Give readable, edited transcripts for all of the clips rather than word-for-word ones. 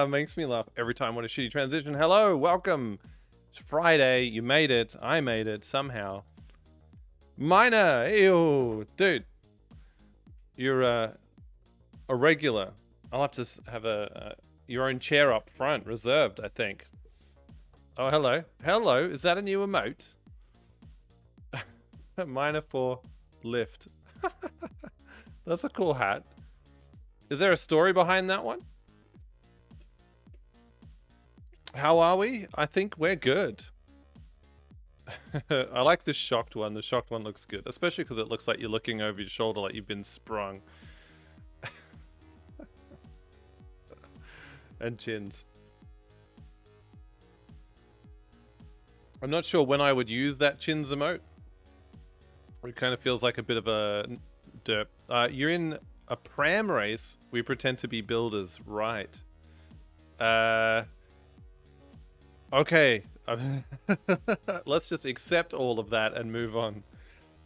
Makes me laugh every time. What a shitty transition. Hello, welcome. It's Friday. You made it. I made it somehow. Miner, ew, dude. You're a regular. I'll have to have your own chair up front, reserved, I think. Oh, hello. Hello. Is that a new emote? Miner for lift. That's a cool hat. Is there a story behind that one? How are we? I think we're good. I like this shocked one. The shocked one looks good, especially because it looks like you're looking over your shoulder like you've been sprung. And chins. I'm not sure when I would use that chins emote. It kind of feels like a bit of a derp. You're in a pram race. We pretend to be builders, right? Okay. Let's just accept all of that and move on.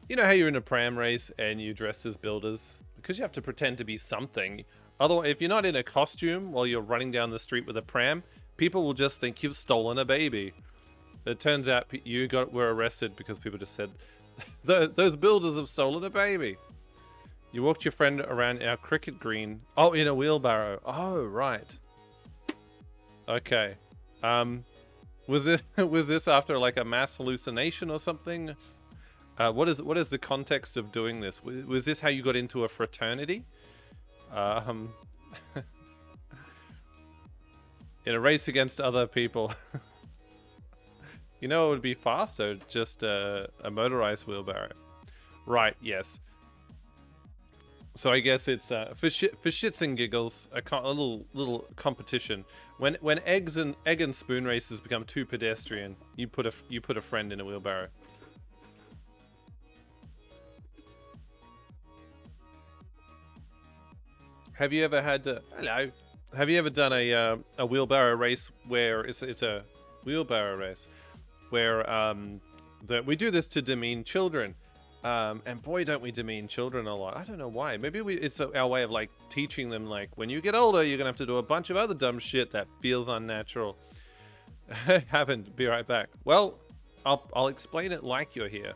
You know how you're in a pram race and you dress as builders? Because you have to pretend to be something. Otherwise, if you're not in a costume while you're running down the street with a pram, people will just think you've stolen a baby. It turns out you were arrested because people just said, those builders have stolen a baby. You walked your friend around our cricket green. Oh, in a wheelbarrow. Oh, right. Okay. Was this after like a mass hallucination or something? What is the context of doing this? Was this how you got into a fraternity? In a race against other people. You know, it would be faster, just a motorized wheelbarrow. Right, yes. So I guess it's for shits and giggles, a little competition. When egg and spoon races become too pedestrian, you put a friend in a wheelbarrow. Have you ever had hello? Have you ever done a wheelbarrow race where it's a wheelbarrow race where that we do this to demean children? And boy, don't we demean children a lot. I don't know why. Maybe it's our way of like teaching them like when you get older, you're gonna have to do a bunch of other dumb shit that feels unnatural. Haven't. Be right back. Well, I'll explain it like you're here.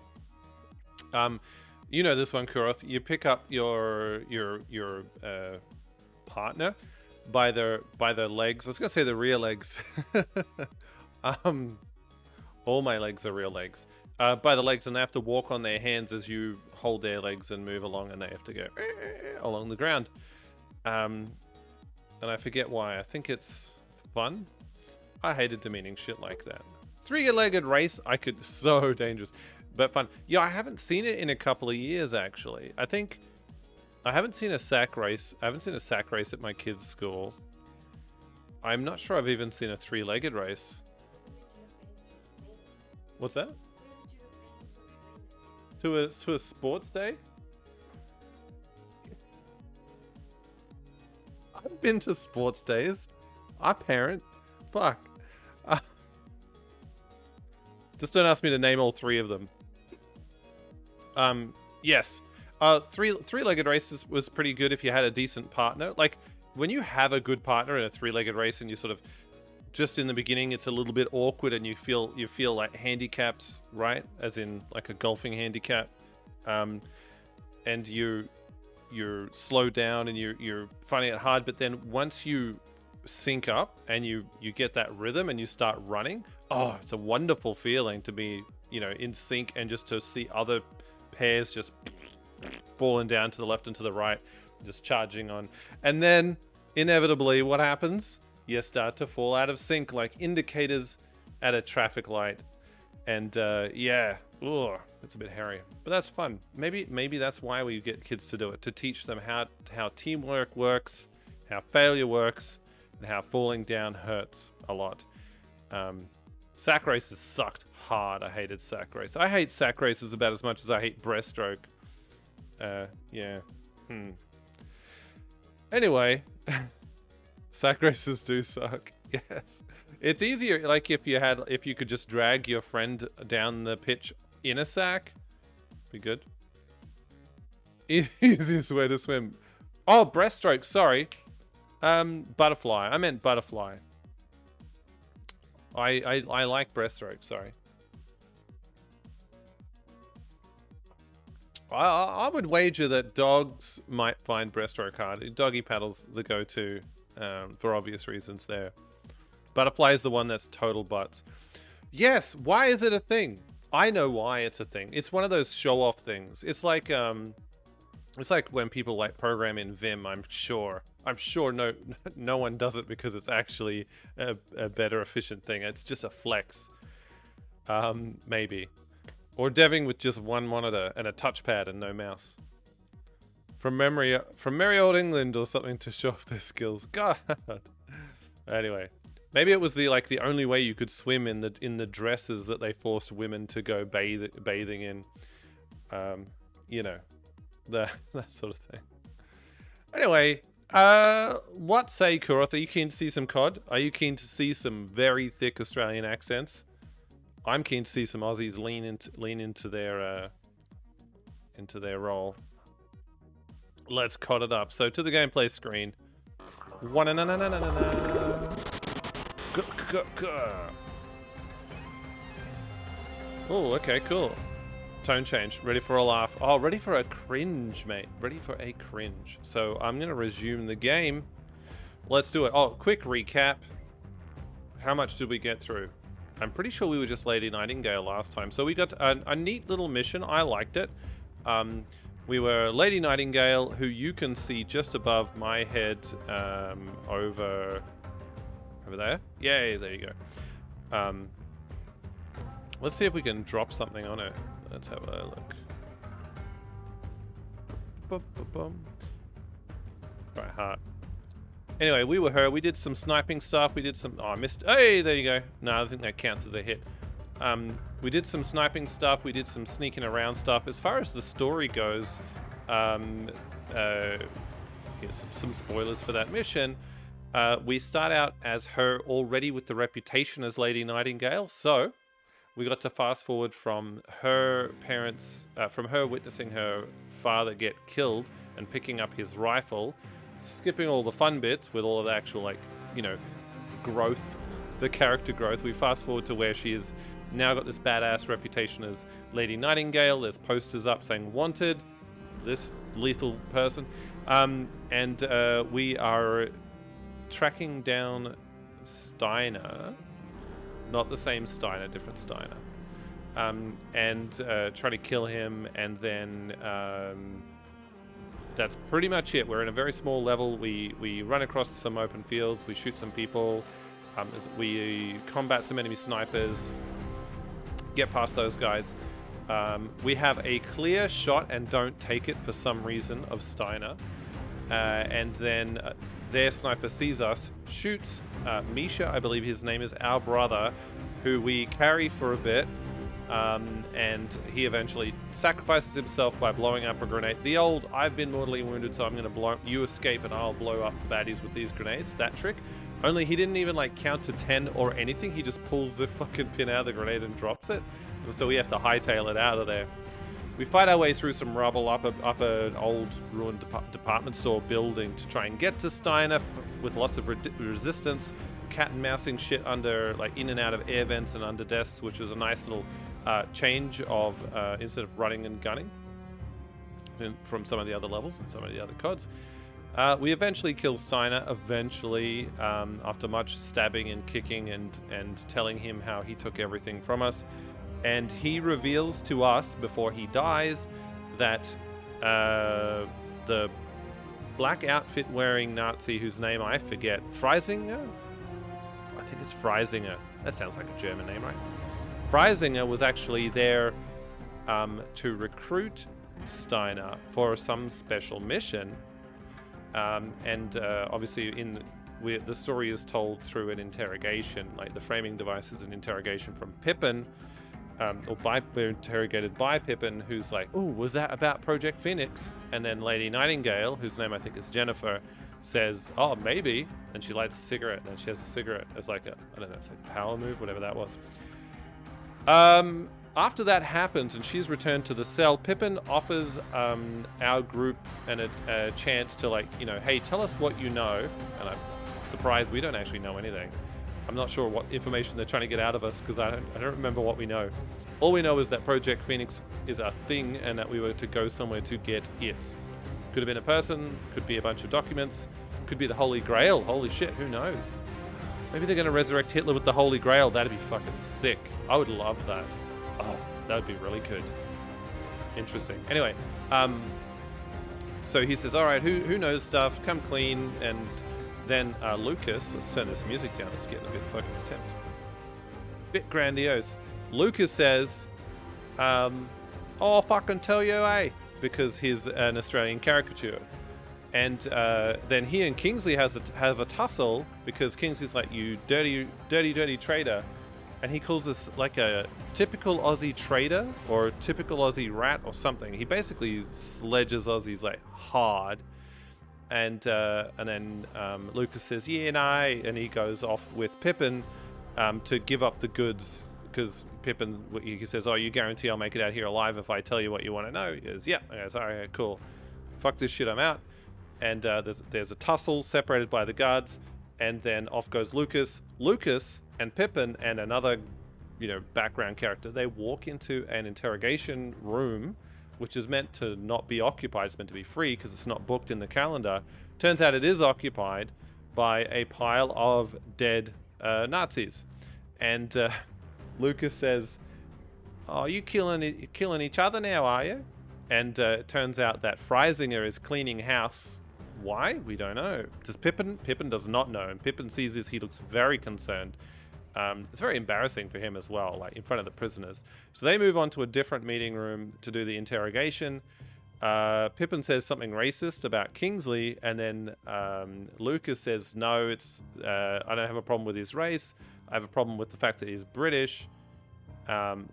You know this one, Kuroth. You pick up your partner by their legs. I was gonna say the rear legs. All my legs are real legs. By the legs, and they have to walk on their hands as you hold their legs and move along, and they have to go along the ground. And I forget why. I think it's fun. I hated demeaning shit like that. Three-legged race, so dangerous, but fun. Yeah, I haven't seen it in a couple of years, actually. I think I haven't seen a sack race. I haven't seen a sack race at my kids' school. I'm not sure I've even seen a three-legged race. What's that? To a sports day? I've been to sports days. I parent. Fuck. Just don't ask me to name all three of them. Yes. Three-legged races was pretty good if you had a decent partner. Like, when you have a good partner in a three-legged race and you sort of just in the beginning, it's a little bit awkward, and you feel like handicapped, right? As in like a golfing handicap, and you're slowed down and you're finding it hard. But then once you sync up and you get that rhythm and you start running, oh, it's a wonderful feeling to be in sync and just to see other pairs just falling down to the left and to the right, just charging on, and then inevitably, what happens? You start to fall out of sync like indicators at a traffic light. And yeah, it's a bit hairy, but that's fun. Maybe that's why we get kids to do it, to teach them how teamwork works, how failure works, and how falling down hurts a lot. Sack races sucked hard. I hated sack races. I hate sack races about as much as I hate breaststroke. Yeah. Anyway. Sack races do suck. Yes, it's easier. Like if you could just drag your friend down the pitch in a sack, be good. Easiest way to swim. Oh, breaststroke. Sorry. Butterfly. I meant butterfly. I like breaststroke, sorry. I would wager that dogs might find breaststroke hard. Doggy paddle's the go-to for obvious reasons there. Butterfly is the one that's total butts. Yes, why is it a thing? I know why it's a thing. It's one of those show-off things. It's like when people like program in Vim. I'm sure no one does it because it's actually a better efficient thing. It's just a flex. Maybe. Or deving with just one monitor and a touchpad and no mouse. From merry old England or something to show off their skills. God. Anyway, maybe it was the only way you could swim in the dresses that they forced women to go bathing in. You know, that sort of thing. Anyway, what say, Kuroth? Are you keen to see some COD? Are you keen to see some very thick Australian accents? I'm keen to see some Aussies lean into their role. Let's COD it up. So to the gameplay screen. Oh, okay, cool. Tone change. Ready for a laugh. Oh, ready for a cringe, mate. Ready for a cringe. So I'm gonna resume the game. Let's do it. Oh, quick recap. How much did we get through? I'm pretty sure we were just Lady Nightingale last time. So we got a neat little mission. I liked it. We were Lady Nightingale, who you can see just above my head over there. Yay, there you go. Let's see if we can drop something on her. Let's have a look. Right, heart. Anyway, we were her. We did some sniping stuff. We did some... Oh, I missed... Hey, there you go. No, I think that counts as a hit. We did some sniping stuff. We did some sneaking around stuff. As far as the story goes, here's some spoilers for that mission. We start out as her already with the reputation as Lady Nightingale. So we got to fast forward from her parents, from her witnessing her father get killed and picking up his rifle, skipping all the fun bits with all of the actual, growth, the character growth. We fast forward to where she is now got this badass reputation as Lady Nightingale. There's posters up saying wanted, this lethal person. And we are tracking down Steiner, not the same Steiner, different Steiner. And trying to kill him, and then that's pretty much it. We're in a very small level. We run across some open fields. We shoot some people. We combat some enemy snipers. Get past those guys. We have a clear shot and don't take it for some reason of Steiner. And then their sniper sees us, shoots Misha, I believe his name is, our brother, who we carry for a bit. And he eventually sacrifices himself by blowing up a grenade. The old, I've been mortally wounded, so I'm going to blow, you escape and I'll blow up the baddies with these grenades, that trick. Only he didn't even count to 10 or anything. He just pulls the fucking pin out of the grenade and drops it. So we have to hightail it out of there. We fight our way through some rubble up an old ruined department store building to try and get to Steiner with lots of resistance, cat and mousing shit under, in and out of air vents and under desks, which was a nice little change of instead of running and gunning from some of the other levels and some of the other CODs. We eventually kill Steiner, after much stabbing and kicking and telling him how he took everything from us. And he reveals to us before he dies that the black outfit wearing Nazi, whose name I forget, Freisinger? I think it's Freisinger. That sounds like a German name, right? Freisinger was actually there to recruit Steiner for some special mission. Obviously the story is told through an interrogation, the framing device is an interrogation from Pippin, we're interrogated by Pippin, who's like, oh, was that about Project Phoenix? And then Lady Nightingale, whose name I think is Jennifer, says, oh, maybe, and she lights a cigarette, and then she has a cigarette as I don't know, it's like a power move, whatever that was. After that happens and she's returned to the cell, Pippin offers our group a chance to, like, you know, hey, tell us what you know. And I'm surprised we don't actually know anything. I'm not sure what information they're trying to get out of us because I don't remember what we know. All we know is that Project Phoenix is a thing and that we were to go somewhere to get it. Could have been a person, could be a bunch of documents, could be the Holy Grail. Holy shit, who knows? Maybe they're going to resurrect Hitler with the Holy Grail. That'd be fucking sick. I would love that. Oh, that would be really good. Interesting. Anyway, so he says, all right, who knows stuff? Come clean. And then Lucas, let's turn this music down. It's getting a bit fucking intense. Bit grandiose. Lucas says, oh, fucking tell you, eh? Because he's an Australian caricature. And then he and Kingsley have a tussle because Kingsley's like, you dirty traitor. And he calls us like a typical Aussie trader or a typical Aussie rat or something. He basically sledges Aussies like hard. And then Lucas says, yeah, no. And he goes off with Pippin to give up the goods. Because Pippin, he says, oh, you guarantee I'll make it out here alive if I tell you what you want to know? He goes, yeah. He goes, all right, cool. Fuck this shit, I'm out. And there's a tussle separated by the guards. And then off goes Lucas. Lucas and Pippin and another, you know, background character, they walk into an interrogation room, which is meant to not be occupied. It's meant to be free because it's not booked in the calendar. Turns out it is occupied by a pile of dead Nazis. And Lucas says, oh, you killing each other now, are you? And it turns out that Freisinger is cleaning house. Why? We don't know. Does Pippin? Pippin does not know. And Pippin sees this, he looks very concerned. It's very embarrassing for him as well, like in front of the prisoners. So they move on to a different meeting room to do the interrogation. Pippin says something racist about Kingsley, and then Lucas says, no, I don't have a problem with his race. I have a problem with the fact that he's British. And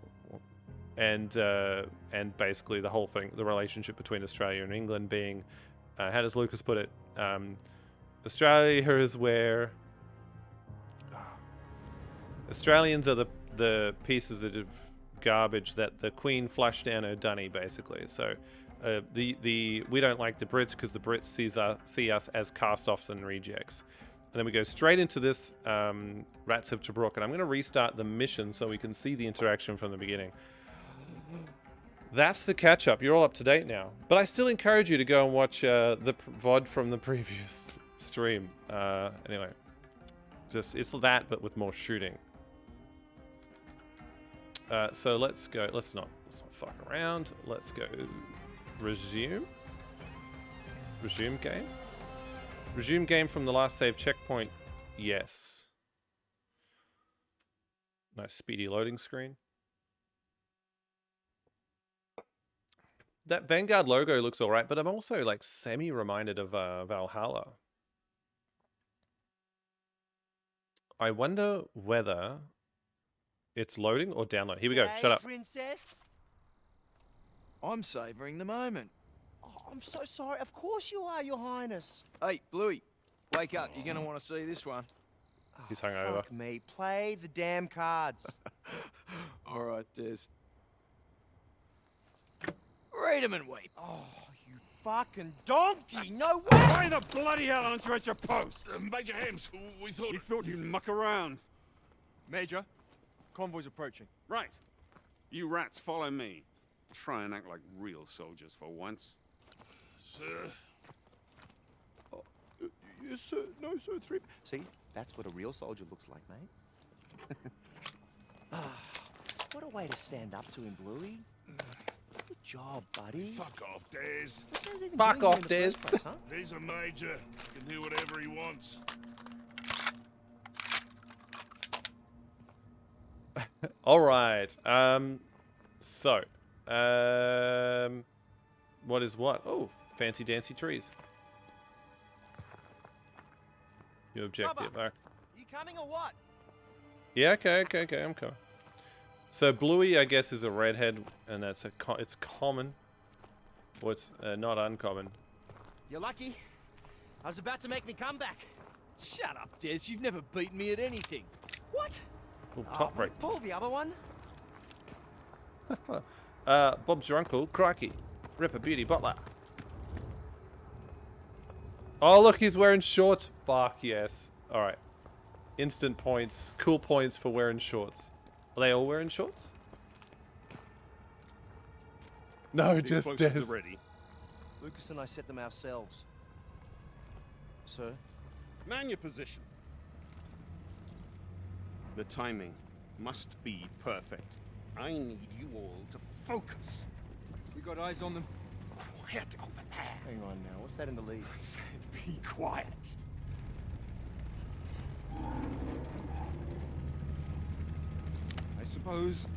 basically the whole thing, the relationship between Australia and England being, how does Lucas put it? Australia is where Australians are the pieces of garbage that the Queen flushed down her dunny, basically. So we don't like the Brits because the Brits see us as cast-offs and rejects. And then we go straight into this Rats of Tobruk, and I'm going to restart the mission so we can see the interaction from the beginning. That's the catch-up. You're all up to date now. But I still encourage you to go and watch the VOD from the previous stream. Anyway, it's that, but with more shooting. So let's go. Let's not fuck around. Let's go. Resume game. Resume game from the last save checkpoint. Yes. Nice speedy loading screen. That Vanguard logo looks alright, but I'm also like semi-reminded of Valhalla. I wonder whether it's loading or download. Here we go. Shut up. Princess? I'm savouring the moment. Oh, I'm so sorry. Of course you are, Your Highness. Hey, Bluey, wake up. You're going to want to see this one. He's hungover. Fuck me. Play the damn cards. All right, Des. Read 'em and weep. Oh, you fucking donkey. No way. Why the bloody hell aren't you at your post? Major Hems, we thought... You thought you'd muck around. Major, convoy's approaching. Right. You rats follow me. Try and act like real soldiers for once. Sir... Yes, sir. No, sir. See, that's what a real soldier looks like, mate. What a way to stand up to him, Bluey. Good job, buddy. Fuck off, Des. Fuck off, Des. Huh? He's a major. Can do whatever he wants. All right. What is what? Oh, fancy dancy trees. Your objective. Rubber, you coming or what? Yeah, okay, I'm coming. So Bluey, I guess, is a redhead, and that's it's common. Or it's not uncommon. You're lucky. I was about to make me comeback. Shut up, Des. You've never beaten me at anything. What? Ooh, top break. Pull the other one. Bob's your uncle. Crikey. Ripper Beauty Butler. Oh, look, he's wearing shorts. Fuck yes. Alright. Instant points. Cool points for wearing shorts. Are they all wearing shorts? No, The just explosives Des. are ready. Lucas and I set them ourselves. Sir? Man your position. The timing must be perfect. I need you all to focus. We got eyes on them. Quiet over there. Hang on now. What's that in the lead? I said be quiet. I suppose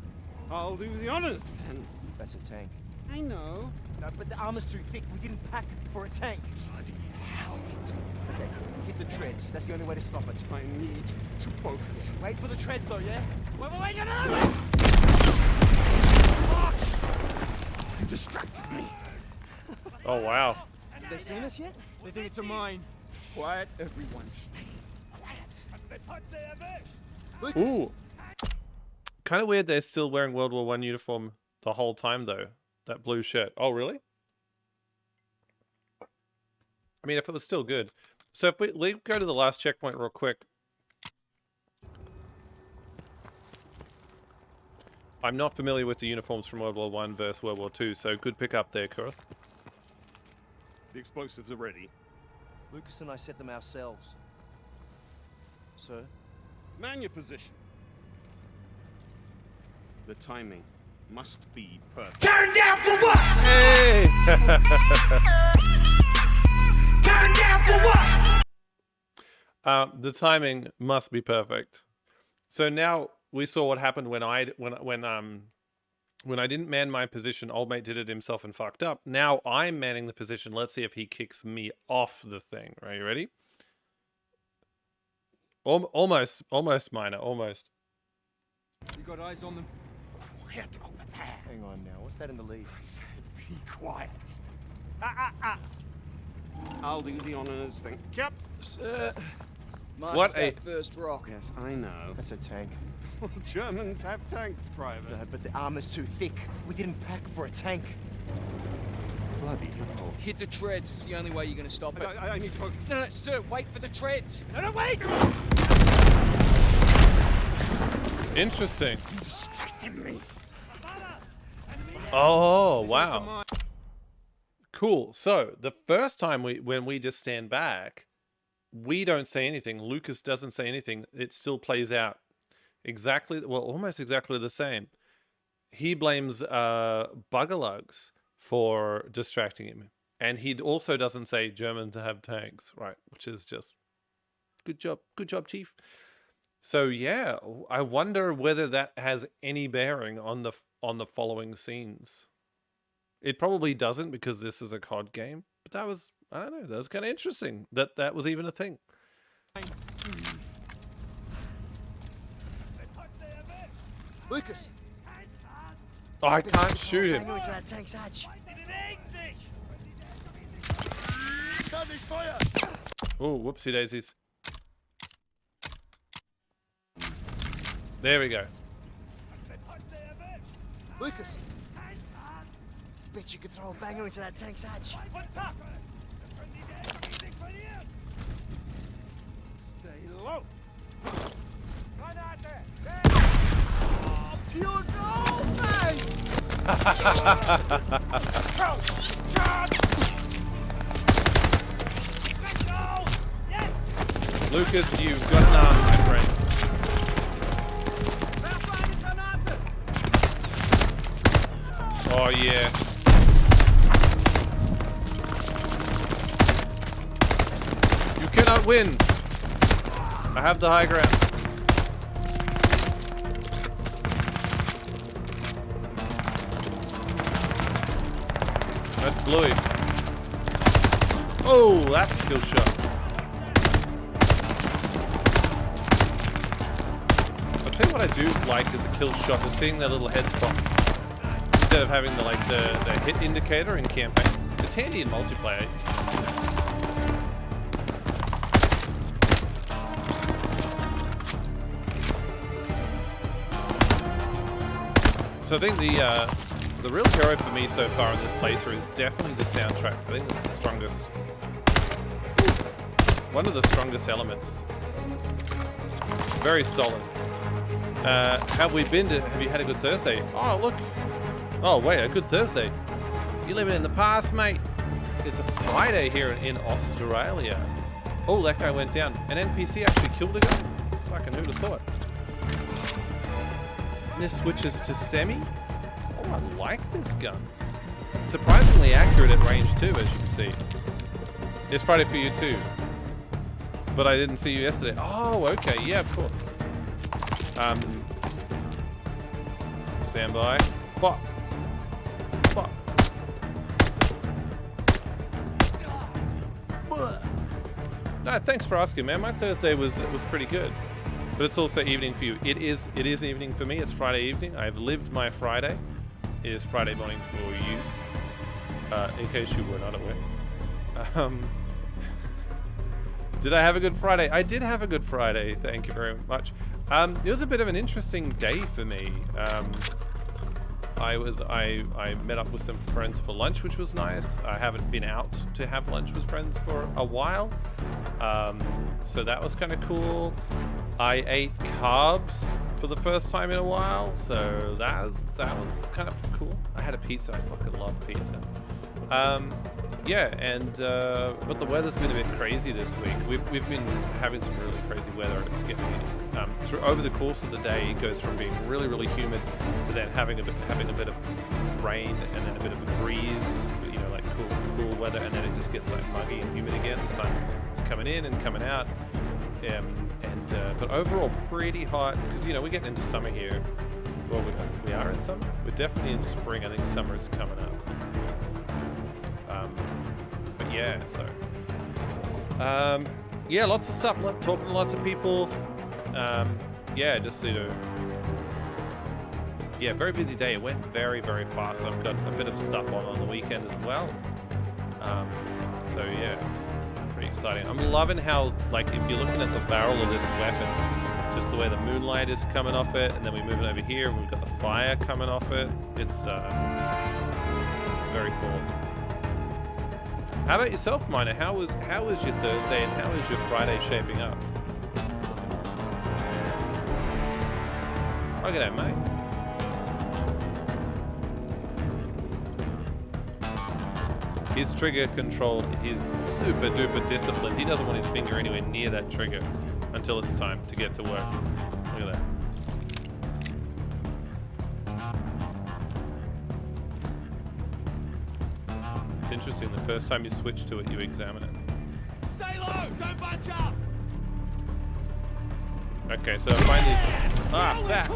I'll do the honors then. That's a tank. I know. No, but the armor's too thick. We didn't pack for a tank. Bloody hell. Okay, hit the treads. That's the only way to stop it. I need to focus. Wait for the treads, though, yeah? Wait, You distracted me. Oh, wow. Have they seen us yet? They think it's a mine. Quiet, everyone. Stay quiet. Lucas! Ooh. Kind of weird they're still wearing World War I uniform the whole time, though. That blue shirt. Oh, really? I mean, if it was still good. So if we go to the last checkpoint real quick. I'm not familiar with the uniforms from World War I versus World War II, so good pick up there, Kurth. The explosives are ready. Lucas and I set them ourselves. Sir? Man your position. The timing must be perfect. Turn down for what? Hey! Turn down for what? The timing must be perfect. So now we saw what happened when I didn't man my position. Old mate did it himself and fucked up. Now I'm manning the position. Let's see if he kicks me off the thing. Are you ready? Almost, minor, almost. We got eyes on them. Quiet over there. Hang on now. What's that in the lead? I said be quiet. I'll do the honors, thank you. Sir. What a- first rock. Yes, I know. That's a tank. Germans have tanks, Private. No, but the armor's too thick. We didn't pack for a tank. Bloody hell. Hit the treads. It's the only way you're going to stop it. I need to focus. No, sir, wait for the treads. No, wait! Interesting. You distracted me. Oh, wow. Cool. So the first time when we just stand back, we don't say anything. Lucas doesn't say anything. It still plays out exactly, well, almost exactly the same. He blames Buggerlugs for distracting him. And he also doesn't say Germans have tanks, right? Which is just good job, Chief. So yeah, I wonder whether that has any bearing on the following scenes. It probably doesn't because this is a COD game, but that was, I don't know, that was kind of interesting that was even a thing. Lucas! Oh, I can't shoot him. Hang on to that tank's hatch. Oh, whoopsie daisies. There we go. Lucas! Bet you could throw a banger into that tank's hatch. Stay low. Pure gold, mate! Lucas, you've got an arm, my friend. Oh, yeah. You cannot win. I have the high ground. That's Bluey. Oh, that's a kill shot. I'll tell you what I do like as a kill shot is seeing that little head spot. Instead of having the hit indicator in campaign. It's handy in multiplayer. So I think the real hero for me so far in this playthrough is definitely the soundtrack. I think that's the strongest, one of the strongest elements. Very solid. Have you had a good Thursday? Oh, look. Oh, wait, a good Thursday. You living in the past, mate. It's a Friday here in Australia. Oh, that guy went down. An NPC actually killed a guy? Fucking who'd have thought? And this switches to semi. Oh, I like this gun. Surprisingly accurate at range too, as you can see. It's Friday for you too. But I didn't see you yesterday. Oh, okay. Yeah, of course. Stand by. Fuck. Fuck. No, thanks for asking, man. My Thursday was pretty good, but it's also evening for you. It is evening for me. It's Friday evening. I've lived my Friday. It is Friday morning for you. In case you were not aware. Did I have a good Friday? I did have a good Friday. Thank you very much. It was a bit of an interesting day for me. I met up with some friends for lunch, which was nice. I haven't been out to have lunch with friends for a while, so that was kind of cool. I ate carbs for the first time in a while, so that was kind of cool. I had a pizza. I fucking love pizza. Yeah, and but the weather's been a bit crazy this week. We've been having some really crazy weather. It's getting over the course of the day, it goes from being really, really humid to then having a bit of rain and then a bit of a breeze, you know, like cool weather, and then it just gets like muggy and humid again. The sun is coming in and coming out, but overall pretty hot because, you know, we're getting into summer here. Well, we are in summer. We're definitely in spring. I think summer is coming up. But yeah, so yeah, lots of stuff. Talking to lots of people. Yeah, just you know, yeah, very busy day. It went very, very fast. I've got a bit of stuff on the weekend as well. So yeah, pretty exciting. I'm loving how, like, if you're looking at the barrel of this weapon, just the way the moonlight is coming off it, and then we move it over here, and we've got the fire coming off it. It's very cool. How about yourself, Miner? How was your Thursday and how is your Friday shaping up? Look at that, mate. His trigger control is super duper disciplined. He doesn't want his finger anywhere near that trigger until it's time to get to work. Look at that. It's interesting, the first time you switch to it, you examine it. Stay low! Don't bunch up! Okay, so I find these... Ah, that!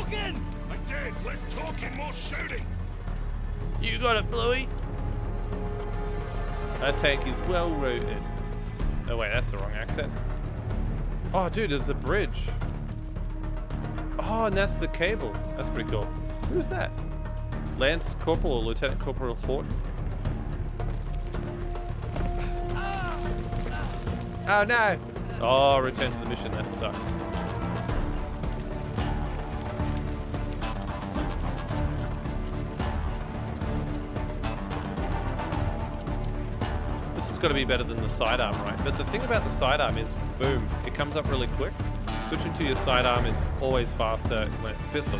Like this, less talking, more shooting. You got it, Bluey! That tank is well rooted. Oh wait, that's the wrong accent. Oh dude, there's a bridge. Oh, and that's the cable. That's pretty cool. Who's that? Lance Corporal or Lieutenant Corporal Horton? Oh no! Oh, return to the mission, that sucks. This has got to be better than the sidearm, right? But the thing about the sidearm is, boom, it comes up really quick. Switching to your sidearm is always faster when it's a pistol.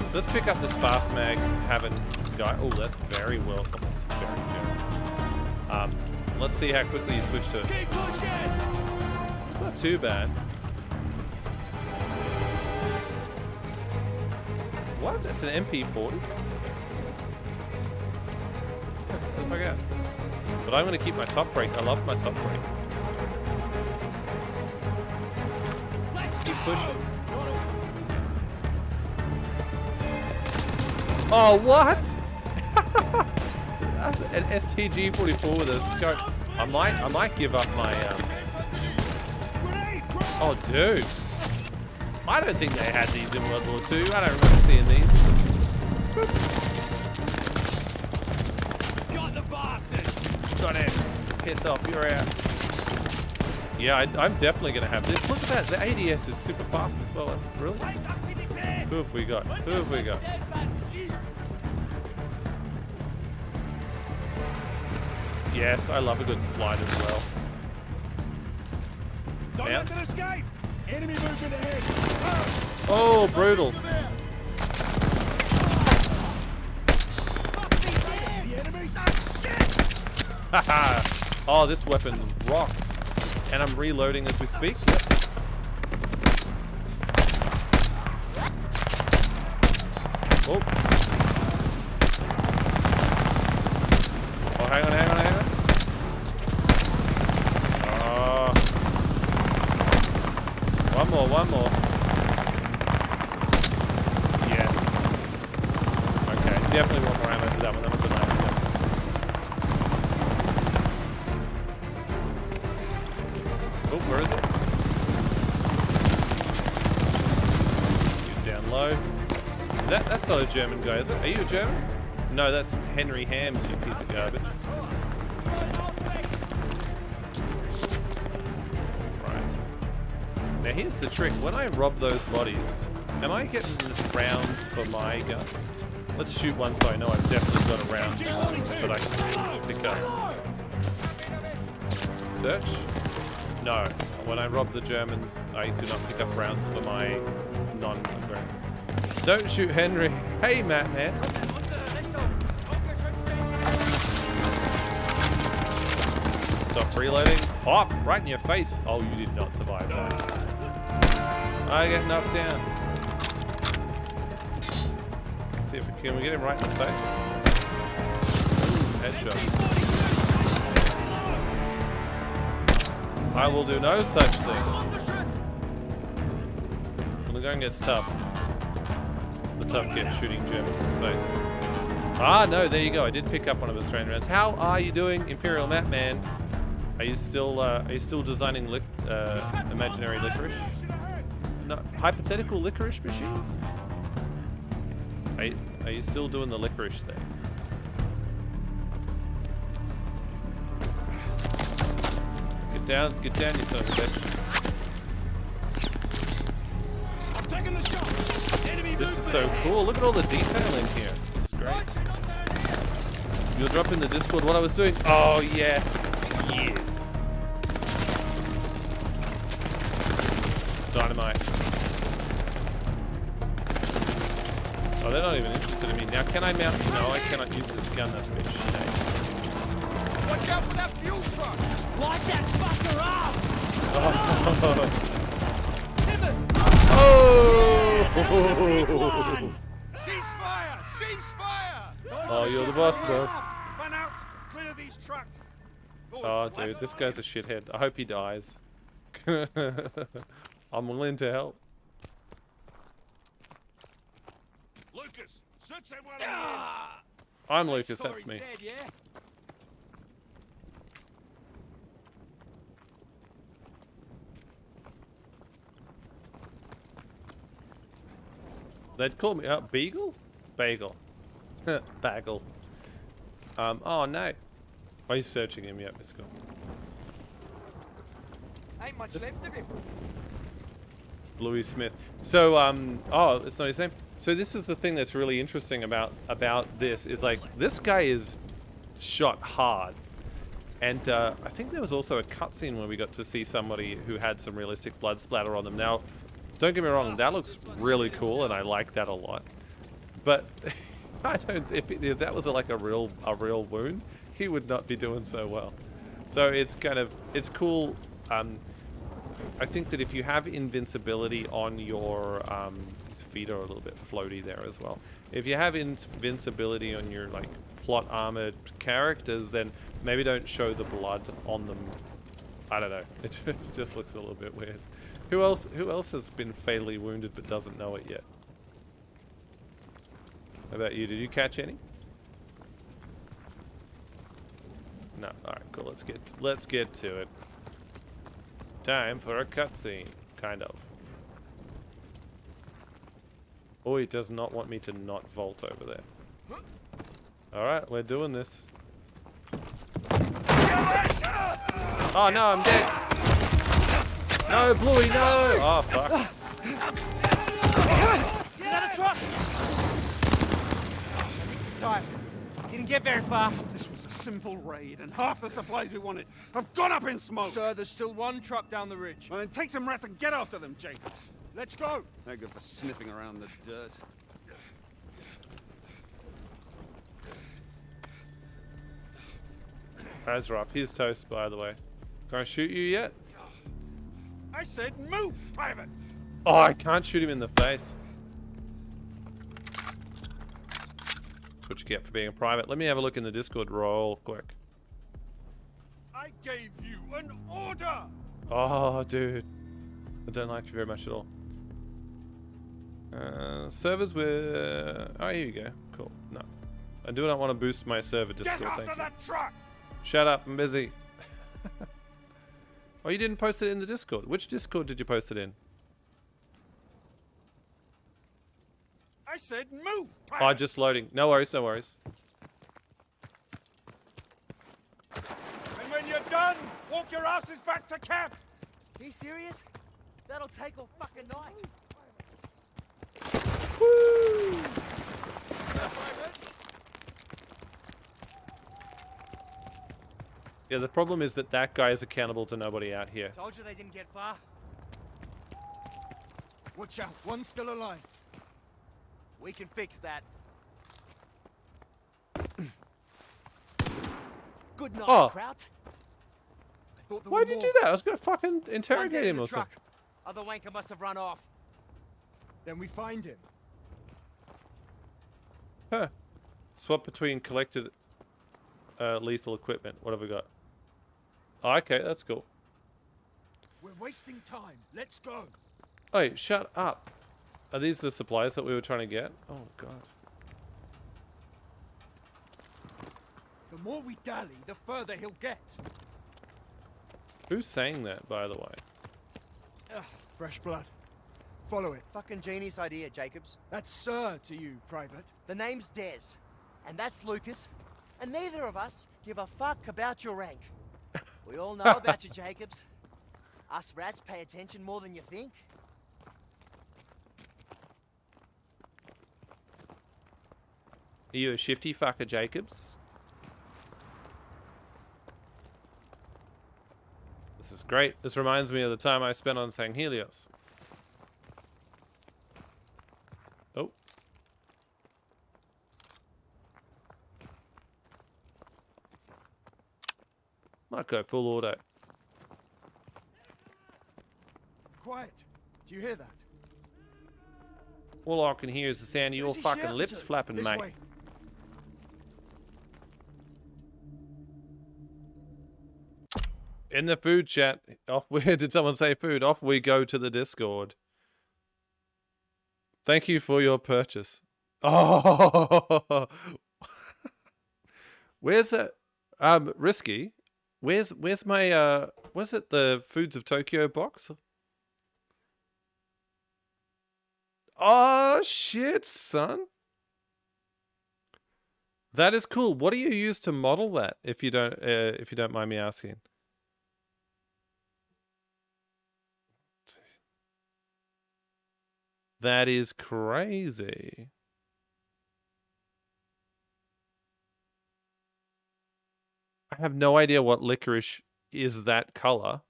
So let's pick up this fast mag, having guy. Oh, that's very well. That's very good. Let's see how quickly you switch to it. Keep pushing! It's not too bad. What? That's an MP40? Get the fuck out. But I'm going to keep my top brake. I love my top brake. Let's Keep go! pushing. Oh, what? That's an STG-44 with a scope. I might give up my... Oh, dude. I don't think they had these in World War II. I don't remember seeing these. Got the bastard! Got it. Piss off. You're out. Yeah, I'm definitely going to have this. Look at that. The ADS is super fast as well. That's brilliant. Who have we got? Who have we got? Yes, I love a good slide as well. Don't let Bounce. them escape! Enemy movement ahead! Oh, brutal. The enemy? Oh, shit! Haha. Oh, this weapon rocks. And I'm reloading as we speak. Yep. Oh. Oh, hang on. Oh. One more. Yes. Okay, definitely want more ammo for that one. That was a nice one. Oh, where is it? Get down low. That's not a German guy, is it? Are you a German? No, that's Henry Hams, you piece of garbage. Right. Now here's the trick. When I rob those bodies, am I getting rounds for my gun? Let's shoot one so I know I've definitely got a round that I can pick up. Search? No. When I rob the Germans, I do not pick up rounds for my non-ground. Don't shoot Henry. Hey, Matt, man. Stop reloading. Oh, right in your face. Oh, you did not survive that. I get knocked down. Let's see if we can get him right in the face. Headshot. I will do no such thing. When the gun gets tough, the tough get shooting Germans in the face. Ah, no, there you go. I did pick up one of his Australian rounds. How are you doing, Imperial Map Man? Are you still designing imaginary licorice? No, hypothetical licorice machines? Are you still doing the licorice thing? Get down, you son of a bitch. I'm taking the shot! Enemy This is so cool. Look at all the detail in here. It's great. You'll drop in the Discord what I was doing. Oh, yes. Yes. Dynamite. Oh, they're not even interested in me. Now, can I mount? No, I cannot use this gun. That's a bit shit. Watch out for that fuel truck! Light that fucker up! Oh! Ceasefire! Ceasefire! Oh, you're the boss. Run out! Clear these trucks! Oh, dude, this guy's a shithead. I hope he dies. I'm willing to help. Lucas, search that one I'm Lucas, that's He's me. dead, yeah? They'd call me Beagle? Bagel. Bagel. Oh no. Oh, he's searching him, yep, it's cool. Ain't much left of him. Louis Smith. So, oh, it's not his name. So this is the thing that's really interesting about this, is like, this guy is shot hard. And I think there was also a cutscene where we got to see somebody who had some realistic blood splatter on them. Now, don't get me wrong, that looks really cool, and I like that a lot. But I don't. If that was like a real wound, he would not be doing so well. So it's cool. I think that if you have invincibility on your his feet are a little bit floaty there as well. If you have invincibility on your like plot armored characters, then maybe don't show the blood on them. I don't know. It just looks a little bit weird. Who else has been fatally wounded but doesn't know it yet? How about you? Did you catch any? No. All right, cool. Let's get to it. Time for a cutscene, kind of. Oh, he does not want me to not vault over there. All right, we're doing this. Oh no, I'm dead. No, Bluey, no! Oh, fuck. Get out of truck! His tires. Getting didn't get very far. This was a simple raid, and half the supplies we wanted have gone up in smoke. Sir, there's still one truck down the ridge. Well, then take some rats and get after them, Jacobs. Let's go. They're good for sniffing around the dirt. Eyes are up. Here's toast, by the way. Can I shoot you yet? I said move, private. Oh, I can't shoot him in the face. That's what you get for being a private. Let me have a look in the Discord real quick. I gave you an order. Oh, dude. I don't like you very much at all. Servers were... Oh, here you go. Cool. No. I do not want to boost my server Discord, Get thank after you. that truck. Shut up, I'm busy. Oh, you didn't post it in the Discord. Which Discord did you post it in? I said move, Oh, private. just loading. No worries, no worries. And when you're done, walk your asses back to camp. Are you serious? That'll take all fucking night. Yeah, the problem is that that guy is accountable to nobody out here. Told you they didn't get far. Watch out, one's still alive. We can fix that. Good night, Oh. Kraut. I thought there Why'd were you more. do that? I was gonna fucking One interrogate dead in him the or something. truck. Other wanker must have run off. Then we find him. Huh. Swap between collected lethal equipment. What have we got? Oh, okay, that's cool. We're wasting time. Let's go. Oh, shut up. Are these the supplies that we were trying to get? Oh, God. The more we dally, the further he'll get. Who's saying that, by the way? Fresh blood. Follow it. Fucking genius idea, Jacobs. That's Sir to you, Private. The name's Des, and that's Lucas, and neither of us give a fuck about your rank. We all know about you, Jacobs. Us rats pay attention more than you think. Are you a shifty fucker, Jacobs? This is great. This reminds me of the time I spent on Sang Helios. Oh. Might go full auto. Quiet. Do you hear that? All I can hear is the sound of your Where's he fucking shouting lips to? flapping, This mate. way. In the food chat, off where did someone say food? Off we go to the Discord. Thank you for your purchase. Oh, where's that? Risky. Where's my was it the Foods of Tokyo box? Oh shit, son. That is cool. What do you use to model that? If you don't mind me asking. That is crazy. I have no idea what licorice is that color.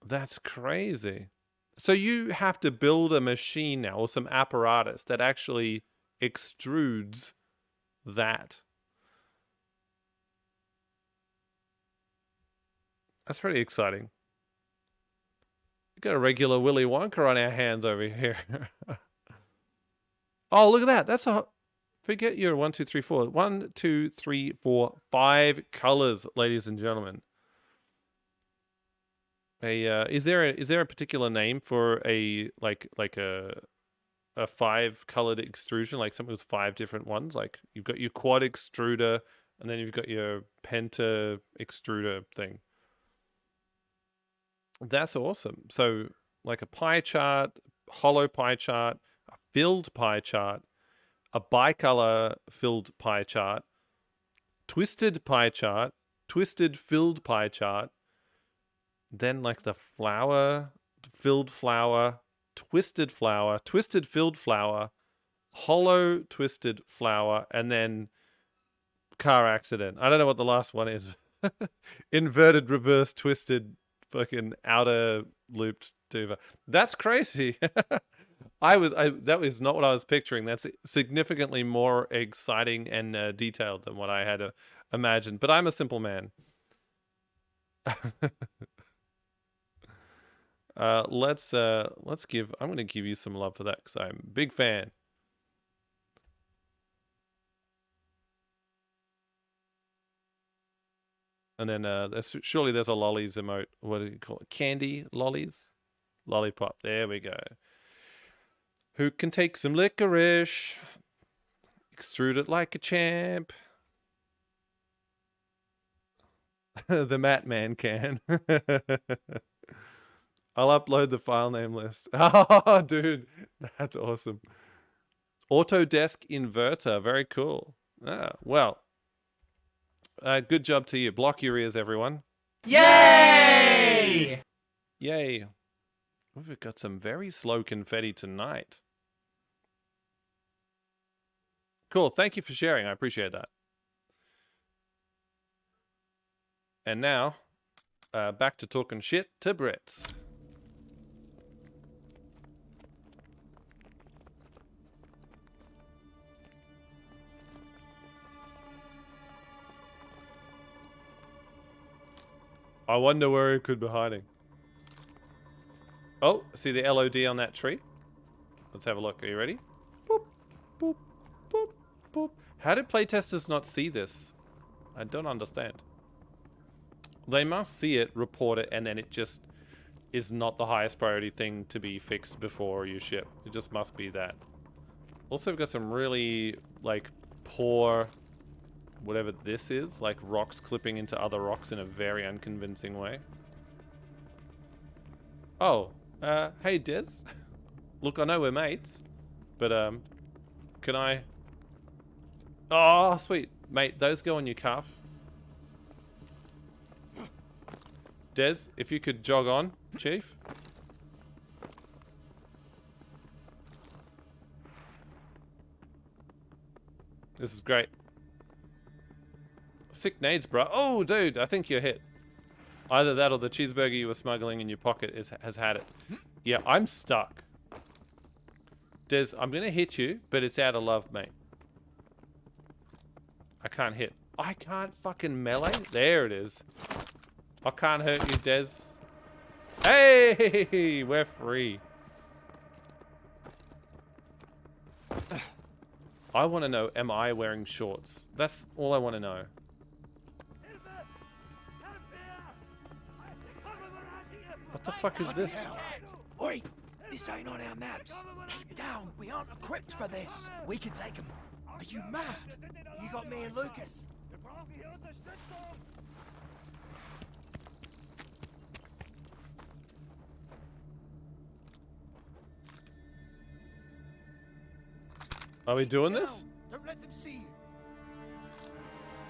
That's crazy. So you have to build a machine now, or some apparatus that actually extrudes that. That's pretty exciting. We got a regular Willy Wonka on our hands over here. Oh, look at that. That's a... Forget your 1, 2, 3, 4. 1, 2, 3, 4, 5 colors, ladies and gentlemen. Is there a particular name for a like a 5-colored extrusion, like something with 5 different ones? Like you've got your quad extruder, and then you've got your penta extruder thing. That's awesome. So like a pie chart, hollow pie chart, a filled pie chart, a bicolor filled pie chart, twisted pie chart, twisted filled pie chart, then like the flower, filled flower, twisted filled flower, hollow twisted flower, and then car accident. I don't know what the last one is. Inverted, reverse, twisted, fucking outer looped tuba. That's crazy. That was not what I was picturing. That's significantly more exciting and detailed than what I had imagined. But I'm a simple man. Let's give. I'm going to give you some love for that because I'm a big fan. And then surely there's a lollies emote. What do you call it? Candy lollies, lollipop. There we go. Who can take some licorice? Extrude it like a champ. The Matt Man can. I'll upload the file name list. Oh, dude, that's awesome. Autodesk inverter, very cool. Ah, well, good job to you. Block your ears, everyone. Yay! Yay. We've got some very slow confetti tonight. Cool. Thank you for sharing. I appreciate that. And now, back to talking shit to Brits. I wonder where it could be hiding. Oh, see the LOD on that tree? Let's have a look. Are you ready? Boop, boop, boop, boop. How did playtesters not see this? I don't understand. They must see it, report it, and then it just is not the highest priority thing to be fixed before you ship. It just must be that. Also, we've got some really, like, poor, whatever this is, like rocks clipping into other rocks in a very unconvincing way. Oh, hey Des. Look, I know we're mates, but can I? Oh, sweet, mate. Those go on your cuff. Des, if you could jog on, Chief. This is great. Sick nades, bro. Oh, dude, I think you're hit. Either that or the cheeseburger you were smuggling in your pocket has had it. Yeah, I'm stuck. Des, I'm going to hit you, but it's out of love, mate. I can't hit. I can't fucking melee? There it is. I can't hurt you, Des. Hey, we're free. I want to know, am I wearing shorts? That's all I want to know. What the fuck is this? Oi! This ain't on our maps. Keep down. We aren't equipped for this. We can take him. Are you mad? You got me and Lucas. Are we doing this? Don't let them see you.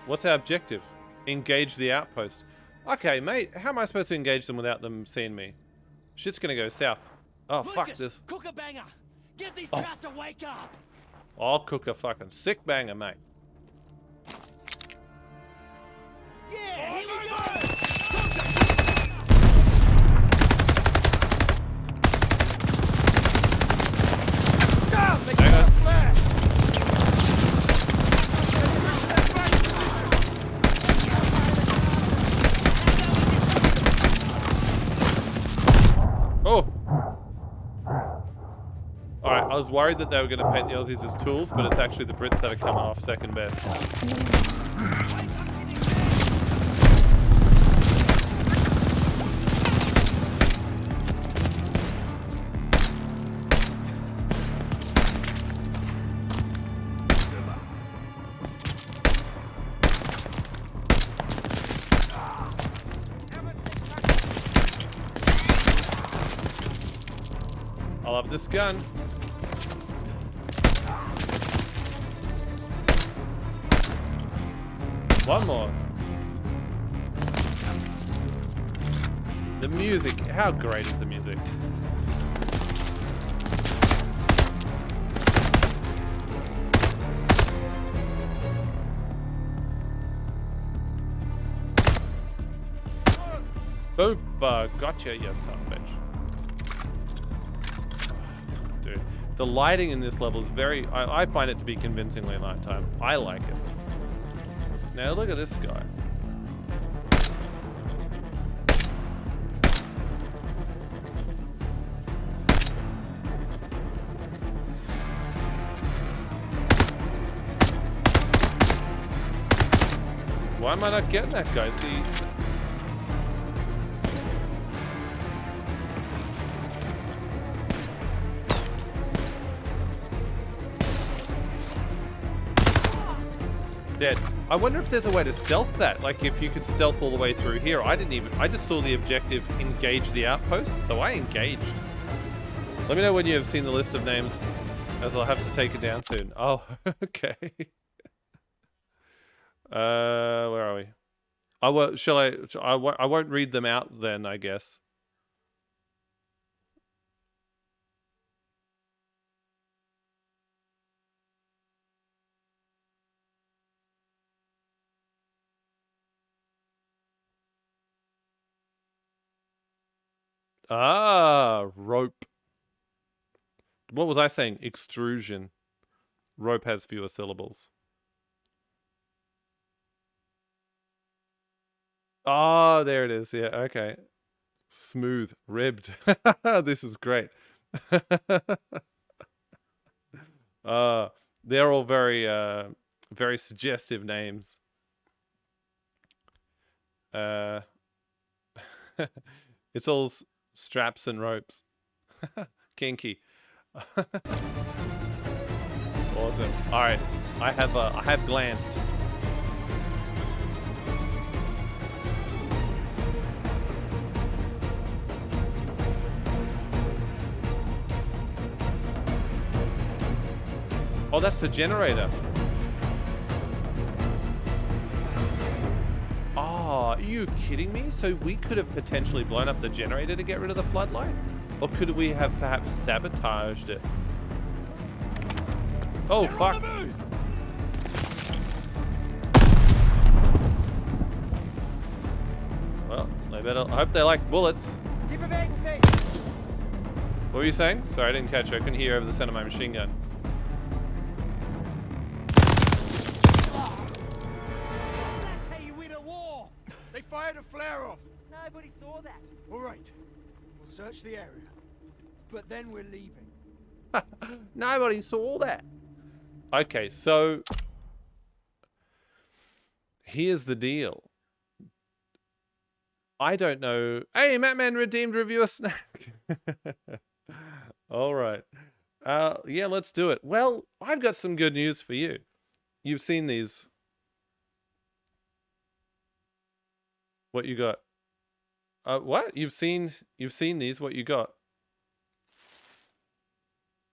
What's our objective? Engage the outpost. Okay, mate, how am I supposed to engage them without them seeing me? Shit's gonna go south. Oh, Lucas, fuck this. Cook a banger. Give these brats a wake up. I'll cook a fucking sick banger, mate. Yeah, here we go. Hang on. Oh! Alright, I was worried that they were going to paint the Aussies as tools, but it's actually the Brits that are coming off second best. I love this gun. One more. The music. How great is the music? Oof, gotcha, you son of a bitch. Dude, the lighting in this level is very... I find it to be convincingly nighttime. I like it. Now look at this guy. Why am I not getting that guy? See... Dead. I wonder if there's a way to stealth that. Like if you could stealth all the way through here. I just saw the objective, engage the outpost, so I engaged. Let me know when you have seen the list of names, as I'll have to take it down soon. Oh, okay. Where are we? I won't read them out then, I guess. Ah, rope. What was I saying? Extrusion. Rope has fewer syllables. Oh, there it is. Yeah, okay. Smooth. Ribbed. This is great. They're all very, very suggestive names. It's all straps and ropes. Kinky. Awesome. All right, I have glanced. Oh, that's the generator. Oh, are you kidding me? So we could have potentially blown up the generator to get rid of the floodlight? Or could we have perhaps sabotaged it? Oh, fuck. Well, they better... I hope they like bullets. What were you saying? Sorry, I didn't catch you. I couldn't hear you over the sound of my machine gun. They fired a flare off. Nobody saw that. All right. We'll search the area. But then we're leaving. Nobody saw that. Okay, so here's the deal. I don't know. Hey, Matman Redeemed reviewer snack. All right. Yeah, let's do it. Well, I've got some good news for you. You've seen these. What you got? What? You've seen these, what you got?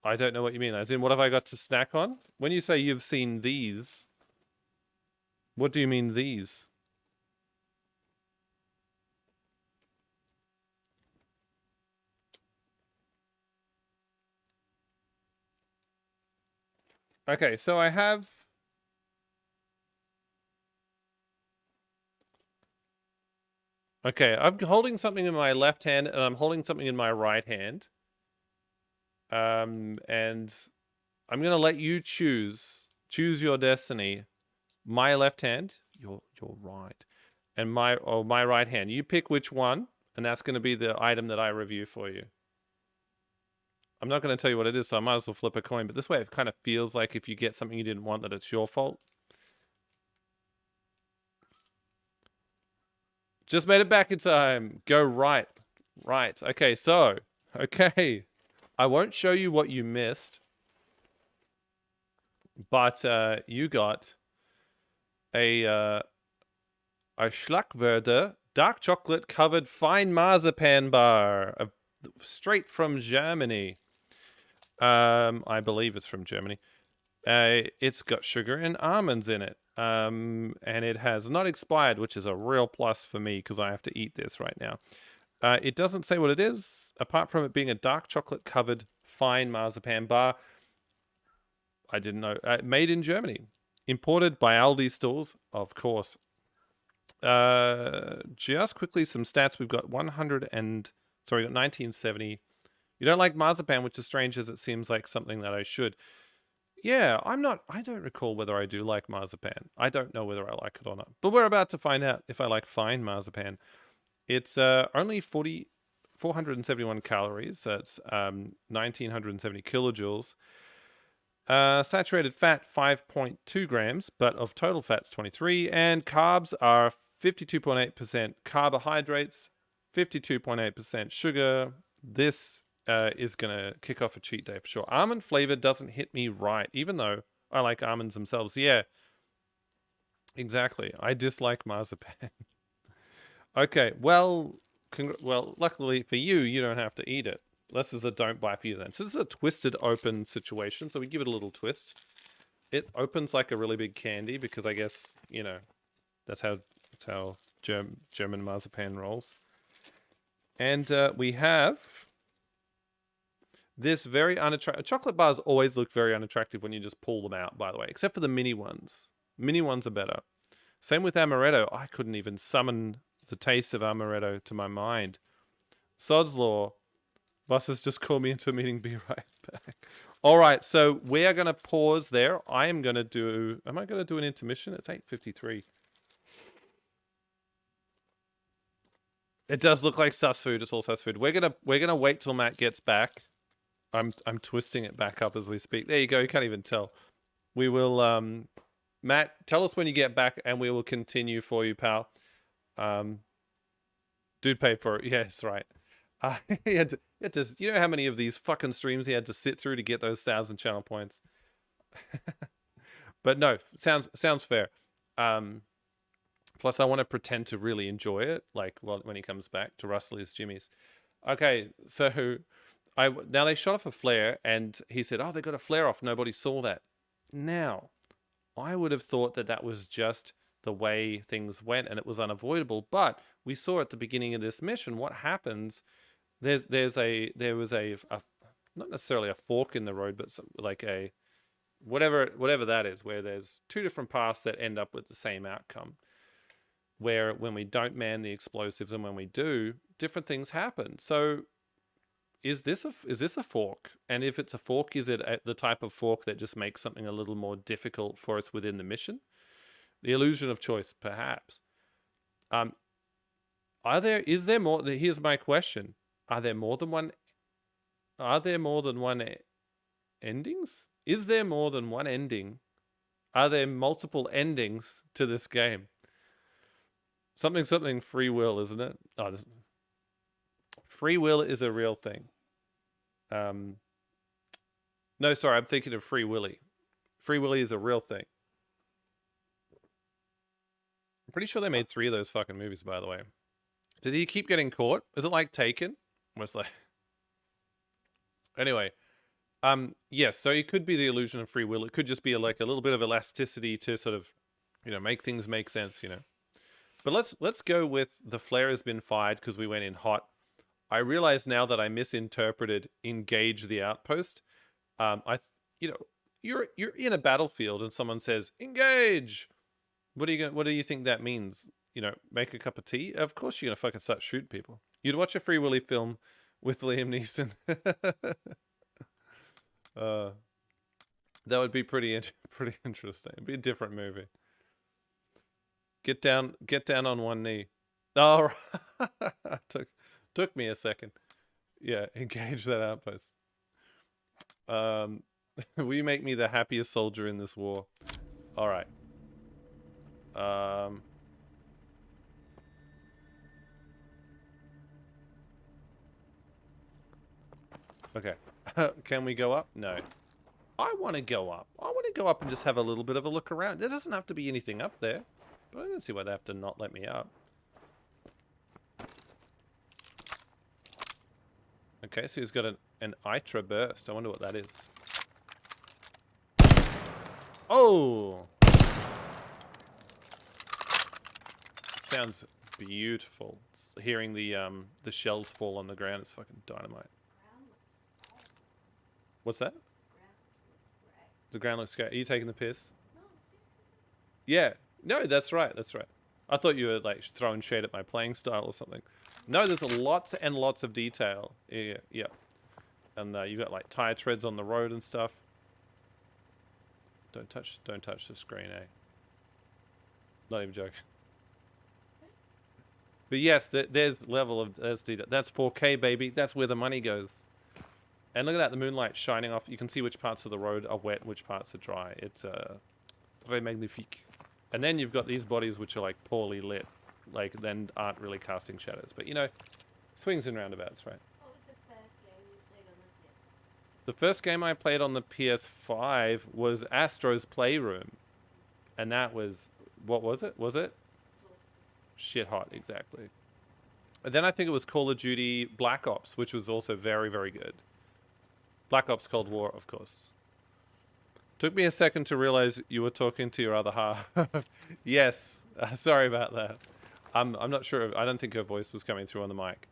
I don't know what you mean. As in, what have I got to snack on? When you say you've seen these, what do you mean these? Okay, so I have... Okay, I'm holding something in my left hand and I'm holding something in my right hand. And I'm going to let you choose your destiny. My left hand, your right, and my right hand. You pick which one, and that's going to be the item that I review for you. I'm not going to tell you what it is, so I might as well flip a coin, but this way it kind of feels like if you get something you didn't want, that it's your fault. Just made it back in time. Go right. Right. Okay, so. Okay. I won't show you what you missed. But you got a Schlackwürde dark chocolate covered fine marzipan bar. Straight from Germany. I believe it's from Germany. It's got sugar and almonds in it. And it has not expired, which is a real plus for me because I have to eat this right now. It doesn't say what it is, apart from it being a dark chocolate covered fine marzipan bar. I didn't know. Made in Germany. Imported by Aldi stores, of course. Just quickly, some stats. We've got 1970. You don't like marzipan, which is strange as it seems like something that I should. Yeah, I don't recall whether I do like marzipan. I don't know whether I like it or not. But we're about to find out if I like fine marzipan. It's only 471 calories. So it's 1970 kilojoules. Saturated fat 5.2 grams, but of total fat's 23. And carbs are 52.8%. Carbohydrates, 52.8% sugar. This is going to kick off a cheat day for sure. Almond flavor doesn't hit me right, even though I like almonds themselves. Yeah, exactly. I dislike marzipan. Okay, well, luckily for you, you don't have to eat it. This is a don't buy for you then. So this is a twisted open situation, so we give it a little twist. It opens like a really big candy because I guess, you know, that's how German marzipan rolls. And we have this very unattractive... Chocolate bars always look very unattractive when you just pull them out, by the way, except for the mini ones. Mini ones are better. Same with amaretto. I couldn't even summon the taste of amaretto to my mind. Sod's Law. Boss has just called me into a meeting. Be right back. All right, so we are going to pause there. I am going to do... Am I going to do an intermission? It's 8:53. It does look like sus food. It's all sus food. We're gonna wait till Matt gets back. I'm twisting it back up as we speak. There you go. You can't even tell. We will. Matt, tell us when you get back, and we will continue for you, pal. Dude paid for it. Yes, right. He had to. You know how many of these fucking streams he had to sit through to get those 1,000 channel points. But no, sounds fair. Plus, I want to pretend to really enjoy it, like when he comes back to rustle his jimmies. Okay, so now they shot off a flare, and he said, "Oh, they got a flare off. Nobody saw that." Now, I would have thought that was just the way things went, and it was unavoidable. But we saw at the beginning of this mission what happens. There was a not necessarily a fork in the road, but like a whatever that is, where there's two different paths that end up with the same outcome. Where when we don't man the explosives and when we do, different things happen. So is this a fork? And if it's a fork, is it the type of fork that just makes something a little more difficult for us within the mission? The illusion of choice, perhaps. Is there more? Here's my question. Are there more than one endings? Is there more than one ending? Are there multiple endings to this game? Something free will, isn't it? Oh, free will is a real thing. No, sorry, I'm thinking of Free Willy. Free Willy is a real thing. I'm pretty sure they made 3 of those fucking movies, by the way. Did he keep getting caught? Is it like Taken? Was like... Anyway, yes, so it could be the illusion of free will. It could just be like a little bit of elasticity to sort of, make things make sense, But let's go with the flare has been fired because we went in hot. I realize now that I misinterpreted engage the outpost. You're in a battlefield and someone says engage. What do you think that means? Make a cup of tea? Of course you're gonna fucking start shooting people. You'd watch a Free Willy film with Liam Neeson. That would be pretty interesting. It'd be a different movie. Get down on one knee. Oh, took me a second. Yeah, engage that outpost. Will you make me the happiest soldier in this war? All right. Okay. Can we go up? No. I want to go up. I want to go up and just have a little bit of a look around. There doesn't have to be anything up there. But I don't see why they have to not let me up. Okay, so he's got an Itra burst. I wonder what that is. Oh! Sounds beautiful. Hearing the shells fall on the ground is fucking dynamite. What's that? The ground looks great. Are you taking the piss? No, seriously. Yeah. No, that's right. That's right. I thought you were like throwing shade at my playing style or something. No, there's lots and lots of detail. Yeah, yeah. And you've got like tire treads on the road and stuff. Don't touch the screen, eh? Not even joking. But yes, there's detail. That's 4K, baby. That's where the money goes. And look at that, the moonlight shining off. You can see which parts of the road are wet, which parts are dry. It's très magnifique. And then you've got these bodies which are like poorly lit, like then aren't really casting shadows. But you know, swings and roundabouts, right? What was the first game you played on the PS5? The first game I played on the PS5 was Astro's Playroom. And that was, what was it? Was it? Shit hot, exactly. And then I think it was Call of Duty Black Ops, which was also very, very good. Black Ops Cold War, of course. Took me a second to realize you were talking to your other half. Yes, sorry about that. I'm not sure. I don't think her voice was coming through on the mic.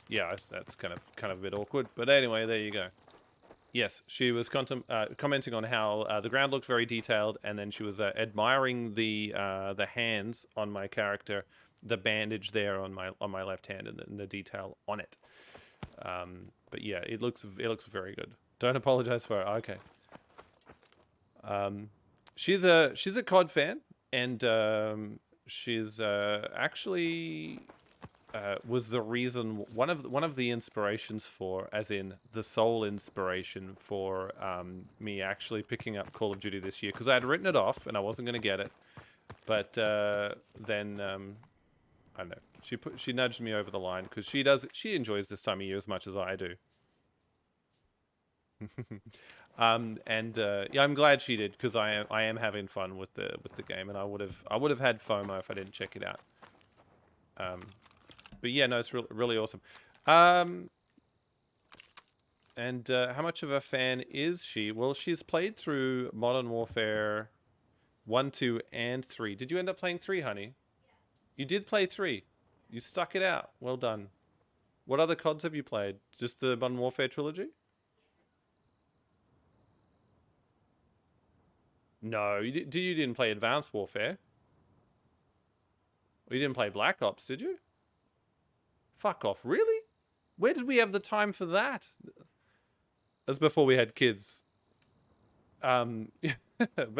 Yeah, that's kind of a bit awkward. But anyway, there you go. Yes, she was commenting on how the ground looked very detailed, and then she was admiring the hands on my character, the bandage there on my left hand, and the detail on it. But yeah, it looks very good. Don't apologize for it. Okay. She's a COD fan, and she's actually was the reason, one of the inspirations for, as in the sole inspiration for me actually picking up Call of Duty this year, because I had written it off and I wasn't going to get it, but then I don't know, she nudged me over the line, because she enjoys this time of year as much as I do. Yeah, I'm glad she did, because I am having fun with the game, and I would have had FOMO if I didn't check it out. But yeah, no, it's really awesome. And how much of a fan is she? Well, she's played through Modern Warfare 1, 2, and 3. Did you end up playing 3, honey? Yeah. You did play 3. You stuck it out. Well done. What other CODs have you played? Just the Modern Warfare trilogy? No, you didn't play Advanced Warfare. Or you didn't play Black Ops, did you? Fuck off, really? Where did we have the time for that? That's before we had kids. But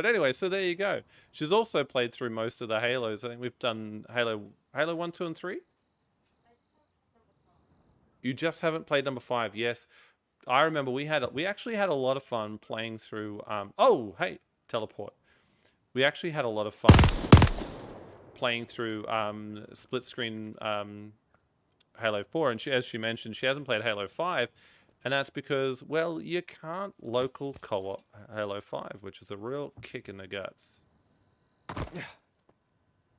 anyway, so there you go. She's also played through most of the Halos. I think we've done Halo 1, 2, and 3? You just haven't played number 5. Yes. I remember we actually had a lot of fun playing through oh, hey, teleport. We actually had a lot of fun playing through split screen Halo 4, and as she mentioned, she hasn't played Halo 5, and that's because, well, you can't local co-op Halo 5, which is a real kick in the guts.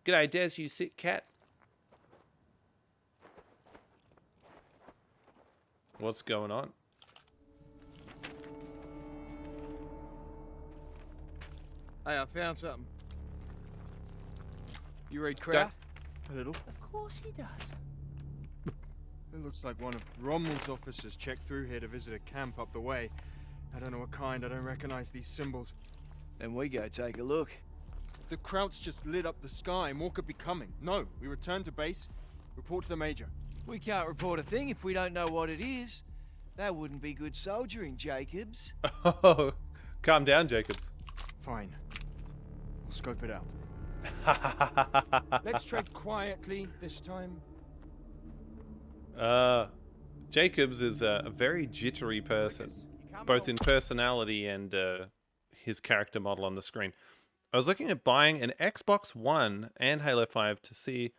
G'day, Des, you sick cat. What's going on? Hey, I found something. You read Go. crap? A little. Of course he does. It looks like one of Rommel's officers checked through here to visit a camp up the way. I don't know what kind, I don't recognize these symbols. Then we go take a look. The Krauts just lit up the sky, more could be coming. No, we return to base, report to the Major. We can't report a thing if we don't know what it is. That wouldn't be good soldiering, Jacobs. Oh, calm down, Jacobs. Fine. We'll scope it out. Let's tread quietly this time. Jacobs is a very jittery person, both in personality and his character model on the screen. I was looking at buying an Xbox One and Halo 5 to see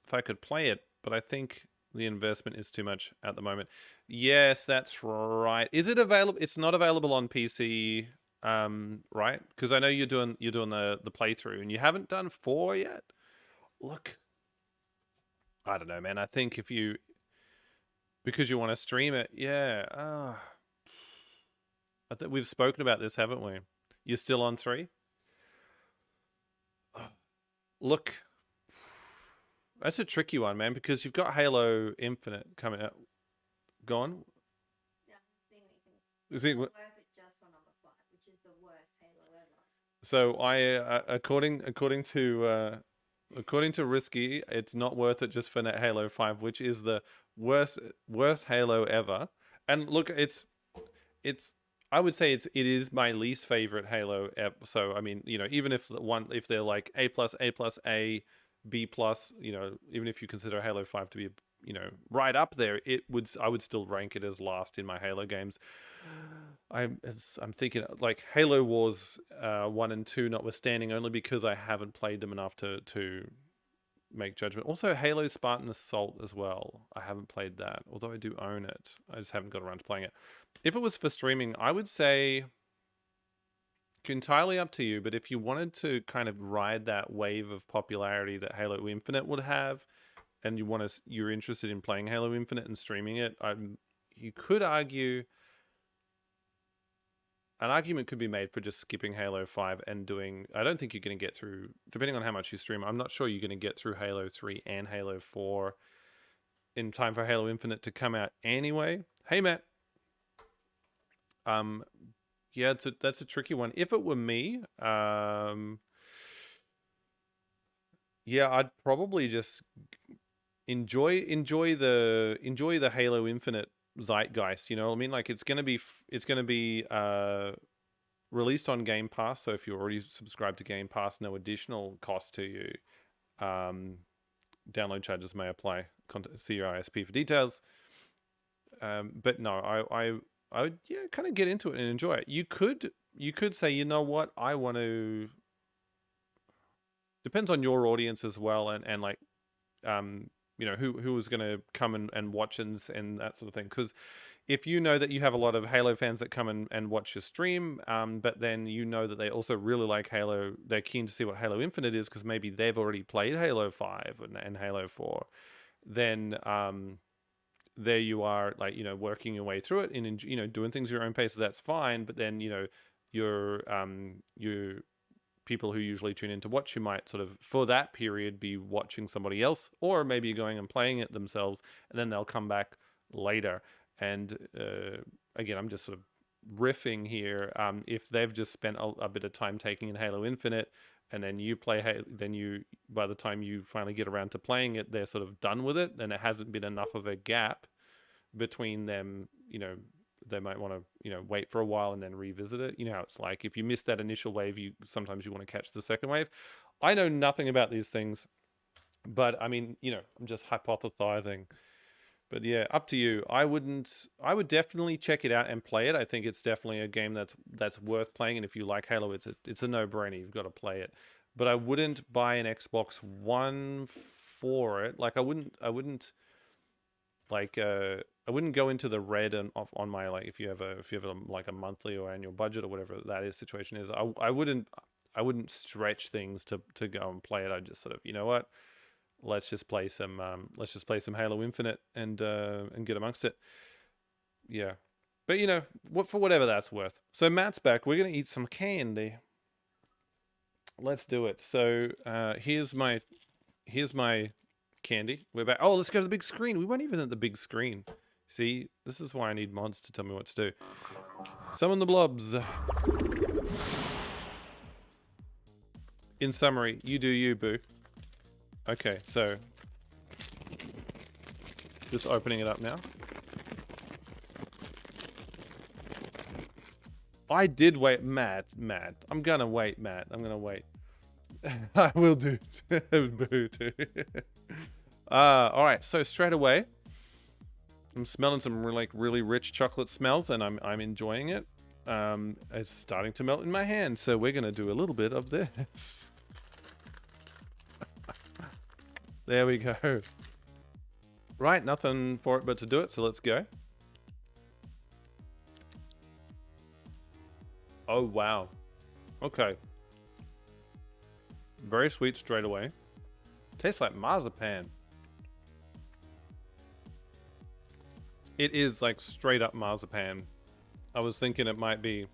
if I could play it, but I think the investment is too much at the moment. Yes, that's right. Is it available? It's not available on PC, right? Because I know you're doing the playthrough, and you haven't done 4 yet. Look, I don't know, man. I think because you want to stream it, yeah. I think we've spoken about this, haven't we? You're still on 3? Look, that's a tricky one, man, because you've got Halo Infinite coming out. Gone? Yeah, I think we can Is it? worth it just for number 5, which is the worst Halo ever. So according to Risky, it's not worth it just for Halo 5, which is the worst Halo ever. And look, it's I would say it is my least favorite Halo. So I mean, even if they're like A plus, A, B plus, even if you consider Halo 5 to be right up there, I would still rank it as last in my Halo games. I'm thinking like Halo Wars 1 and 2 notwithstanding, only because I haven't played them enough to make judgment. Also Halo Spartan Assault as well. I haven't played that, although I do own it. I just haven't got around to playing it. If it was for streaming, I would say entirely up to you, but if you wanted to kind of ride that wave of popularity that Halo Infinite would have, and you're interested in playing Halo Infinite and streaming it, you could argue an argument could be made for just skipping Halo 5 and doing... I don't think you're going to get through, depending on how much you stream, I'm not sure you're going to get through Halo 3 and Halo 4 in time for Halo Infinite to come out anyway. Hey, Matt. Yeah, that's a tricky one. If it were me, yeah, I'd probably just enjoy the Halo Infinite zeitgeist. You know what I mean? Like it's gonna be released on Game Pass. So if you're already subscribed to Game Pass, no additional cost to you. Download charges may apply. See your ISP for details. But no, I would kind of get into it and enjoy it. You could say, you know what, I want to. Depends on your audience as well, and like, who is going to come and watch and that sort of thing. Because if you know that you have a lot of Halo fans that come and watch your stream, but then you know that they also really like Halo, they're keen to see what Halo Infinite is because maybe they've already played Halo 5 and Halo 4, then there you are, like, working your way through it and, doing things at your own pace. So that's fine. But then, your people who usually tune in to watch you might sort of, for that period, be watching somebody else, or maybe going and playing it themselves, and then they'll come back later. And again, I'm just sort of riffing here. If they've just spent a bit of time taking in Halo Infinite, and then you play, by the time you finally get around to playing it, they're sort of done with it, and it hasn't been enough of a gap between them. They might want to, wait for a while and then revisit it. You know how it's like, if you miss that initial wave, sometimes you want to catch the second wave. I know nothing about these things, but I mean, I'm just hypothesizing. But yeah, up to you. I would definitely check it out and play it. I think it's definitely a game that's worth playing. And if you like Halo, it's a no-brainer. You've got to play it. But I wouldn't buy an Xbox One for it. Like I wouldn't go into the red and off on my, like, if you have a monthly or annual budget or whatever that situation is. I wouldn't stretch things to go and play it. I just sort of, you know what? Let's just play some Halo Infinite and get amongst it. Yeah. But for whatever that's worth. So Matt's back. We're gonna eat some candy. Let's do it. So here's my candy. We're back. Oh, let's go to the big screen. We weren't even at the big screen. See, this is why I need mods to tell me what to do. Summon the blobs. In summary, you do you, boo. Okay, so just opening it up now. I did wait, Matt. I'm gonna wait, Matt. I'm gonna wait. I will do boo too. All right, so straight away, I'm smelling some really rich chocolate smells, and I'm enjoying it. It's starting to melt in my hand, so we're gonna do a little bit of this. There we go. Right, nothing for it but to do it, so let's go. Oh, wow. Okay. Very sweet straight away. Tastes like marzipan. It is like straight up marzipan. I was thinking it might be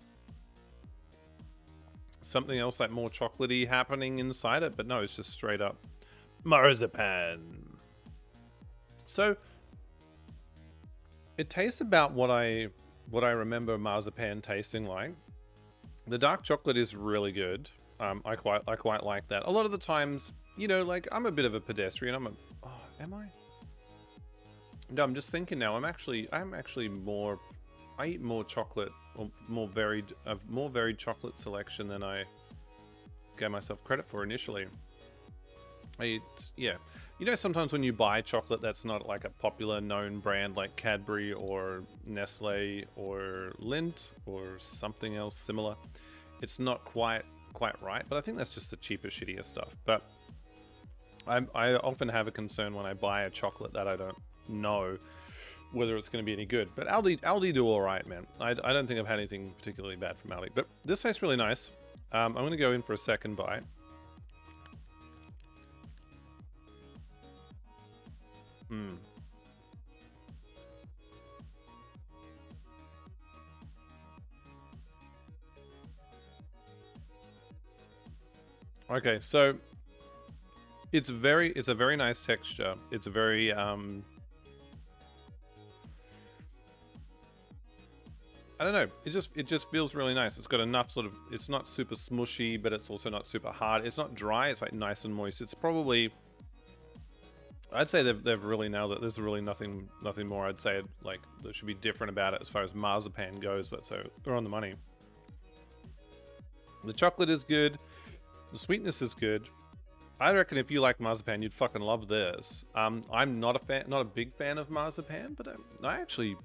something else, like more chocolatey happening inside it, but no, it's just straight up marzipan. So it tastes about what I remember marzipan tasting like. The dark chocolate is really good. I quite like that. A lot of the times, you know, like I'm a bit of a pedestrian. Oh, am I? No, I'm just thinking now. I'm actually more. I eat more chocolate, or more varied chocolate selection than I gave myself credit for initially. I eat, yeah. You know, sometimes when you buy chocolate that's not like a popular known brand like Cadbury or Nestle or Lindt or something else similar, it's not quite right. But I think that's just the cheaper, shittier stuff. But I often have a concern when I buy a chocolate that I don't know whether it's going to be any good. But Aldi do all right, man. I don't think I've had anything particularly bad from Aldi. But this tastes really nice. I'm going to go in for a second bite. Okay, so it's a very nice texture. It's a very I don't know. It just feels really nice. It's got enough sort of. It's not super smushy, but it's also not super hard. It's not dry. It's like nice and moist. It's probably. I'd say they've really nailed it. There's really nothing more. I'd say like that should be different about it as far as marzipan goes. But so they're on the money. The chocolate is good. The sweetness is good. I reckon if you like marzipan, you'd fucking love this. I'm not a big fan of marzipan, but I'm actually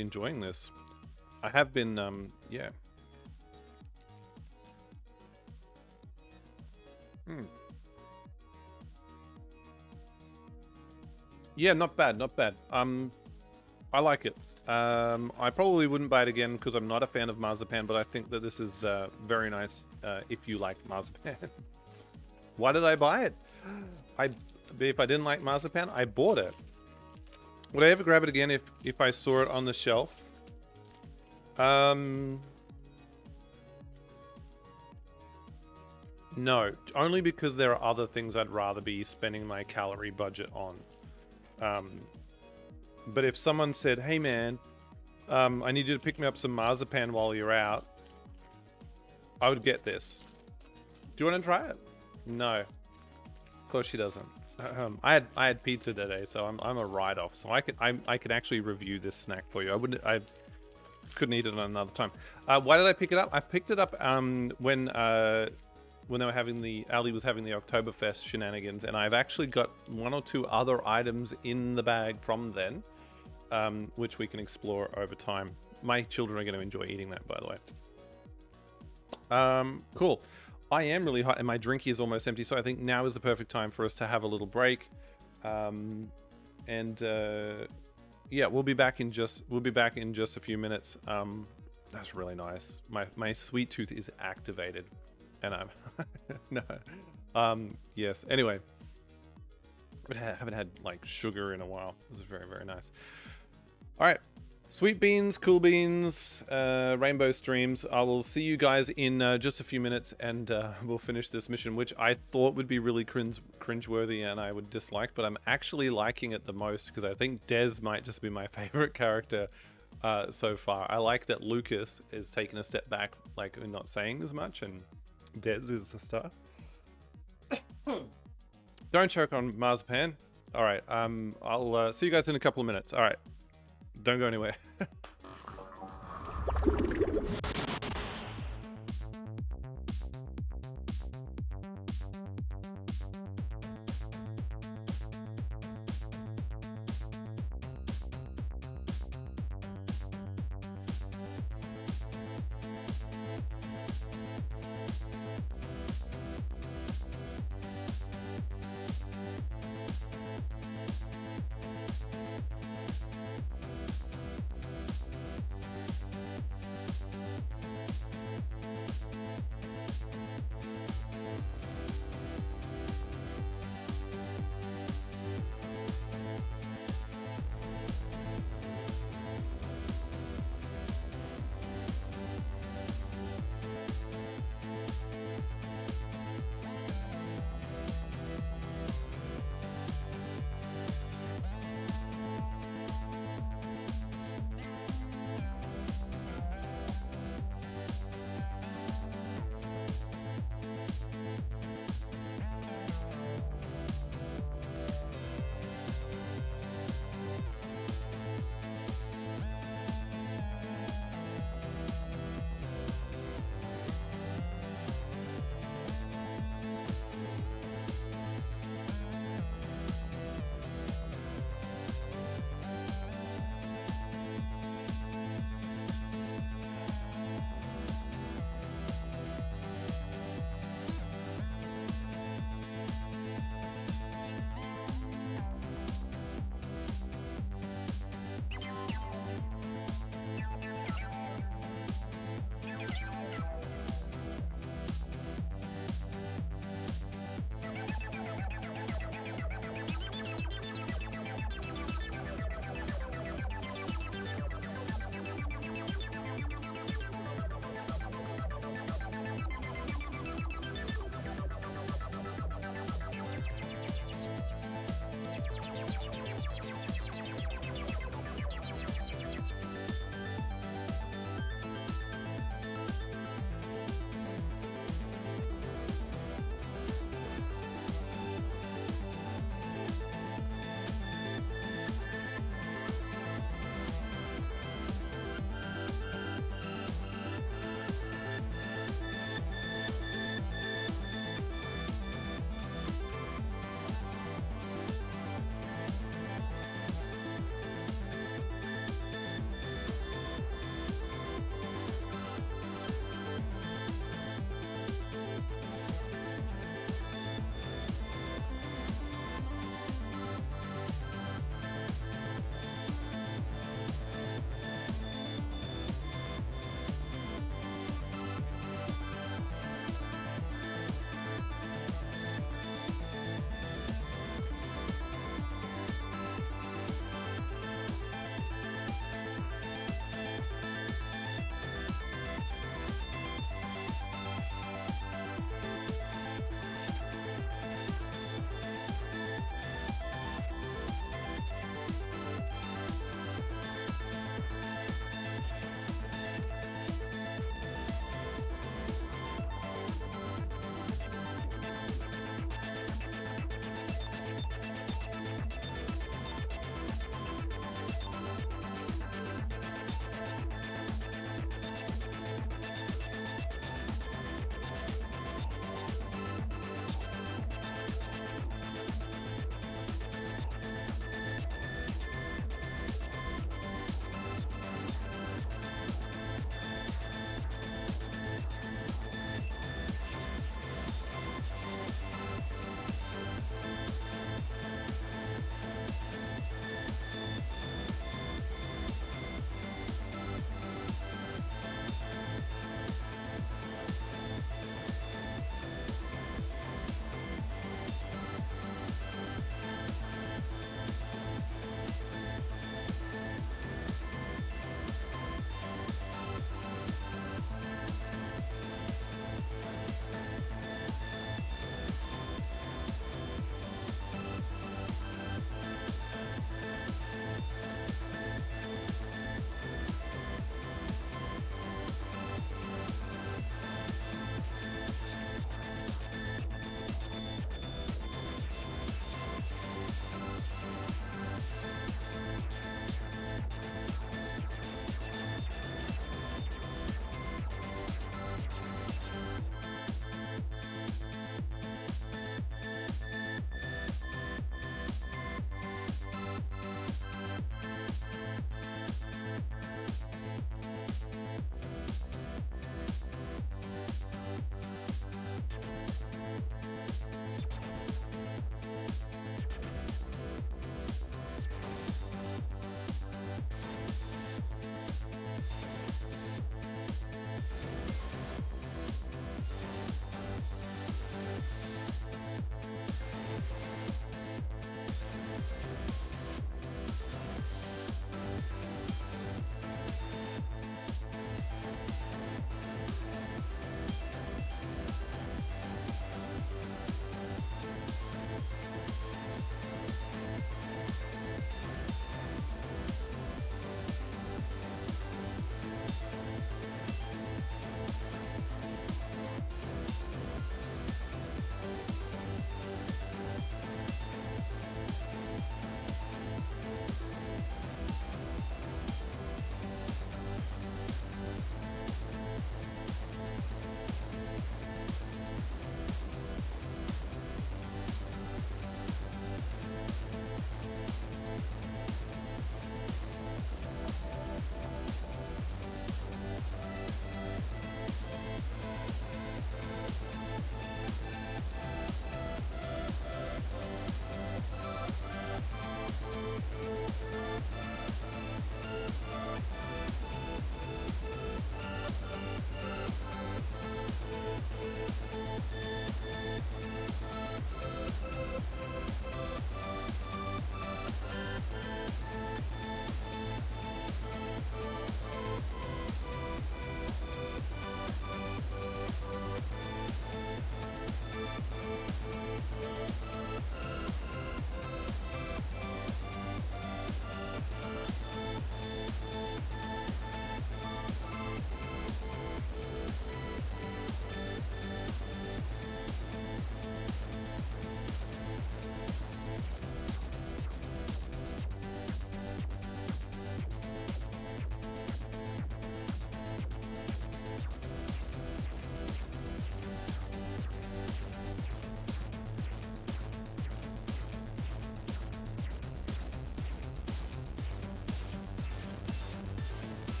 enjoying this. I have been, yeah. Yeah, not bad. I like it. I probably wouldn't buy it again because I'm not a fan of marzipan, but I think that this is very nice if you like marzipan. Why did I buy it? If I didn't like marzipan, I bought it. Would I ever grab it again if I saw it on the shelf? No, only because there are other things I'd rather be spending my calorie budget on. But if someone said, hey man, I need you to pick me up some marzipan while you're out, I would get this. Do you want to try it? No. Of course she doesn't. I had pizza today, so I'm a write-off. So I can actually review this snack for you. I couldn't eat it another time. Why did I pick it up? I picked it up when they were having Aldi was having the Oktoberfest shenanigans, and I've actually got one or two other items in the bag from then, which we can explore over time. My children are going to enjoy eating that, by the way. Cool. I am really hot, and my drink is almost empty, so I think now is the perfect time for us to have a little break. Yeah, we'll be back in just a few minutes. That's really nice. My sweet tooth is activated, and I'm no. Yes. Anyway, I haven't had like sugar in a while. This is very, very nice. All right. Sweet beans, cool beans, rainbow streams. I will see you guys in just a few minutes, and we'll finish this mission, which I thought would be really cringeworthy and I would dislike, but I'm actually liking it the most because I think Des might just be my favorite character so far. I like that Lucas is taking a step back, like not saying as much, and Des is the star. Don't choke on marzipan. All right, I'll see you guys in a couple of minutes. All right. Don't go anywhere.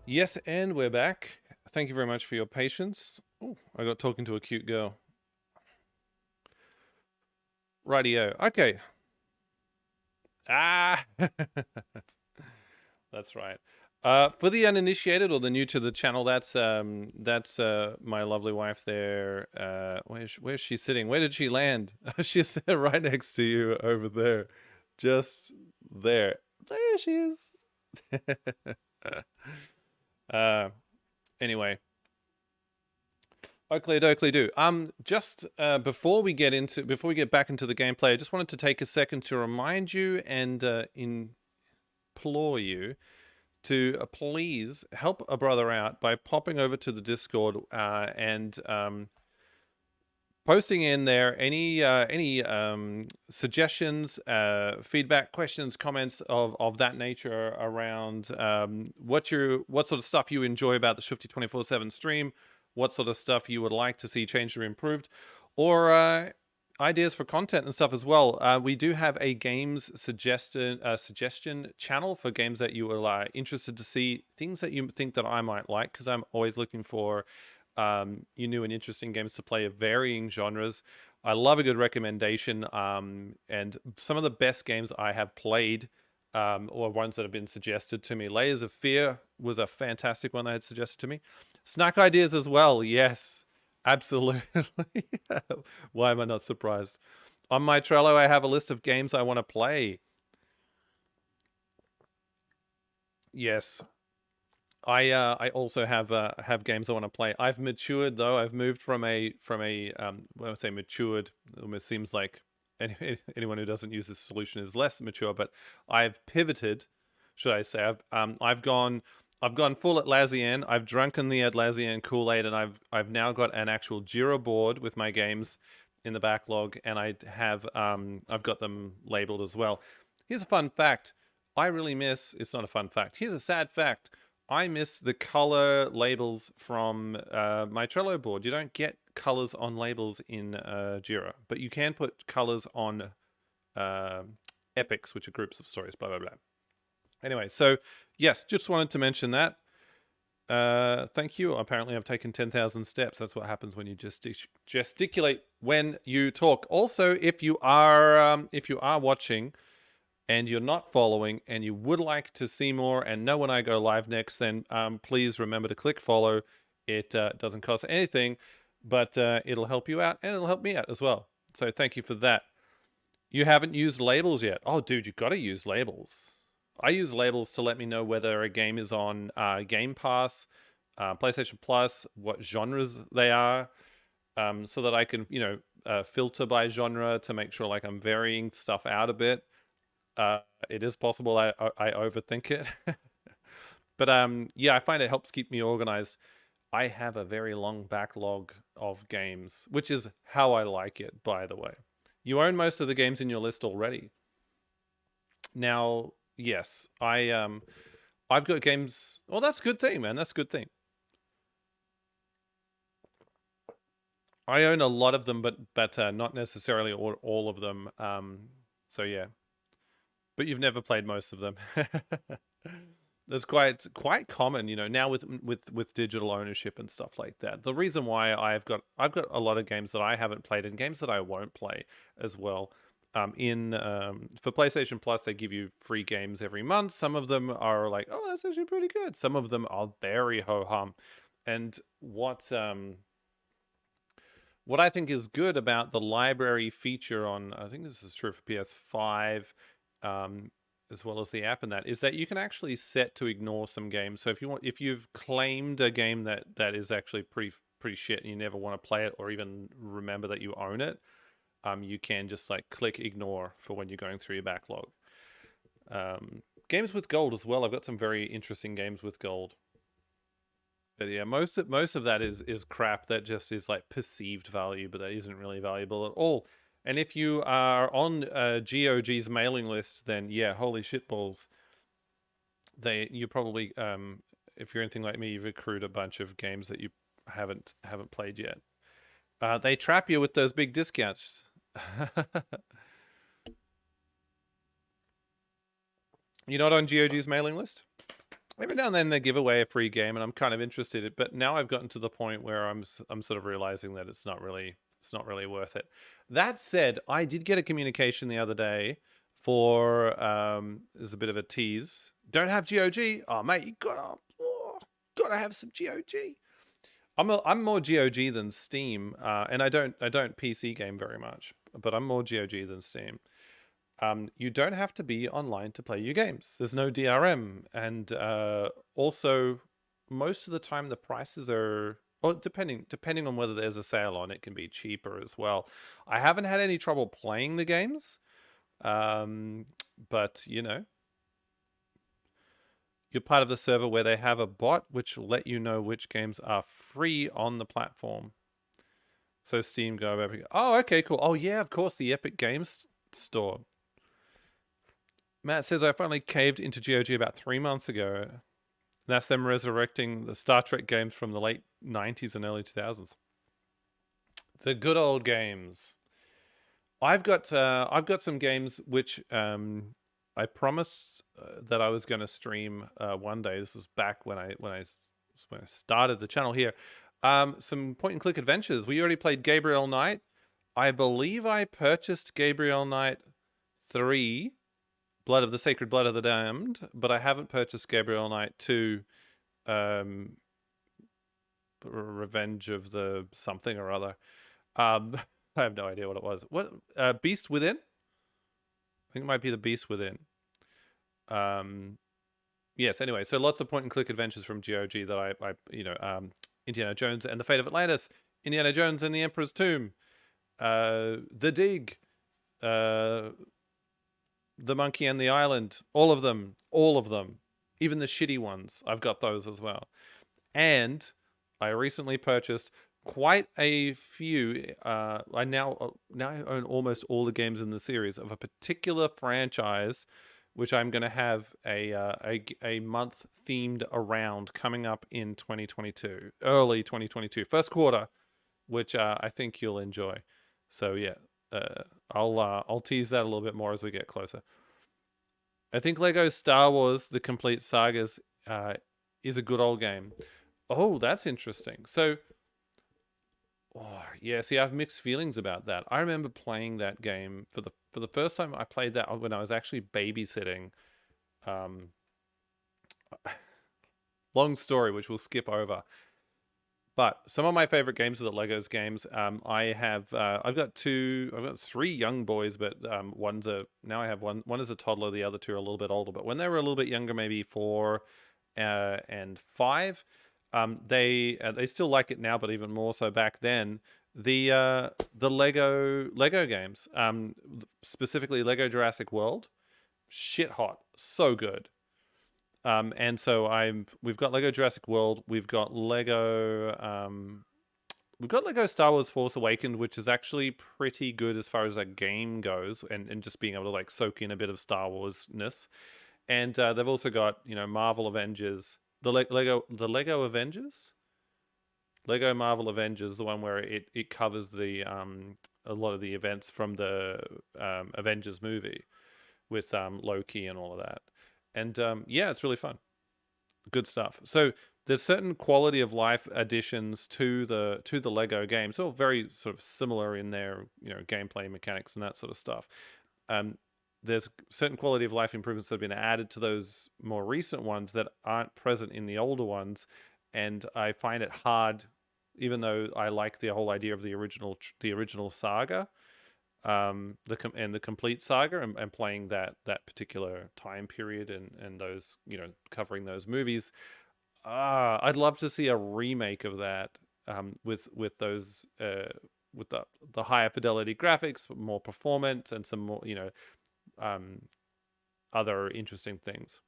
Yes, and we're back. Thank you very much for your patience. Oh, I got talking to a cute girl. Rightio. Okay. Ah, that's right. For the uninitiated or the new to the channel, that's my lovely wife there. Where's she sitting? Where did she land? She's right next to you over there, just there. There she is. Anyway. Oakley dokley do. Just before we get back into the gameplay, I just wanted to take a second to remind you and implore you to please help a brother out by popping over to the Discord and posting in there any suggestions, feedback, questions, comments of that nature around what sort of stuff you enjoy about the Shufty 24/7 stream, what sort of stuff you would like to see changed or improved, or ideas for content and stuff as well. We do have a games suggestion channel for games that you are interested to see, things that you think that I might like, because I'm always looking for new and interesting games to play of varying genres. I love a good recommendation, and some of the best games I have played or ones that have been suggested to me. Layers of Fear was a fantastic one they had suggested to me. Snack ideas as well, yes, absolutely. Why am I not surprised? On my Trello, I have a list of games I want to play. Yes. I also have games I want to play. I've matured though. I've moved from a when I say matured, it almost seems like anyone who doesn't use this solution is less mature. But I've pivoted, should I say? I've gone full Atlassian. I've drunken the Atlassian Kool-Aid, and I've now got an actual Jira board with my games in the backlog, and I've got them labeled as well. Here's a fun fact. I really miss. It's not a fun fact. Here's a sad fact. I miss the color labels from my Trello board. You don't get colors on labels in Jira, but you can put colors on epics, which are groups of stories, blah, blah, blah. Anyway, so yes, just wanted to mention that. Thank you. Apparently I've taken 10,000 steps. That's what happens when you gesticulate when you talk. Also, if you are watching and you're not following and you would like to see more and know when I go live next, then please remember to click follow. It doesn't cost anything, but it'll help you out and it'll help me out as well. So thank you for that. You haven't used labels yet. Oh, dude, you've got to use labels. I use labels to let me know whether a game is on Game Pass, PlayStation Plus, what genres they are, so that I can, filter by genre to make sure like I'm varying stuff out a bit. It is possible I overthink it. But yeah, I find it helps keep me organized. I have a very long backlog of games, which is how I like it, by the way. You own most of the games in your list already. Now, yes, I've got games. Well, that's a good thing, man. That's a good thing. I own a lot of them, but not necessarily all of them. So yeah. But you've never played most of them. That's quite common, now with digital ownership and stuff like that. The reason why I've got a lot of games that I haven't played and games that I won't play as well. For PlayStation Plus, they give you free games every month. Some of them are like, oh, that's actually pretty good. Some of them are very ho-hum. And what I think is good about the library feature on, I think this is true for PS5, as well as the app and that, is that you can actually set to ignore some games. So if you've claimed a game that is actually pretty shit and you never want to play it or even remember that you own it, you can just like click ignore for when you're going through your backlog. Games with gold as well. I've got some very interesting games with gold. But yeah, most of that is crap that just is like perceived value, but that isn't really valuable at all. And if you are on GOG's mailing list, then yeah, holy shitballs. You probably, if you're anything like me, you've accrued a bunch of games that you haven't played yet. They trap you with those big discounts. You're not on GOG's mailing list? Every now and then they give away a free game, and I'm kind of interested in it. But now I've gotten to the point where I'm sort of realizing that it's not really worth it. That said, I did get a communication the other day for there's a bit of a tease. Don't have GOG? Oh mate, you gotta have some GOG. I'm more GOG than Steam, and I don't PC game very much, but I'm more GOG than Steam. You don't have to be online to play your games. There's no DRM, and also most of the time the prices are, well, depending on whether there's a sale on, it can be cheaper as well. I haven't had any trouble playing the games, but you know, you're part of the server where they have a bot which will let you know which games are free on the platform. So Steam go over. Oh, okay, cool. Oh yeah, of course, the Epic Games Store. Matt says, I finally caved into GOG about 3 months ago. That's them resurrecting the Star Trek games from the late 90s and early 2000s. The good old games. I've got some games which I promised that I was going to stream one day. This was back when I started the channel here. Some point-and-click adventures. We already played Gabriel Knight. I believe I purchased Gabriel Knight 3... Blood of the Sacred Blood of the Damned, but I haven't purchased Gabriel Knight 2, Revenge of the something or other. I have no idea what it was. What Beast Within? I think it might be the Beast Within. Yes. Anyway, so lots of point-and-click adventures from GOG that I Indiana Jones and the Fate of Atlantis, Indiana Jones and the Emperor's Tomb, The Dig, The Monkey and the Island, all of them, even the shitty ones. I've got those as well. And I recently purchased quite a few. I now own almost all the games in the series of a particular franchise, which I'm going to have a month themed around coming up in 2022, early 2022, first quarter, which I think you'll enjoy. So yeah. I'll tease that a little bit more as we get closer. I think Lego Star Wars: The Complete Sagas is a good old game. Oh, that's interesting. So, yeah. See, I have mixed feelings about that. I remember playing that game for the first time. I played that when I was actually babysitting. Long story, which we'll skip over. But some of my favorite games are the Legos games. I've got 3 young boys, but now I have one is a toddler. The other 2 are a little bit older. But when they were a little bit younger, maybe 4 and 5, they still like it now, but even more so back then. The Lego games, specifically Lego Jurassic World, shit hot, so good. And so we've got Lego Jurassic World, we've got Lego Star Wars Force Awakens, which is actually pretty good as far as a game goes, and just being able to like soak in a bit of Star Wars-ness. And they've also got, Marvel Avengers, the Lego Avengers, Lego Marvel Avengers, the one where it covers a lot of the events from the Avengers movie with Loki and all of that. And yeah, it's really fun. Good stuff. So there's certain quality of life additions to the Lego games, all very sort of similar in their gameplay mechanics and that sort of stuff. There's certain quality of life improvements that have been added to those more recent ones that aren't present in the older ones, and I find it hard, even though I like the whole idea of the original saga. The complete saga and playing that particular time period and those covering those movies. I'd love to see a remake of that with those with the higher fidelity graphics, more performance, and some more other interesting things.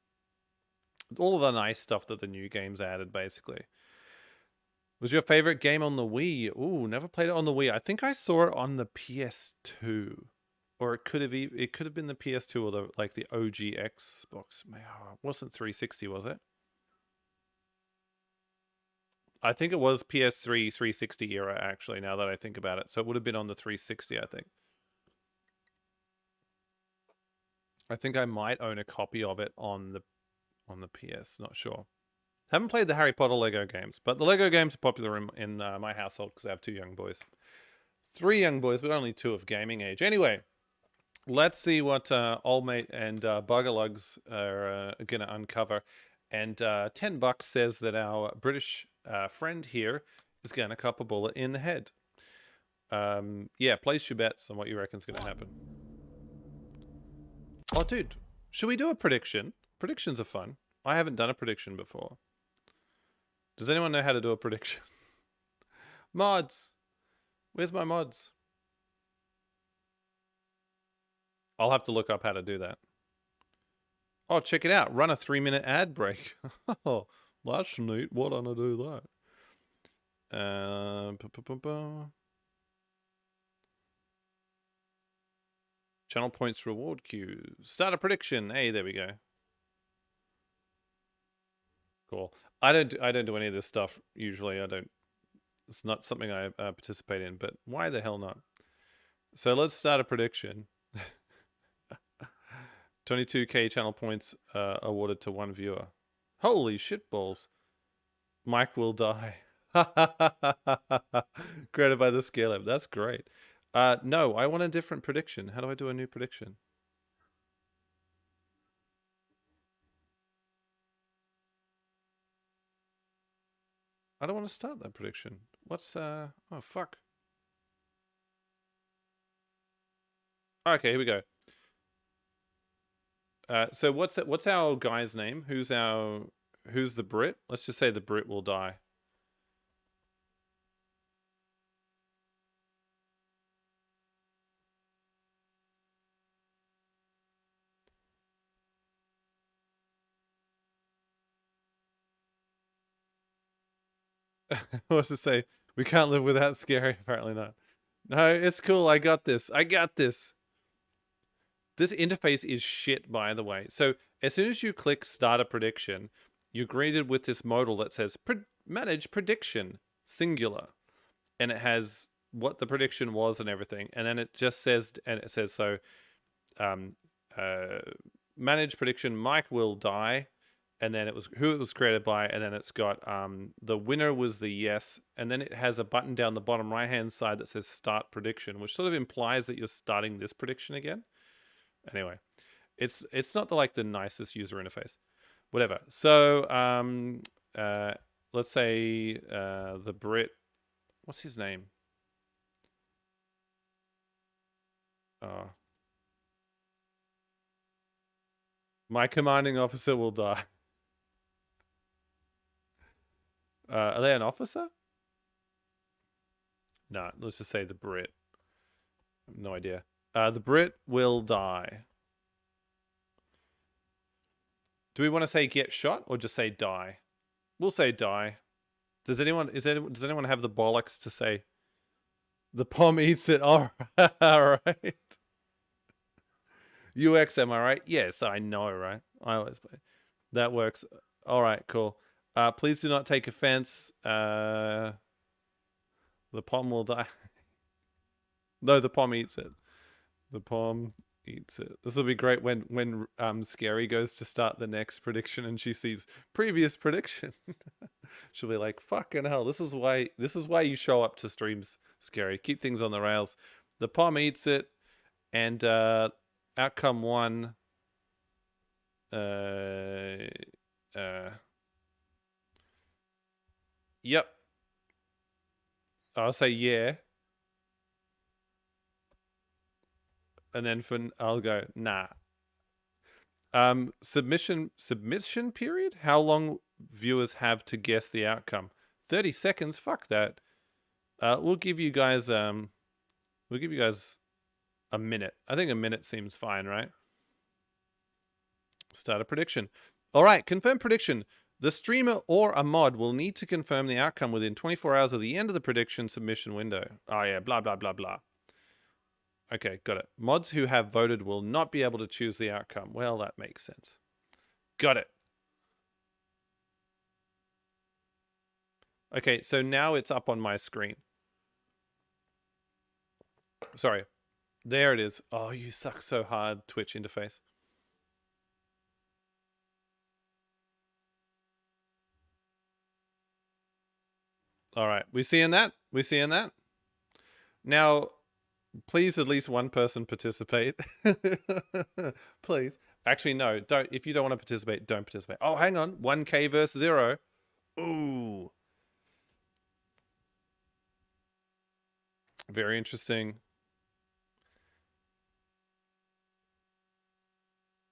All of the nice stuff that the new games added, basically. Was your favorite game on the Wii? Ooh, never played it on the Wii. I think I saw it on the PS2, or it could have been the PS2 or the OG Xbox. It wasn't 360, was it? I think it was PS3 360 era, actually, now that I think about it. So it would have been on the 360, I think. I think I might own a copy of it on the PS. Not sure. Haven't played the Harry Potter Lego games, but the Lego games are popular in my household because I have 2 young boys. 3 young boys, but only 2 of gaming age. Anyway, let's see what Old Mate and Buggerlugs are going to uncover. And $10 says that our British friend here is going to cop a bullet in the head. Yeah, place your bets on what you reckon is going to happen. Oh, dude, should we do a prediction? Predictions are fun. I haven't done a prediction before. Does anyone know how to do a prediction? Mods! Where's my mods? I'll have to look up how to do that. Oh, check it out. Run a 3-minute ad break. Oh, that's neat. Why don't I do that? Channel points reward queue. Start a prediction. Hey, there we go. Cool. I don't do any of this stuff usually. It's not something I participate in, but why the hell not? So let's start a prediction. 22k channel points awarded to 1 viewer. Holy shitballs. Mike will die. Created by the Scale Lab. That's great. No, I want a different prediction. How do I do a new prediction? I don't want to start that prediction. What's oh fuck. Okay, here we go. So what's our guy's name? Who's the Brit? Let's just say the Brit will die. What's to say? We can't live without Scary. Apparently not. No, it's cool. I got this. I got this. This interface is shit, by the way. So as soon as you click Start a Prediction, you're greeted with this modal that says Manage Prediction, singular. And it has what the prediction was and everything. And then it just says, so, Manage Prediction, Mike will die. And then it was who it was created by, and then it's got the winner was the yes, and then it has a button down the bottom right hand side that says Start Prediction, which sort of implies that you're starting this prediction again. Anyway, it's not the nicest user interface. Whatever. So let's say the Brit, what's his name? My commanding officer will die. Are they an officer? No, let's just say the Brit. No idea. The Brit will die. Do we want to say get shot or just say die? We'll say die. Does anyone have the bollocks to say the POM eats it? All right. UX, am I right? Yes, I know, right? I always play. That works. All right, cool. Please do not take offense. The POM will die. No, the POM eats it. The POM eats it. This will be great when Scary goes to start the next prediction and she sees previous prediction. She'll be like, "Fucking hell! This is why you show up to streams, Scary. Keep things on the rails." The POM eats it, and outcome 1. Yep. I'll say yeah. And then I'll go nah. Submission period? How long viewers have to guess the outcome? 30 seconds? Fuck that. We'll give you guys a minute. I think a minute seems fine, right? Start a prediction. All right, confirm prediction. The streamer or a mod will need to confirm the outcome within 24 hours of the end of the prediction submission window. Oh yeah, blah, blah, blah, blah. Okay, got it. Mods who have voted will not be able to choose the outcome. Well, that makes sense. Got it. Okay, so now it's up on my screen. Sorry. There it is. Oh, you suck so hard, Twitch interface. All right, we seeing that? We seeing that? Now, please, at least one person participate. Please. Actually, no. Don't. If you don't want to participate, don't participate. Oh, hang on. 1K versus 0. Ooh. Very interesting.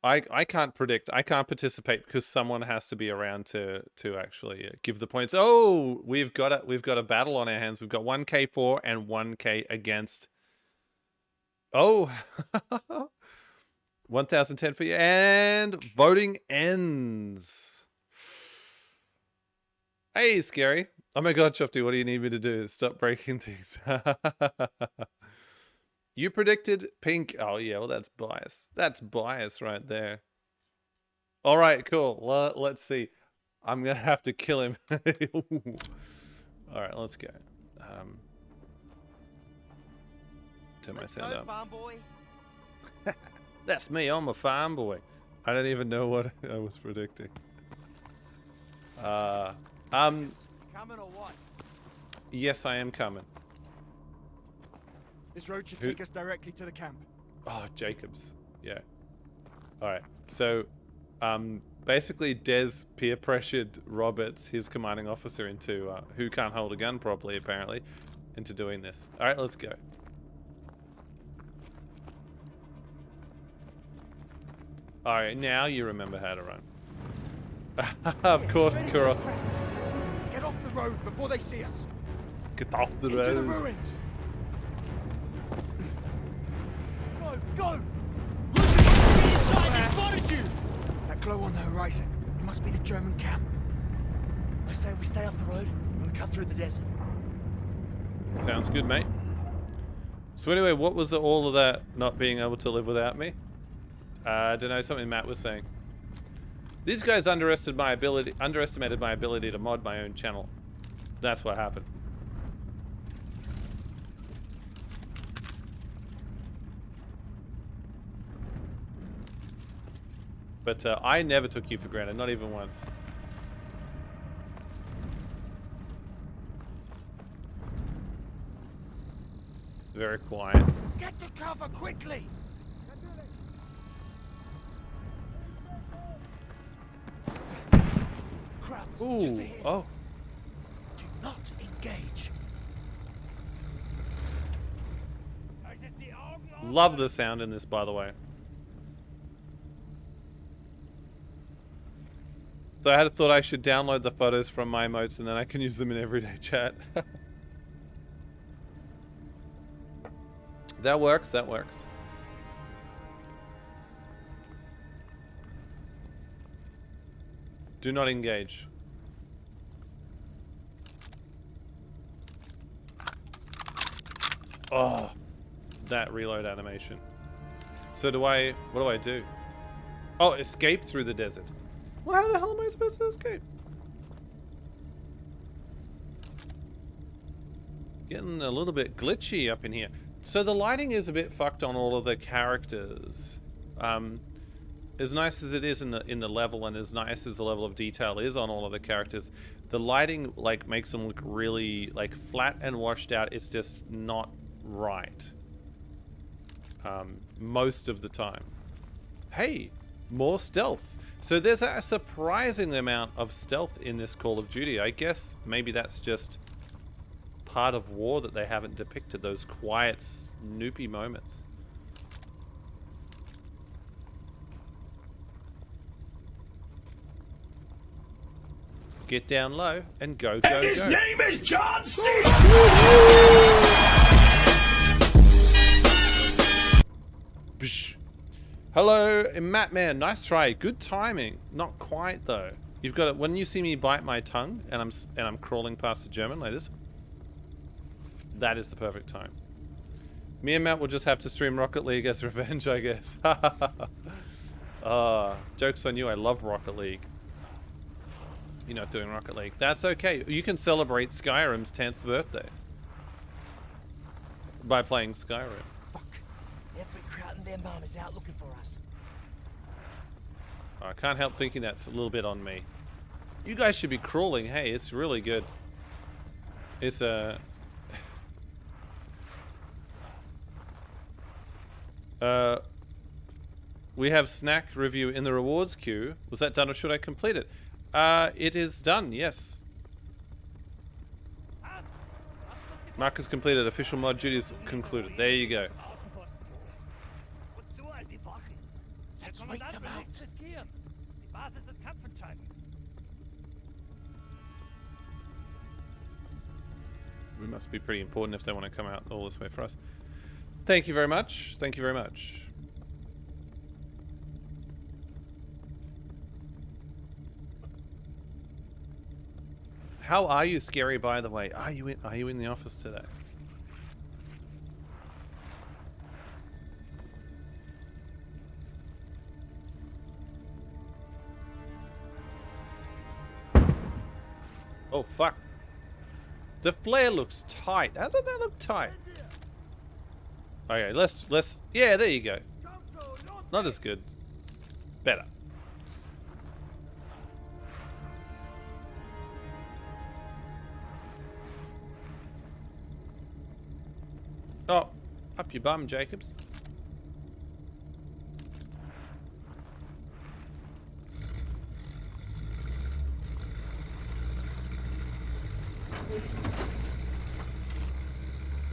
I can't predict. I can't participate because someone has to be around to actually give the points. Oh, we've got a battle on our hands. We've got 1K for and 1K against. Oh, 1,010 for you, and voting ends. Hey, Scary. Oh my God, Shofty, what do you need me to do? Stop breaking things. You predicted pink. Oh, yeah, well, that's bias. That's bias right there. All right, cool. Let's see. I'm going to have to kill him. All right, let's go. Turn my sound up. Farm boy. That's me. I'm a farm boy. I don't even know what I was predicting. Coming or what? Yes, I am coming. This road should take us directly to the camp. Oh, Jacobs. Yeah. All right. So, basically, Des peer pressured Roberts, his commanding officer, into who can't hold a gun properly, apparently, into doing this. All right, let's go. All right, now you remember how to run. Of course, Kuro. Get off the road before they see us. Get off the Into the road. ruins. Go, go! Inside, they spotted you! That glow on the horizon. It must be the German camp. I say we stay off the road and we cut through the desert. Sounds good, mate. So anyway, what was all of that not being able to live without me? I don't know, something Matt was saying. These guys underestimated my ability to mod my own channel. That's what happened. But I never took you for granted, not even once. It's very quiet. Get to cover quickly. Krauts, just Ooh, ahead. oh. Do not engage. Love the sound in this, by the way. So I had thought I should download the photos from my emotes and then I can use them in everyday chat. That works, that works. Do not engage. Oh, that reload animation. So what do I do? Oh, escape through the desert. Well, how the hell am I supposed to escape? Getting a little bit glitchy up in here. So the lighting is a bit fucked on all of the characters. As nice as it is in the level, and as nice as the level of detail is on all of the characters, the lighting like makes them look really like flat and washed out. It's just not right. Most of the time. Hey, more stealth. So there's a surprising amount of stealth in this Call of Duty. I guess maybe that's just part of war that they haven't depicted, those quiet, snoopy moments. Get down low and go, go, His go. name is John C. Psh. Hello, Matt Man. Nice try. Good timing. Not quite though. You've got it. When you see me bite my tongue and I'm crawling past the German like this, that is the perfect time. Me and Matt will just have to stream Rocket League as revenge, I guess. Joke's on you. I love Rocket League. You're not doing Rocket League. That's okay. You can celebrate Skyrim's 10th birthday by playing Skyrim. Fuck. Every Kraut and their mum is out looking for us. I can't help thinking that's a little bit on me. You guys should be crawling. Hey, it's really good. It's a... we have snack review in the rewards queue. Was that done or should I complete it? It is done, yes. Mark has completed. Official mod duties concluded. There you go. Let's wait them out. We must be pretty important if they want to come out all this way for us. Thank you very much. Thank you very much. How are you, Scary, by the way? Are you in the office today? Oh fuck. The flare looks tight. How did that look tight? Okay, let's yeah, there you go. Not as good. Better. Oh, up your bum, Jacobs.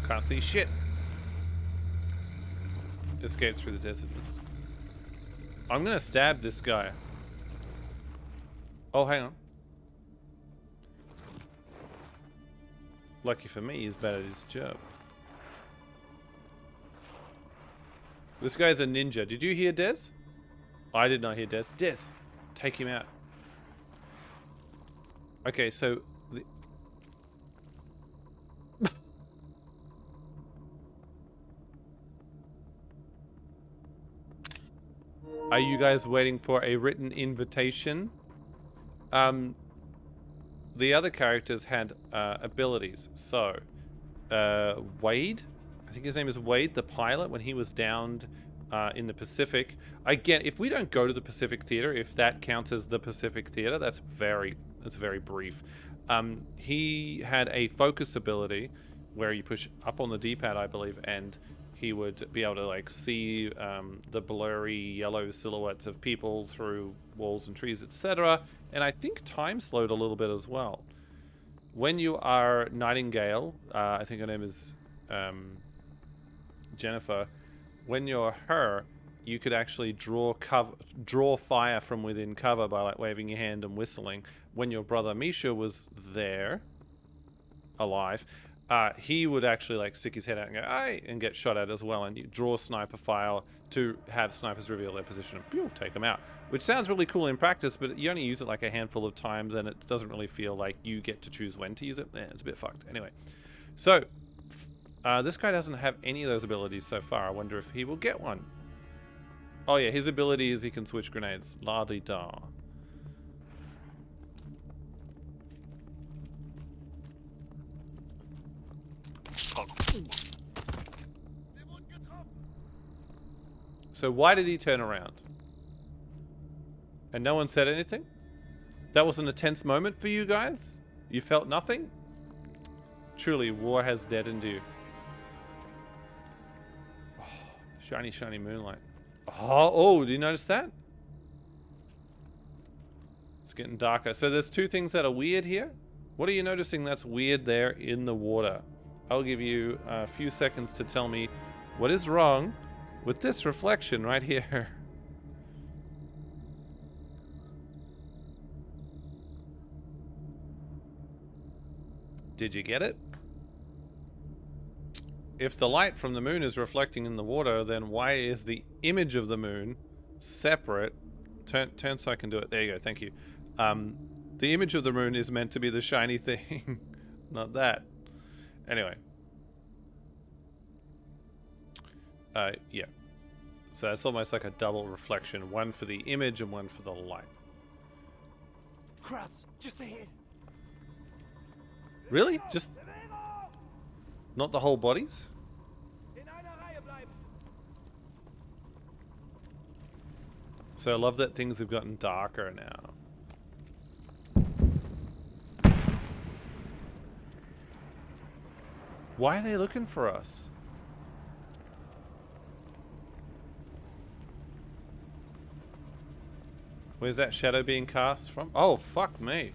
Can't see shit. Escape through the desert. I'm gonna stab this guy. Oh, hang on. Lucky for me, he's bad at his job. This guy's a ninja. Did you hear Des? I did not hear Des. Des, take him out. Okay, so... Are you guys waiting for a written invitation? The other characters had abilities. So, Wade, I think his name is Wade, the pilot, when he was downed in the Pacific. Again, if we don't go to the Pacific Theater, if that counts as the Pacific Theater, that's very brief. He had a focus ability where you push up on the D-pad, I believe, and he would be able to like see the blurry yellow silhouettes of people through walls and trees, etc. And I think time slowed a little bit as well. When you are Nightingale, I think her name is Jennifer. When you're her, you could actually draw fire from within cover by like waving your hand and whistling. When your brother Misha was there, alive, he would actually like stick his head out and go, "Aye," and get shot at as well. And you draw sniper fire to have snipers reveal their position and pew, take them out. Which sounds really cool in practice, but you only use it like a handful of times, and it doesn't really feel like you get to choose when to use it. It's a bit fucked. Anyway, so this guy doesn't have any of those abilities so far. I wonder if he will get one. Oh yeah, his ability is he can switch grenades. La-di-da. So why did he turn around? And no one said anything? That wasn't a tense moment for you guys? You felt nothing? Truly, war has deadened you. Oh, shiny, shiny moonlight. Oh, do you notice that? It's getting darker. So there's two things that are weird here. What are you noticing that's weird there in the water? I'll give you a few seconds to tell me what is wrong with this reflection right here. Did you get it? If the light from the moon is reflecting in the water, then why is the image of the moon separate? Turn so I can do it. There you go. Thank you. The image of the moon is meant to be the shiny thing, not that. Anyway. Yeah. So it's almost like a double reflection. One for the image and one for the light. Krauts, just ahead. Really? Just... not the whole bodies? So I love that things have gotten darker now. Why are they looking for us? Where's that shadow being cast from? Oh, fuck me.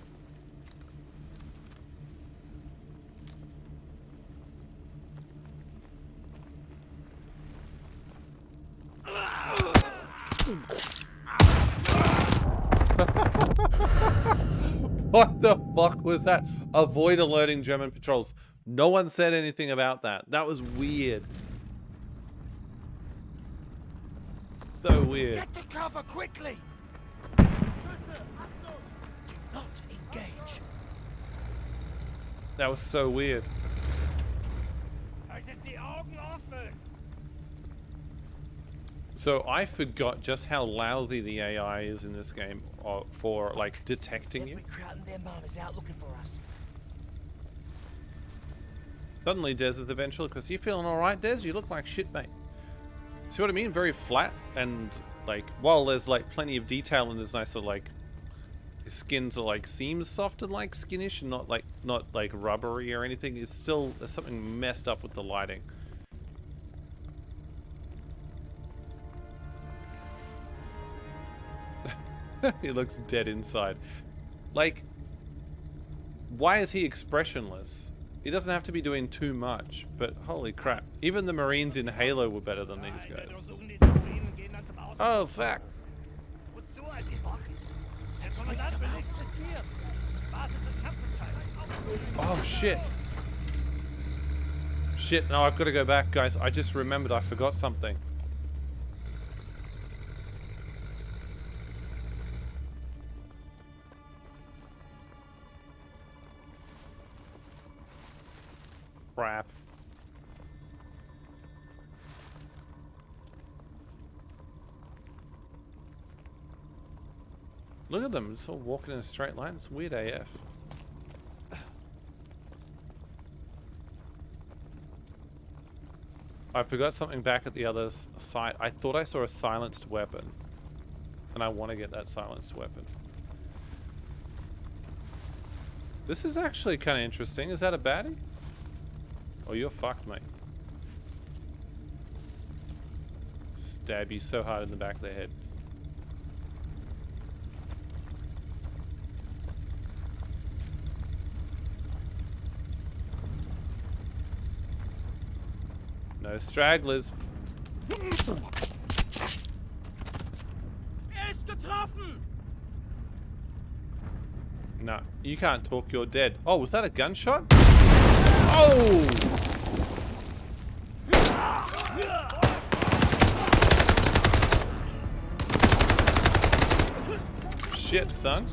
What the fuck was that? Avoid alerting German patrols. No one said anything about that. That was weird. So weird. Get to cover quickly! Not engage. That was so weird. So I forgot just how lousy the AI is in this game for like detecting you. Every crowd and their mum is out looking for us. Suddenly Des is eventually, because you feeling alright, Des? You look like shit, mate. See what I mean? Very flat, and like while there's like plenty of detail and there's nice sort of like his skin sort of like seems soft and like skinish and not like rubbery or anything, it's still there's something messed up with the lighting. He looks dead inside. Like, why is he expressionless? He doesn't have to be doing too much, but holy crap. Even the Marines in Halo were better than these guys. Oh, fuck. Oh, shit. Shit, no, I've got to go back, guys. I just remembered I forgot something. Crap. Look at them, it's all walking in a straight line. It's weird AF. I forgot something back at the other site. I thought I saw a silenced weapon. And I want to get that silenced weapon. This is actually kind of interesting. Is that a baddie? Oh, you're fucked, mate. Stab you so hard in the back of the head. No stragglers. No, you can't talk, you're dead. Oh, was that a gunshot? Oh! Shit, son.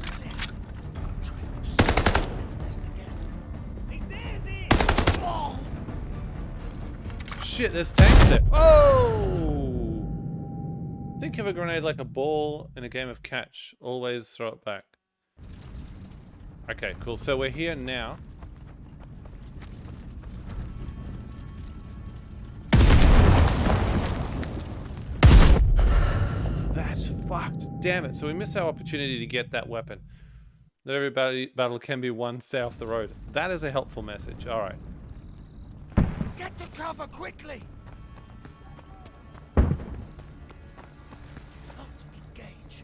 Shit, there's tanks there. Oh! Think of a grenade like a ball in a game of catch. Always throw it back. Okay, cool. So we're here now. That's fucked. Damn it. So we missed our opportunity to get that weapon. Not every battle can be won south the road. That is a helpful message. All right. Get to cover quickly! Not engage.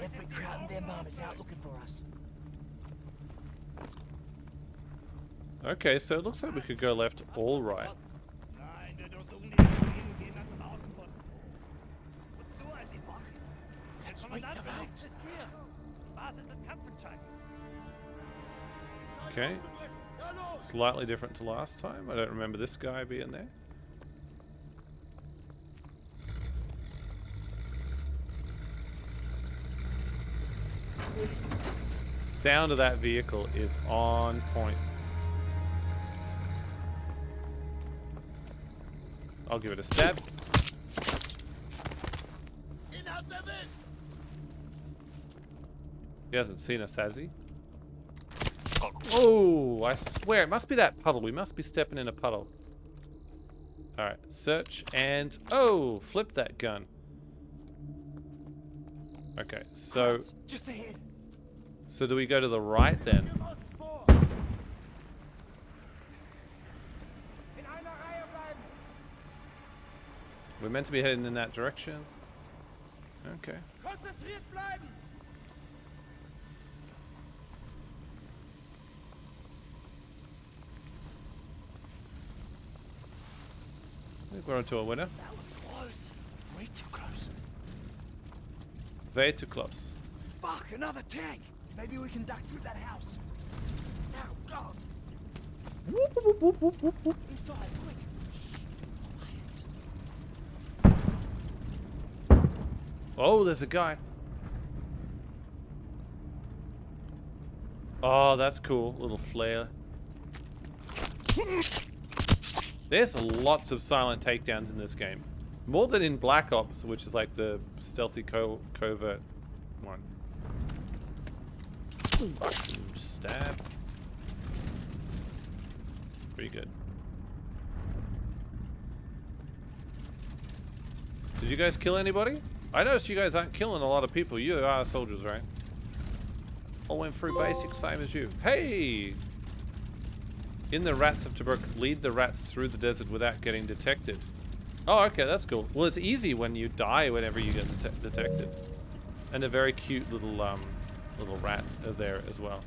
Every crowd and their mum is out looking for us. Okay, so it looks like we could go left all right. Let's wait them out. Okay. Slightly different to last time. I don't remember this guy being there. Sound of that vehicle is on point. I'll give it a stab. He hasn't seen us, has he? Oh, I swear, it must be that puddle. We must be stepping in a puddle. Alright, search and... Oh, flip that gun. Okay, so... Just ahead. So do we go to the right then? We're meant to be heading in that direction. Okay. Konzentriert bleiben! I think we're onto a winner. That was close. Way too close. Way too close. Fuck, another tank. Maybe we can duck through that house. Now, go. Inside, quick. Oh, there's a guy. Oh, that's cool. Little flare. There's lots of silent takedowns in this game. More than in Black Ops, which is like the stealthy covert one. Stab. Pretty good. Did you guys kill anybody? I noticed you guys aren't killing a lot of people. You are soldiers, right? I went through basic, same as you. Hey! In the rats of Tobruk, lead the rats through the desert without getting detected. Oh, okay, that's cool. Well, it's easy when you die whenever you get detected. And a very cute little little rat there as well.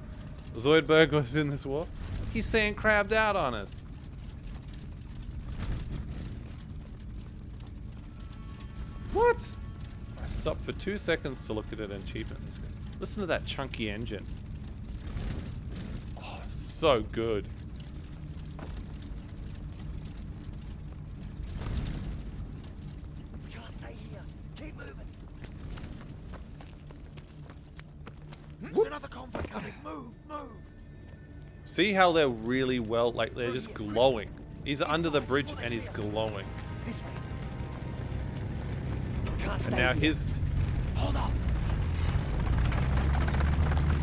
Zoidberg was in this war. He's sand crabbed out on us. What? I stopped for 2 seconds to look at an achievement. Listen to that chunky engine. Oh, so good. We can't stay here. Keep moving. There's another convoy coming. Move, move. See how they're really well, like they're just glowing. He's under the bridge and he's glowing. This way. We can't And stay now here. his, Hold up.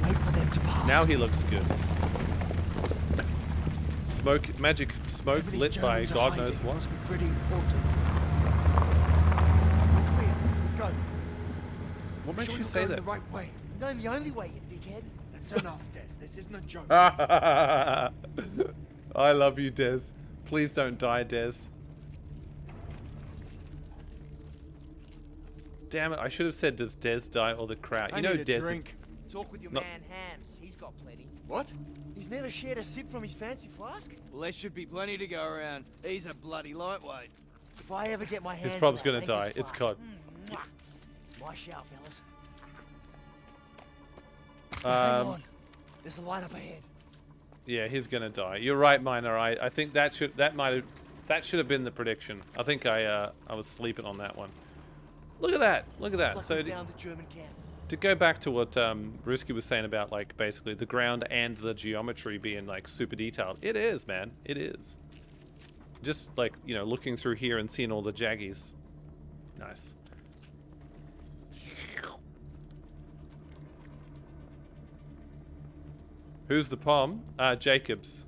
Wait for them to pass. now he looks good. Smoke, magic smoke Whoever these lit by Germans are God hiding knows what. must be pretty important. We're clear. Let's go. What makes Sure you you're say going that? the right way. You're going the only way, you dickhead. That's enough, Des. This isn't a joke. I love you, Des. Please don't die, Des. Damn it, I should have said, does Des die or the crowd? I You know need a Des. drink. Talk with your No. man Hams. He's got plenty. What? He's never shared a sip from his fancy flask. Well, there should be plenty to go around. He's a bloody lightweight. If I ever get my hands His prob's on gonna that die. Angus It's flask, COD. mwah. It's my shout, fellas. Hang on. There's a line up ahead. Yeah, he's gonna die. You're right, Miner. I think that should have been the prediction. I think I was sleeping on that one. Look at that. Look at that. Looks So like we found the German camp. to go back to what Brewski was saying about like basically the ground and the geometry being like super detailed, it is, man. It is. Just like, you know, looking through here and seeing all the jaggies. Nice. Who's the palm? Jacobs.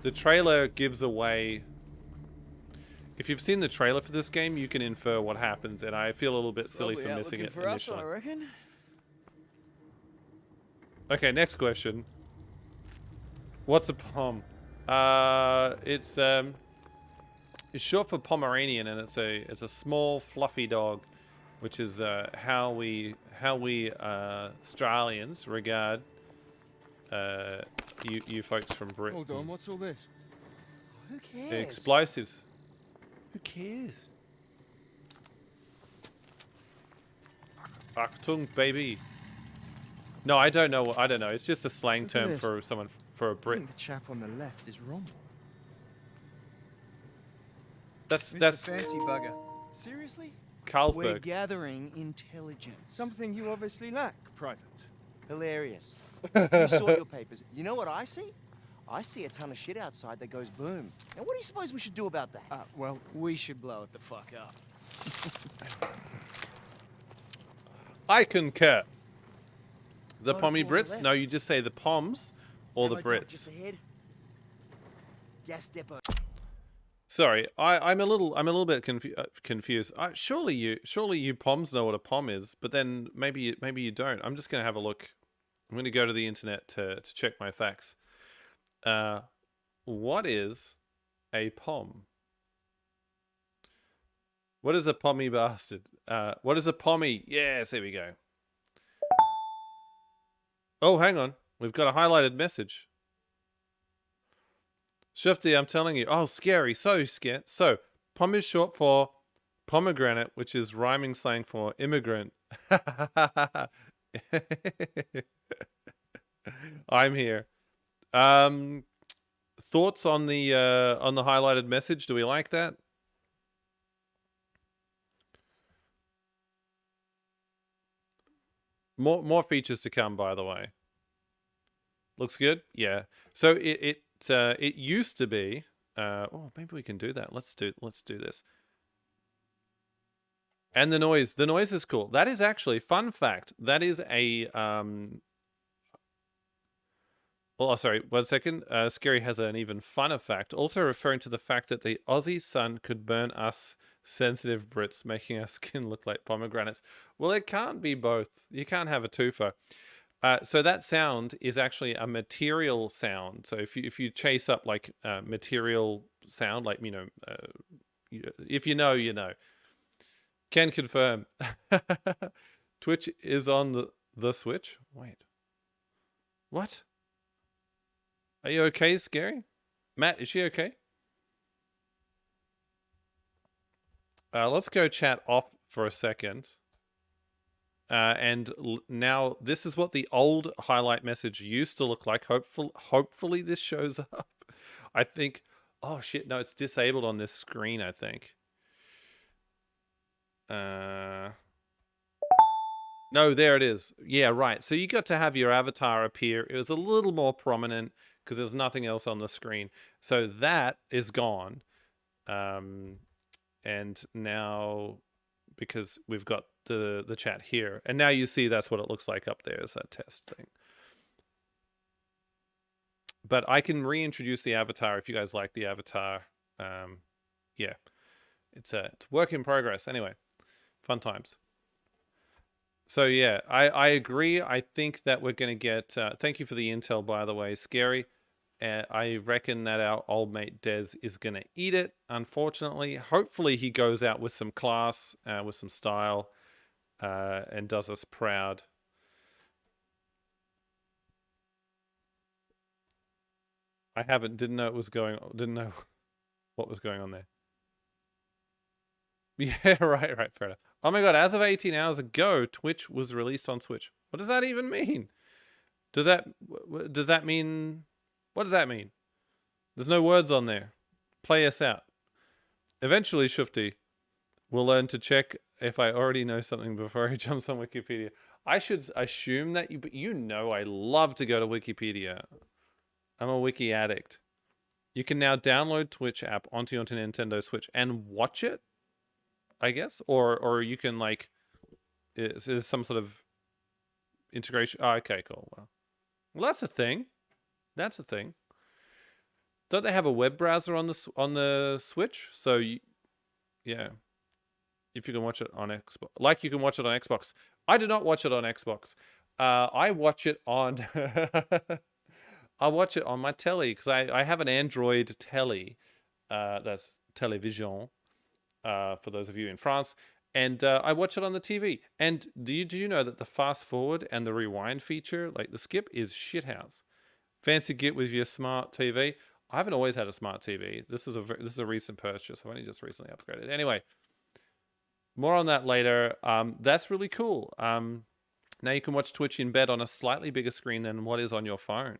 The trailer gives away... If you've seen the trailer for this game, you can infer what happens, and I feel a little bit silly Probably for out missing looking it for us, initially. I reckon. Okay, next question. What's a pom? It's short for Pomeranian, and it's a small, fluffy dog, which is how we Australians regard you folks from Britain. Hold on, what's all this? Who cares? Explosives. Who cares? Achtung, baby. No, I don't know. I don't know. It's just a slang Look at term this. for someone for a I Brit. think the chap on the left is Rommel. That's Mr. Fancy Bugger. Seriously? We're Carlsberg. gathering intelligence. Something you obviously lack, Private. Hilarious. You sort your papers. You know what I see? I see a ton of shit outside that goes boom. Now, what do you suppose we should do about that? Well, We should blow it the fuck up. I concur. The Got a Pommy call on the Brits? left. No, you just say the Poms or the Ammo dump just Brits. ahead. Gas depot. Sorry, I'm a little bit confused. Surely you Poms know what a Pom is, but then maybe you don't. I'm just gonna have a look. I'm gonna go to the internet to check my facts. What is a Pom? What is a pommy bastard? What is a pommy? Yes, here we go. Oh, hang on. We've got a highlighted message. Shifty, I'm telling you. Oh, scary. So scary. So, pom is short for pomegranate, which is rhyming slang for immigrant. I'm here. Thoughts on the highlighted message? Do we like that? More features to come, by the way. Looks good. Yeah. So it used to be. Oh, maybe we can do that. Let's do this. And the noise is cool. That is actually, fun fact. That is a Oh, sorry. 1 second. Scary has an even funner fact, also referring to the fact that the Aussie sun could burn us sensitive Brits, making our skin look like pomegranates. Well, it can't be both. You can't have a twofer. So that sound is actually a material sound. So if you chase up like material sound, like if you know, you know. Can confirm. Twitch is on the Switch. Wait. What? Are you okay, Scary? Matt, is she okay? Let's go chat off for a second. And now this is what the old highlight message used to look like. Hopefully this shows up. I think. Oh shit! No, it's disabled on this screen. I think. No, there it is. Yeah, right. So you got to have your avatar appear. It was a little more prominent because there's nothing else on the screen. So that is gone. And now, because we've got the chat here, and now you see that's what it looks like up there as that test thing. But I can reintroduce the avatar if you guys like the avatar. Yeah, it's work in progress. Anyway, fun times. So yeah, I agree. I think that we're going to get... thank you for the intel, by the way, Scary. I reckon that our old mate Dez is going to eat it, unfortunately. Hopefully he goes out with some class, with some style, and does us proud. Didn't know what was going on there. Yeah, right, fair enough. Oh my god, as of 18 hours ago, Twitch was released on Switch. What does that even mean? Does that mean... What does that mean? There's no words on there. Play us out. Eventually, Shufti will learn to check if I already know something before he jumps on Wikipedia. I should assume that but you know I love to go to Wikipedia. I'm a wiki addict. You can now download Twitch app onto your Nintendo Switch and watch it, I guess, or you can like, is some sort of integration. Oh, okay, cool. Well, that's a thing. That's a thing. Don't they have a web browser on the Switch? So yeah, if you can watch it on Xbox, like you can watch it on Xbox. I do not watch it on Xbox. I watch it on. I watch it on my telly because I have an Android telly. That's television. For those of you in France, and I watch it on the TV. And do you know that the fast forward and the rewind feature, like the skip, is shithouse. Fancy get with your smart TV. I haven't always had a smart TV. This is a recent purchase. I've only just recently upgraded. Anyway, more on that later. That's really cool. Now you can watch Twitch in bed on a slightly bigger screen than what is on your phone.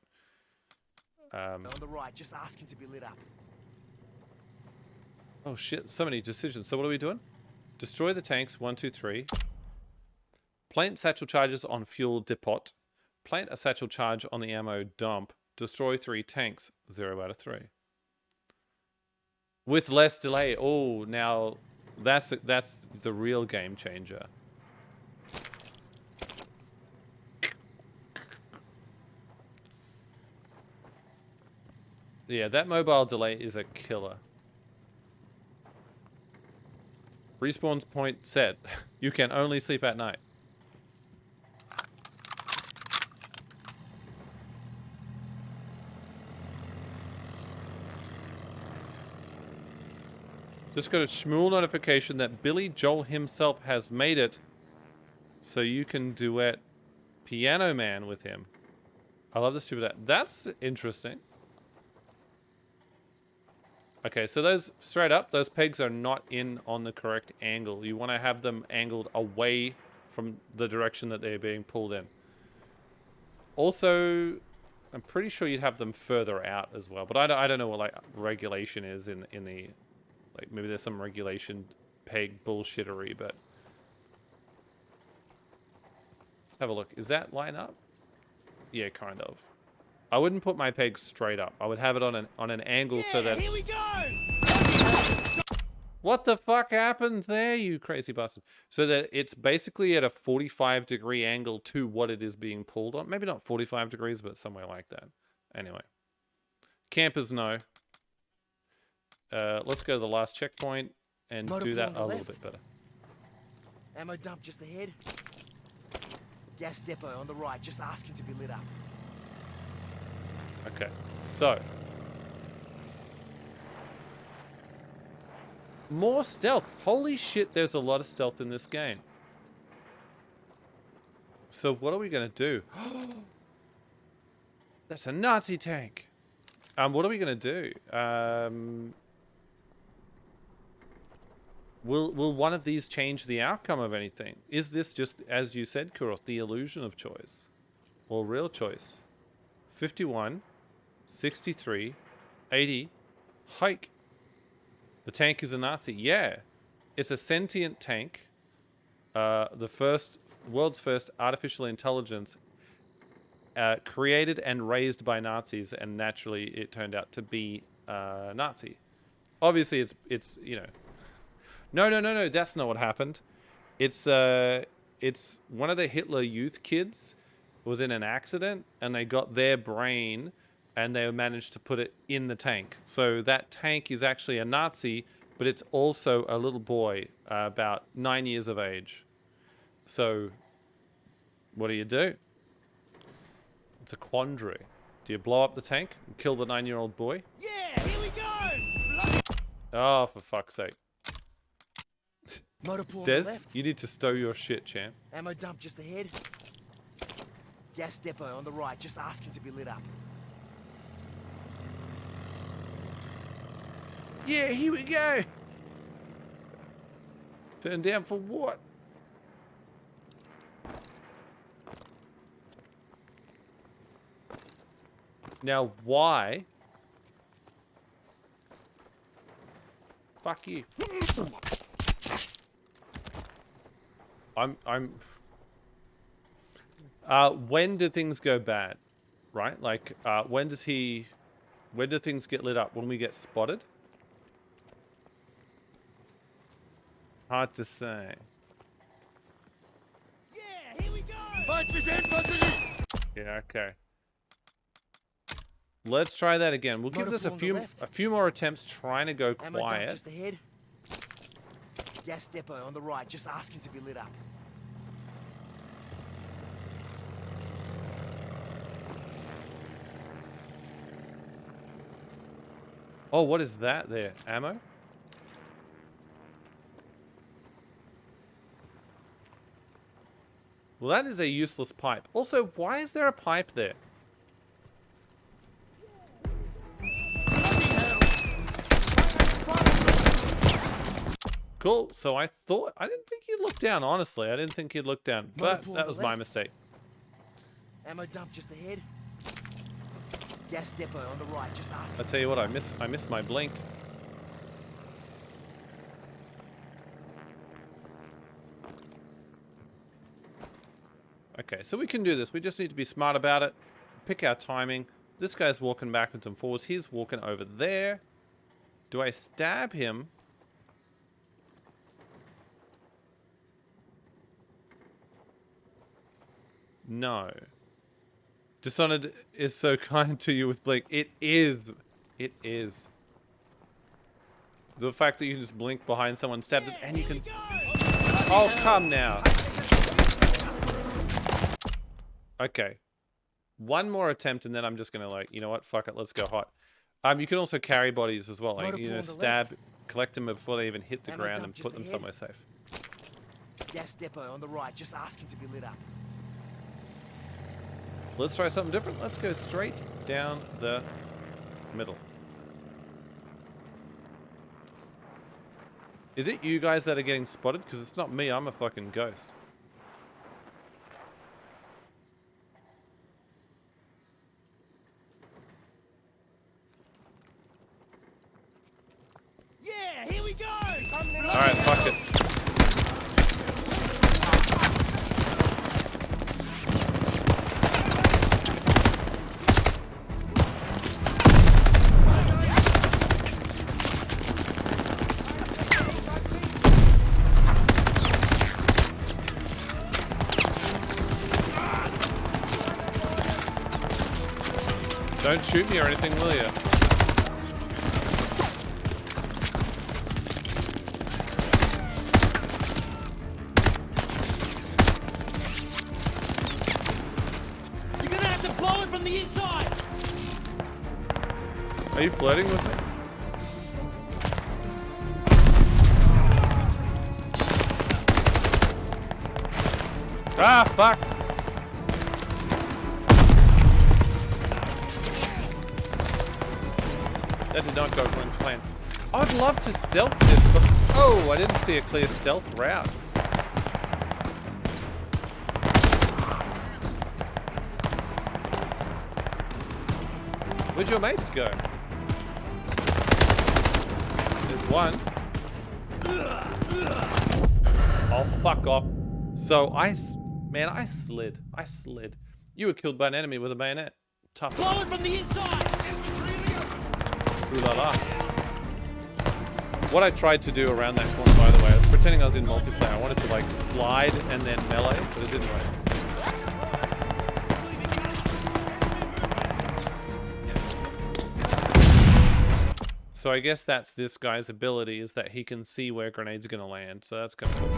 On the right, just asking to be lit up. Oh shit, so many decisions. So what are we doing? Destroy the tanks, 1, 2, 3. Plant satchel charges on fuel depot. Plant a satchel charge on the ammo dump. Destroy 3 tanks, 0 out of 3. With less delay. Oh, now that's the real game changer. Yeah, that mobile delay is a killer. Respawn point set. You can only sleep at night. Just got a Shmuel notification that Billy Joel himself has made it so you can duet Piano Man with him. I love the stupid. That's interesting. Okay, so those, straight up, those pegs are not in on the correct angle. You want to have them angled away from the direction that they're being pulled in. Also, I'm pretty sure you'd have them further out as well, but I don't know what like regulation is in the, like maybe there's some regulation peg bullshittery, but let's have a look. Is that line up? Yeah, kind of. I wouldn't put my pegs straight up. I would have it on an angle so that. Here we go! What the fuck happened there, you crazy bastard? So that it's basically at a 45-degree angle to what it is being pulled on. Maybe not 45 degrees, but somewhere like that. Anyway. Campers know. Let's go to the last checkpoint and Motor do pool that on the a little left. bit better. Ammo dump just ahead. Gas depot on the right, just asking to be lit up. Okay, so. More stealth. Holy shit, there's a lot of stealth in this game. So what are we going to do? That's a Nazi tank. What are we going to do? Will one of these change the outcome of anything? Is this just, as you said, Kuros, the illusion of choice? Or real choice? 51, 63, 80, hike. The tank is a Nazi. Yeah. It's a sentient tank. The world's first artificial intelligence created and raised by Nazis, and naturally it turned out to be Nazi. Obviously it's you know. No, that's not what happened. It's one of the Hitler Youth kids was in an accident and they got their brain and they managed to put it in the tank. So that tank is actually a Nazi, but it's also a little boy about 9 years of age. So what do? It's a quandary. Do you blow up the tank and kill the 9-year-old boy? Yeah, here we go! Oh, for fuck's sake. Motor pool on the Des, left. you need to stow your shit, champ. Ammo dump just ahead. Gas depot on the right, just asking to be lit up. Yeah, here we go. Turn down for what? Now, why? Fuck you. When do things go bad? Right? Like, when do things get lit up? When we get spotted? Hard to say. Yeah, here we go! Yeah, okay. Let's try that again. We'll give Motor this a pool on the left. few more attempts trying to go Ammo dump quiet. just ahead. Gas depot on the right, just asking to be lit up. Oh, what is that there? Ammo? Well, that is a useless pipe. Also, why is there a pipe there? Cool. So I didn't think he'd look down, honestly. I didn't think he'd look down. But Motor that pool was on the my left. mistake. Ammo dump just ahead. Gas depot on the right, just asking. I tell you what, I missed my blink. Okay, so we can do this. We just need to be smart about it. Pick our timing. This guy's walking backwards and forwards. He's walking over there. Do I stab him? No. Dishonored is so kind to you with Blake. It is. It is. The fact that you can just blink behind someone, stab them, and you can... Oh, come now. Okay. One more attempt, and then I'm just gonna like, you know what? Fuck it, let's go hot. You can also carry bodies as well, like, you know, stab, collect them before they even hit the ground and put them somewhere safe. Gas depot on the right, just asking to be lit up. Let's try something different. Let's go straight down the middle. Is it you guys that are getting spotted? Because it's not me, I'm a fucking ghost. Yeah, here we go! Alright, fuck it. Don't shoot me or anything, will you? You're gonna have to blow it from the inside! Are you flirting with me? Ah, fuck! That did not go according to plan. I'd love to stealth this, but oh, I didn't see a clear stealth route. Where'd your mates go? There's one. Oh, fuck off. So I slid. I slid. You were killed by an enemy with a bayonet. Tough. Blow it from the inside! Ooh la la. What I tried to do around that corner, by the way, I was pretending I was in multiplayer. I wanted to like slide and then melee, but it didn't work. So I guess that's this guy's ability, is that he can see where grenades are going to land. So that's kind of cool.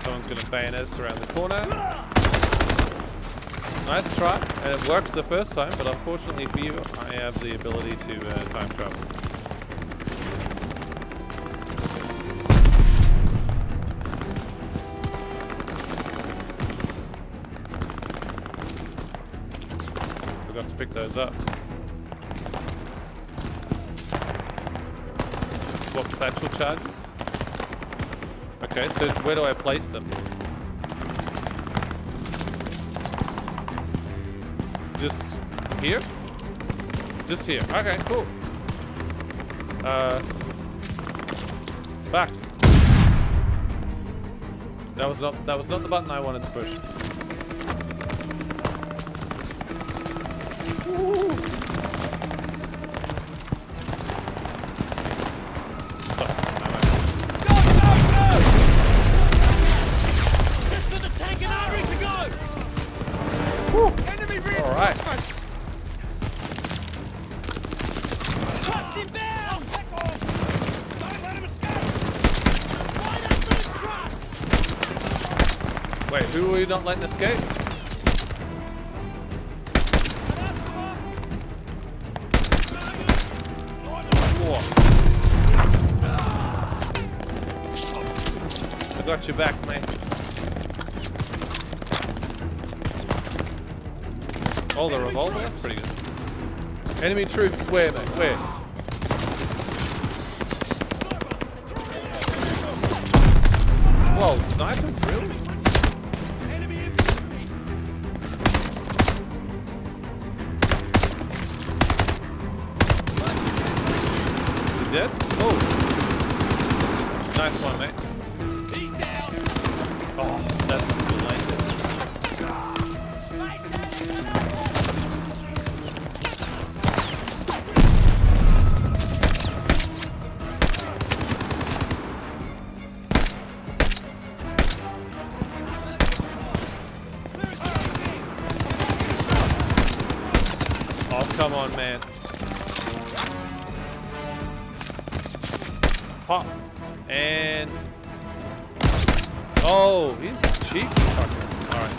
Someone's going to bayonet us around the corner. Nice try, and it worked the first time, but unfortunately for you, I have the ability to time travel. Forgot to pick those up. Swap satchel charges. Okay, so where do I place them? Just here? Just here. Okay, cool. Back. That was not the button I wanted to push. Woo. Alright. Wait, who are you not letting escape? I got your back, mate. Oh, the revolver? That's pretty good. Enemy troops, where, mate? Where? Whoa, snipers? Really? You dead? Oh. Nice one, mate. Oh, that's cool, like this. Pop. And... Oh, he's cheeky fucker. Alright.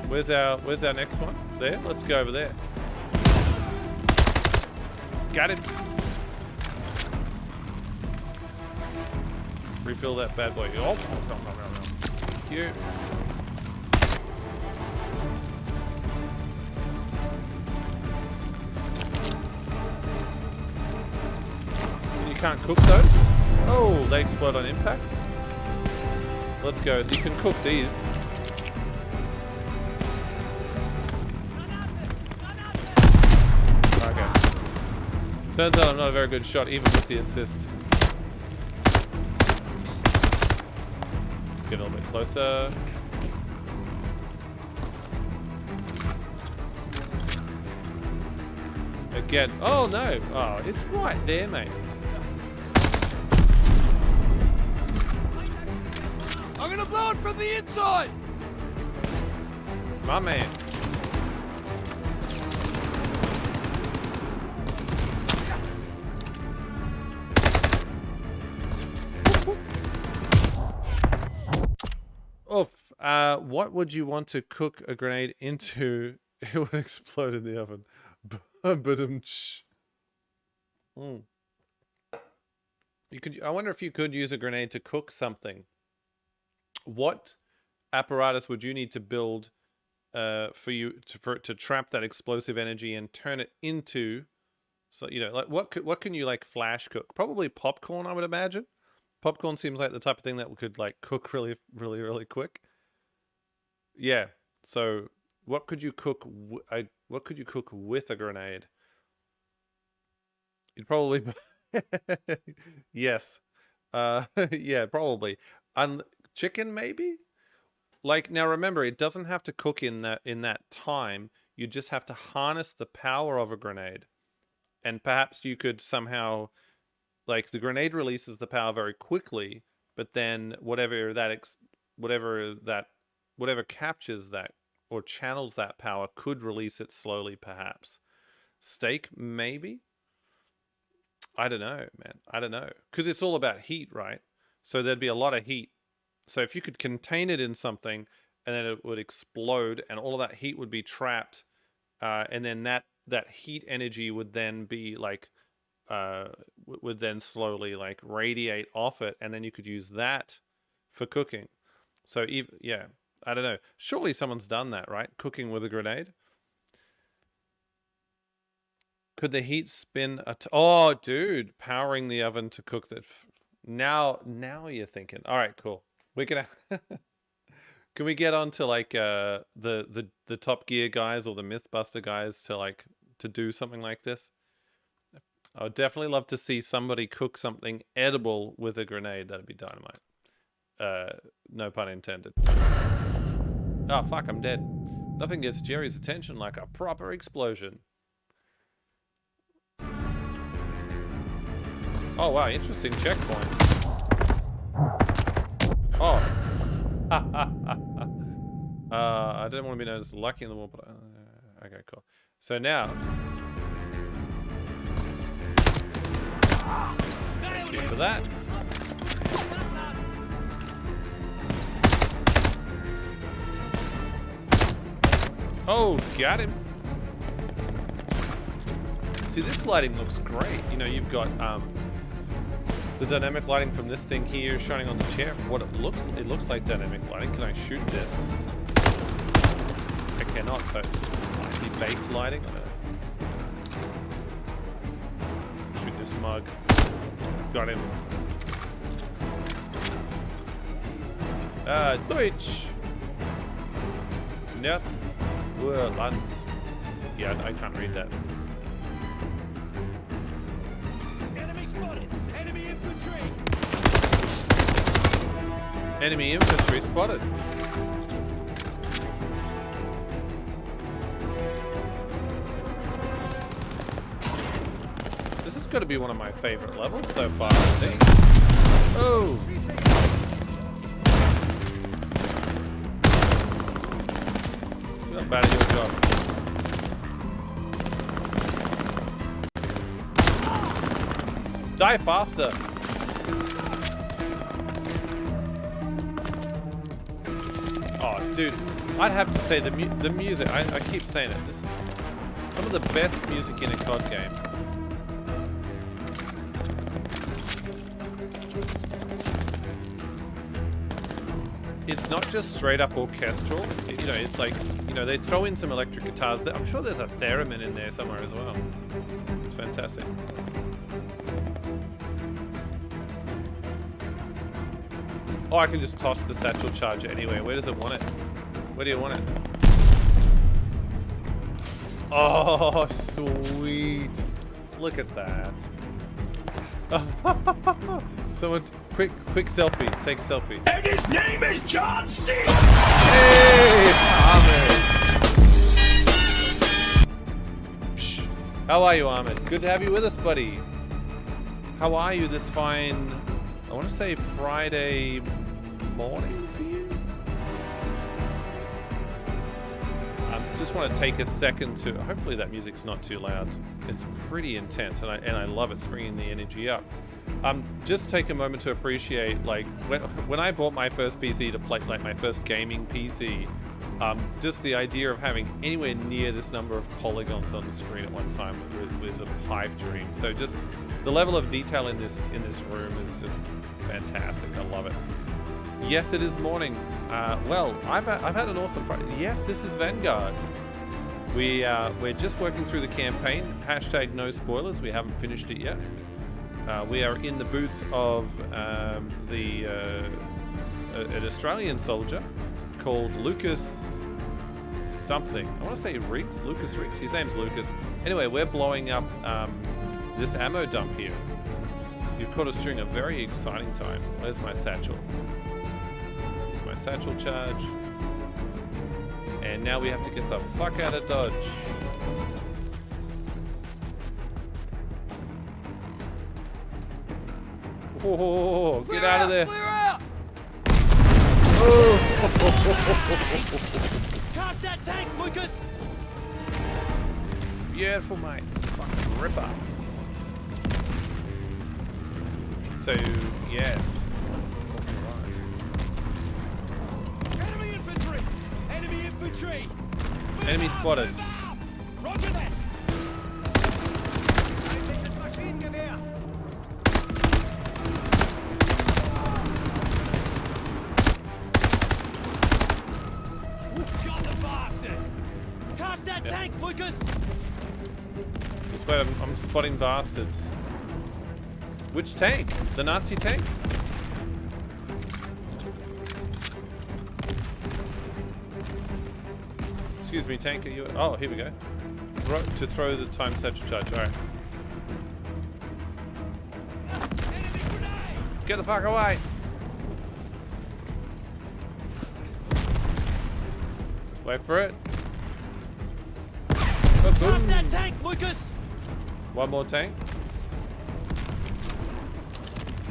Where's our next one? There? Let's go over there. Got him. Refill that bad boy. Oh, thank you. You can't cook those? Oh, they explode on impact. Let's go. You can cook these. Okay. Turns out I'm not a very good shot, even with the assist. Get a little bit closer. Again. Oh no! Oh, it's right there, mate. I'm gonna blow it from the inside! My man. Oof. What would you want to cook a grenade into? It would explode in the oven. You could. I wonder if you could use a grenade to cook something. What apparatus would you need to build for it to trap that explosive energy and turn it into? So you know, like what can you like flash cook? Probably popcorn, I would imagine. Popcorn seems like the type of thing that could like cook really quick. Yeah. So what could you cook? What could you cook with a grenade? You'd probably yes. Yeah, probably. Chicken maybe? Like now remember, it doesn't have to cook in that time. You just have to harness the power of a grenade. And perhaps you could somehow, like, the grenade releases the power very quickly, but then whatever captures that or channels that power could release it slowly, perhaps. Steak, maybe? I don't know, man. I don't know. Because it's all about heat, right? So there'd be a lot of heat. So if you could contain it in something, and then it would explode, and all of that heat would be trapped, and then that heat energy would then be like, would then slowly like radiate off it, and then you could use that for cooking. So yeah, I don't know. Surely someone's done that, right? Cooking with a grenade. Could the heat spin oh, dude, powering the oven to cook that. Now you're thinking. All right, cool. We're gonna. Can we get on to like the Top Gear guys or the Mythbuster guys to do something like this? I would definitely love to see somebody cook something edible with a grenade. That'd be dynamite. No pun intended. Oh fuck, I'm dead. Nothing gets Jerry's attention like a proper explosion. Oh wow, interesting checkpoint. Oh. I didn't want to be known as lucky in the wall, but okay, cool. So now, thank you for that. Oh, got him. See, this lighting looks great. You know, you've got the dynamic lighting from this thing here shining on the chair. For what it looks like dynamic lighting. Can I shoot this? I cannot, so it's slightly baked lighting. I'm gonna shoot this mug. Got him. Deutsch. Yes. Land. Yeah, I can't read that. Enemy spotted! Enemy infantry! Enemy infantry spotted. This has got to be one of my favorite levels so far, I think. Oh! You're not bad at your job. Die faster. Oh, dude, I'd have to say the music. I keep saying it. This is some of the best music in a COD game. It's not just straight up orchestral. You know, it's like, you know, they throw in some electric guitars. I'm sure there's a theremin in there somewhere as well. It's fantastic. Oh, I can just toss the satchel charger anywhere. Where does it want it? Where do you want it? Oh, sweet. Look at that. Someone, quick selfie. Take a selfie. And his name is John C. Hey, Ahmed. Shh. How are you, Ahmed? Good to have you with us, buddy. How are you this fine, I want to say Friday morning for you? Just want to take a second to, hopefully that music's not too loud. It's pretty intense and I love it. It's bringing the energy up. Just take a moment to appreciate, like, when I bought my first PC to play, like my first gaming PC, just the idea of having anywhere near this number of polygons on the screen at one time was a pipe dream. So just the level of detail in this room is just fantastic. I love it. Yes, it is morning. Well, I've had an awesome Friday. Yes, this is Vanguard. We're just working through the campaign. Hashtag no spoilers. We haven't finished it yet. We are in the boots of an Australian soldier called Lucas something. I want to say Riggs. Lucas Riggs. His name's Lucas. Anyway, we're blowing up this ammo dump here. You've caught us during a very exciting time. Where's my satchel? Here's my satchel charge. And now we have to get the fuck out of Dodge. Oh, get out of there. Clear out! Oh. Carve that tank, Lucas! Beautiful, mate. Fucking ripper. So, yes. Enemy infantry! Enemy infantry! Enemy spotted. Roger that! This machine gewehr! Got the bastard! Carve that tank, Lucas! Just wait, I'm spotting bastards. Which tank? The Nazi tank? Excuse me, tank, are you... Oh, here we go. To throw the time satchel charge, alright. Get the fuck away! Wait for it. Carve that tank, Lucas! One more tank.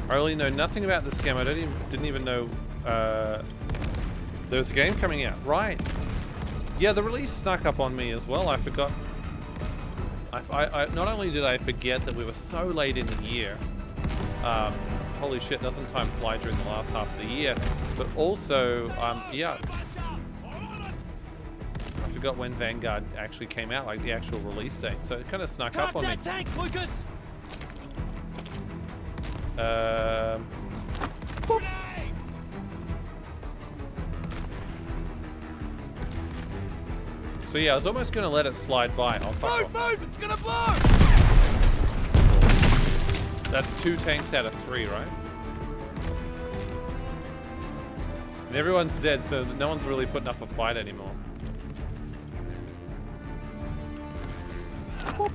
I really know nothing about this game. I didn't even know there was a game coming out. Right. Yeah, the release snuck up on me as well. I forgot. I not only did I forget that we were so late in the year. Holy shit, doesn't time fly during the last half of the year? But also, yeah. I forgot when Vanguard actually came out, like the actual release date. So it kind of snuck up on me. Carve that tank, Lucas! So yeah, I was almost going to let it slide by. Oh, fuck off. Move! It's gonna blow! That's 2 tanks out of 3, right? And everyone's dead, so no one's really putting up a fight anymore. Carve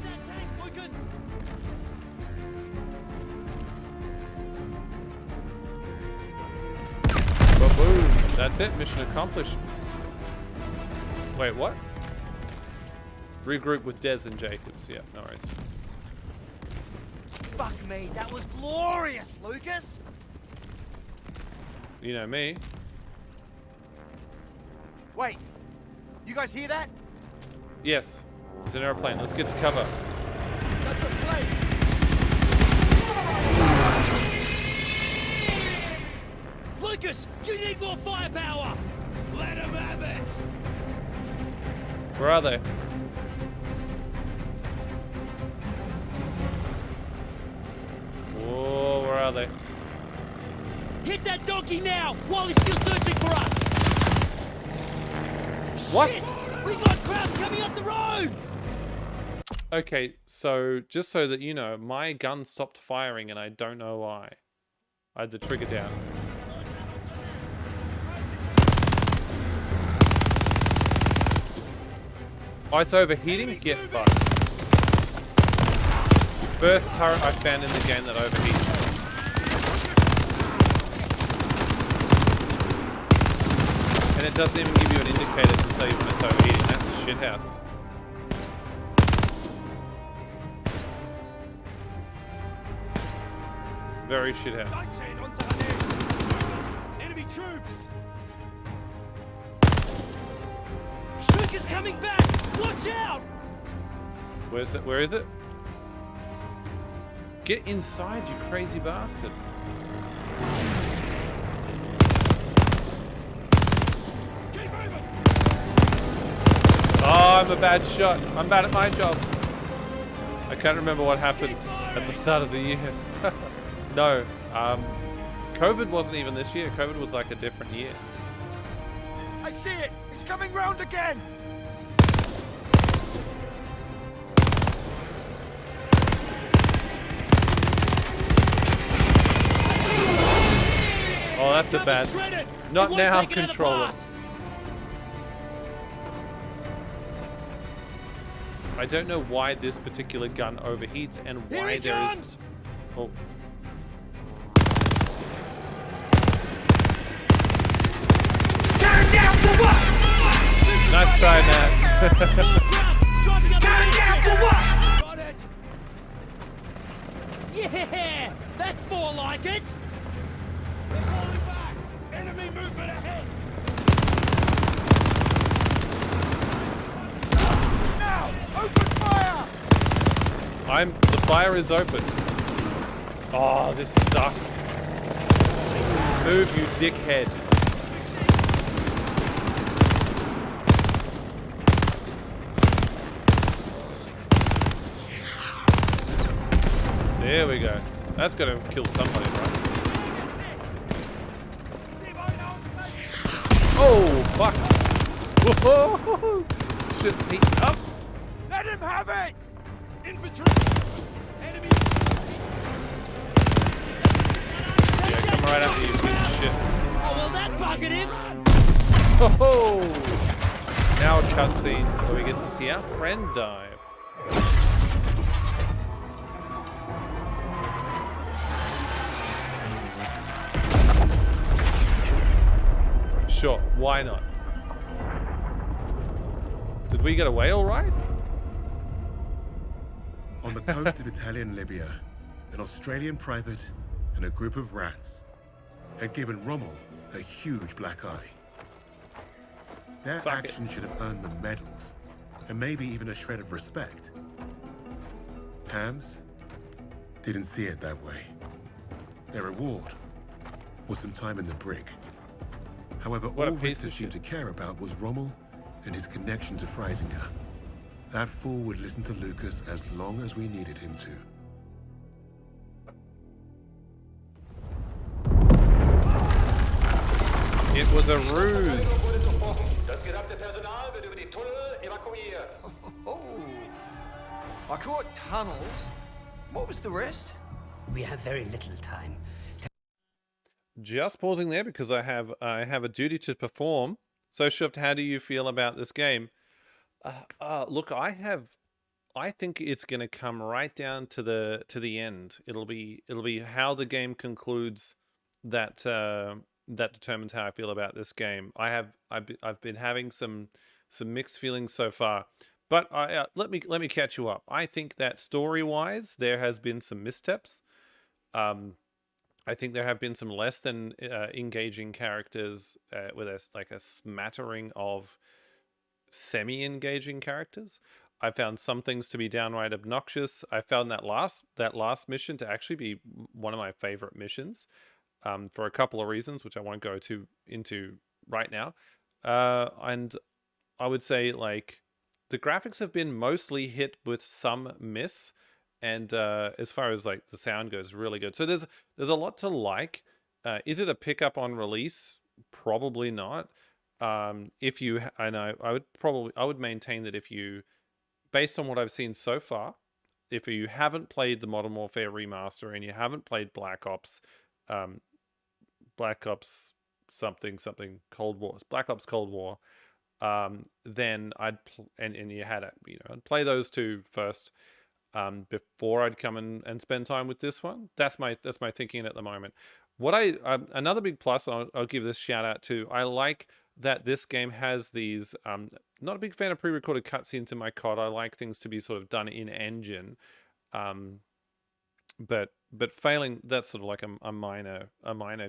that tank, Lucas! Boom. That's it. Mission accomplished. Wait, what? Regroup with Des and Jacobs. Yeah, no worries. Fuck me, that was glorious, Lucas! You know me. Wait, you guys hear that? Yes. It's an airplane. Let's get to cover. That's a plane! Lucas, you need more firepower. Let him have it! Where are they? Whoa, where are they? Hit that donkey now while he's still searching for us. What? Shit! We got crowds coming up the road. Okay, so just so that you know, my gun stopped firing and I don't know why. I had the trigger down. Oh, it's overheating? Get fucked. First turret I found in the game that overheats. And it doesn't even give you an indicator to tell you when it's overheating. That's a shithouse. Very shithouse. Enemy troops! Shuk is coming back. Watch out. Where's it? Where is it? Get inside, you crazy bastard. Keep moving! Oh, I'm a bad shot. I'm bad at my job. I can't remember what happened at the start of the year. No, COVID wasn't even this year. COVID was like a different year. I see it. It's coming round again. Oh, that's a bad. Not now, controller. I don't know why this particular gun overheats and why there is. Oh. Turn down for what? Nice try, Matt. Turn down for what? Got it! Yeah, that's more like it. They're falling back! Enemy movement ahead! Now! Open fire! The fire is open. Oh, this sucks. Move, you dickhead. There we go. That's gonna kill somebody, right? Oh, fuck. Whoa! Shit's heating up. Let him have it! Infantry! Enemy! Yeah, come right after you, piece of shit. Oh, well, that buggered him. Oh! Now a cutscene where we get to see our friend die. Sure, why not? Did we get away all right? On the coast of Italian Libya, an Australian private and a group of rats had given Rommel a huge black eye. Their Suck it. action should have earned them medals, and maybe even a shred of respect. Hams didn't see it that way. Their reward was some time in the brig. However, What a all piece Richter of seemed to shit. care about was Rommel and his connection to Freisinger. That fool would listen to Lucas as long as we needed him to. It was a ruse. Das gesamte Personal wird über die Tunnel evakuiert. Oh, I caught tunnels. What was the rest? We have very little time. Just pausing there because I have a duty to perform. So Shuft, how do you feel about this game? Look, I think it's going to come right down to the end. It'll be how the game concludes that that determines how I feel about this game. I've been having some mixed feelings so far, but let me catch you up. I think that story-wise there has been some missteps. I think there have been some less than engaging characters with a smattering of semi-engaging characters. I found some things to be downright obnoxious. I found that last mission to actually be one of my favorite missions. for a couple of reasons, which I won't go into right now. And I would say like the graphics have been mostly hit with some miss, and as far as like the sound goes, really good. So there's a lot to like. Is it a pickup on release? Probably not. If you, I know, I would maintain that if you, based on what I've seen so far, if you haven't played the Modern Warfare remaster and you haven't played Black Ops something Cold War, Black Ops Cold War, then and you had it, I'd play those two first before I'd come and spend time with this one. That's my thinking at the moment. What another big plus I'll give this shout out to, I like that this game has these, not a big fan of pre-recorded cutscenes in my COD. I like things to be sort of done in engine. But failing, that's sort of like a minor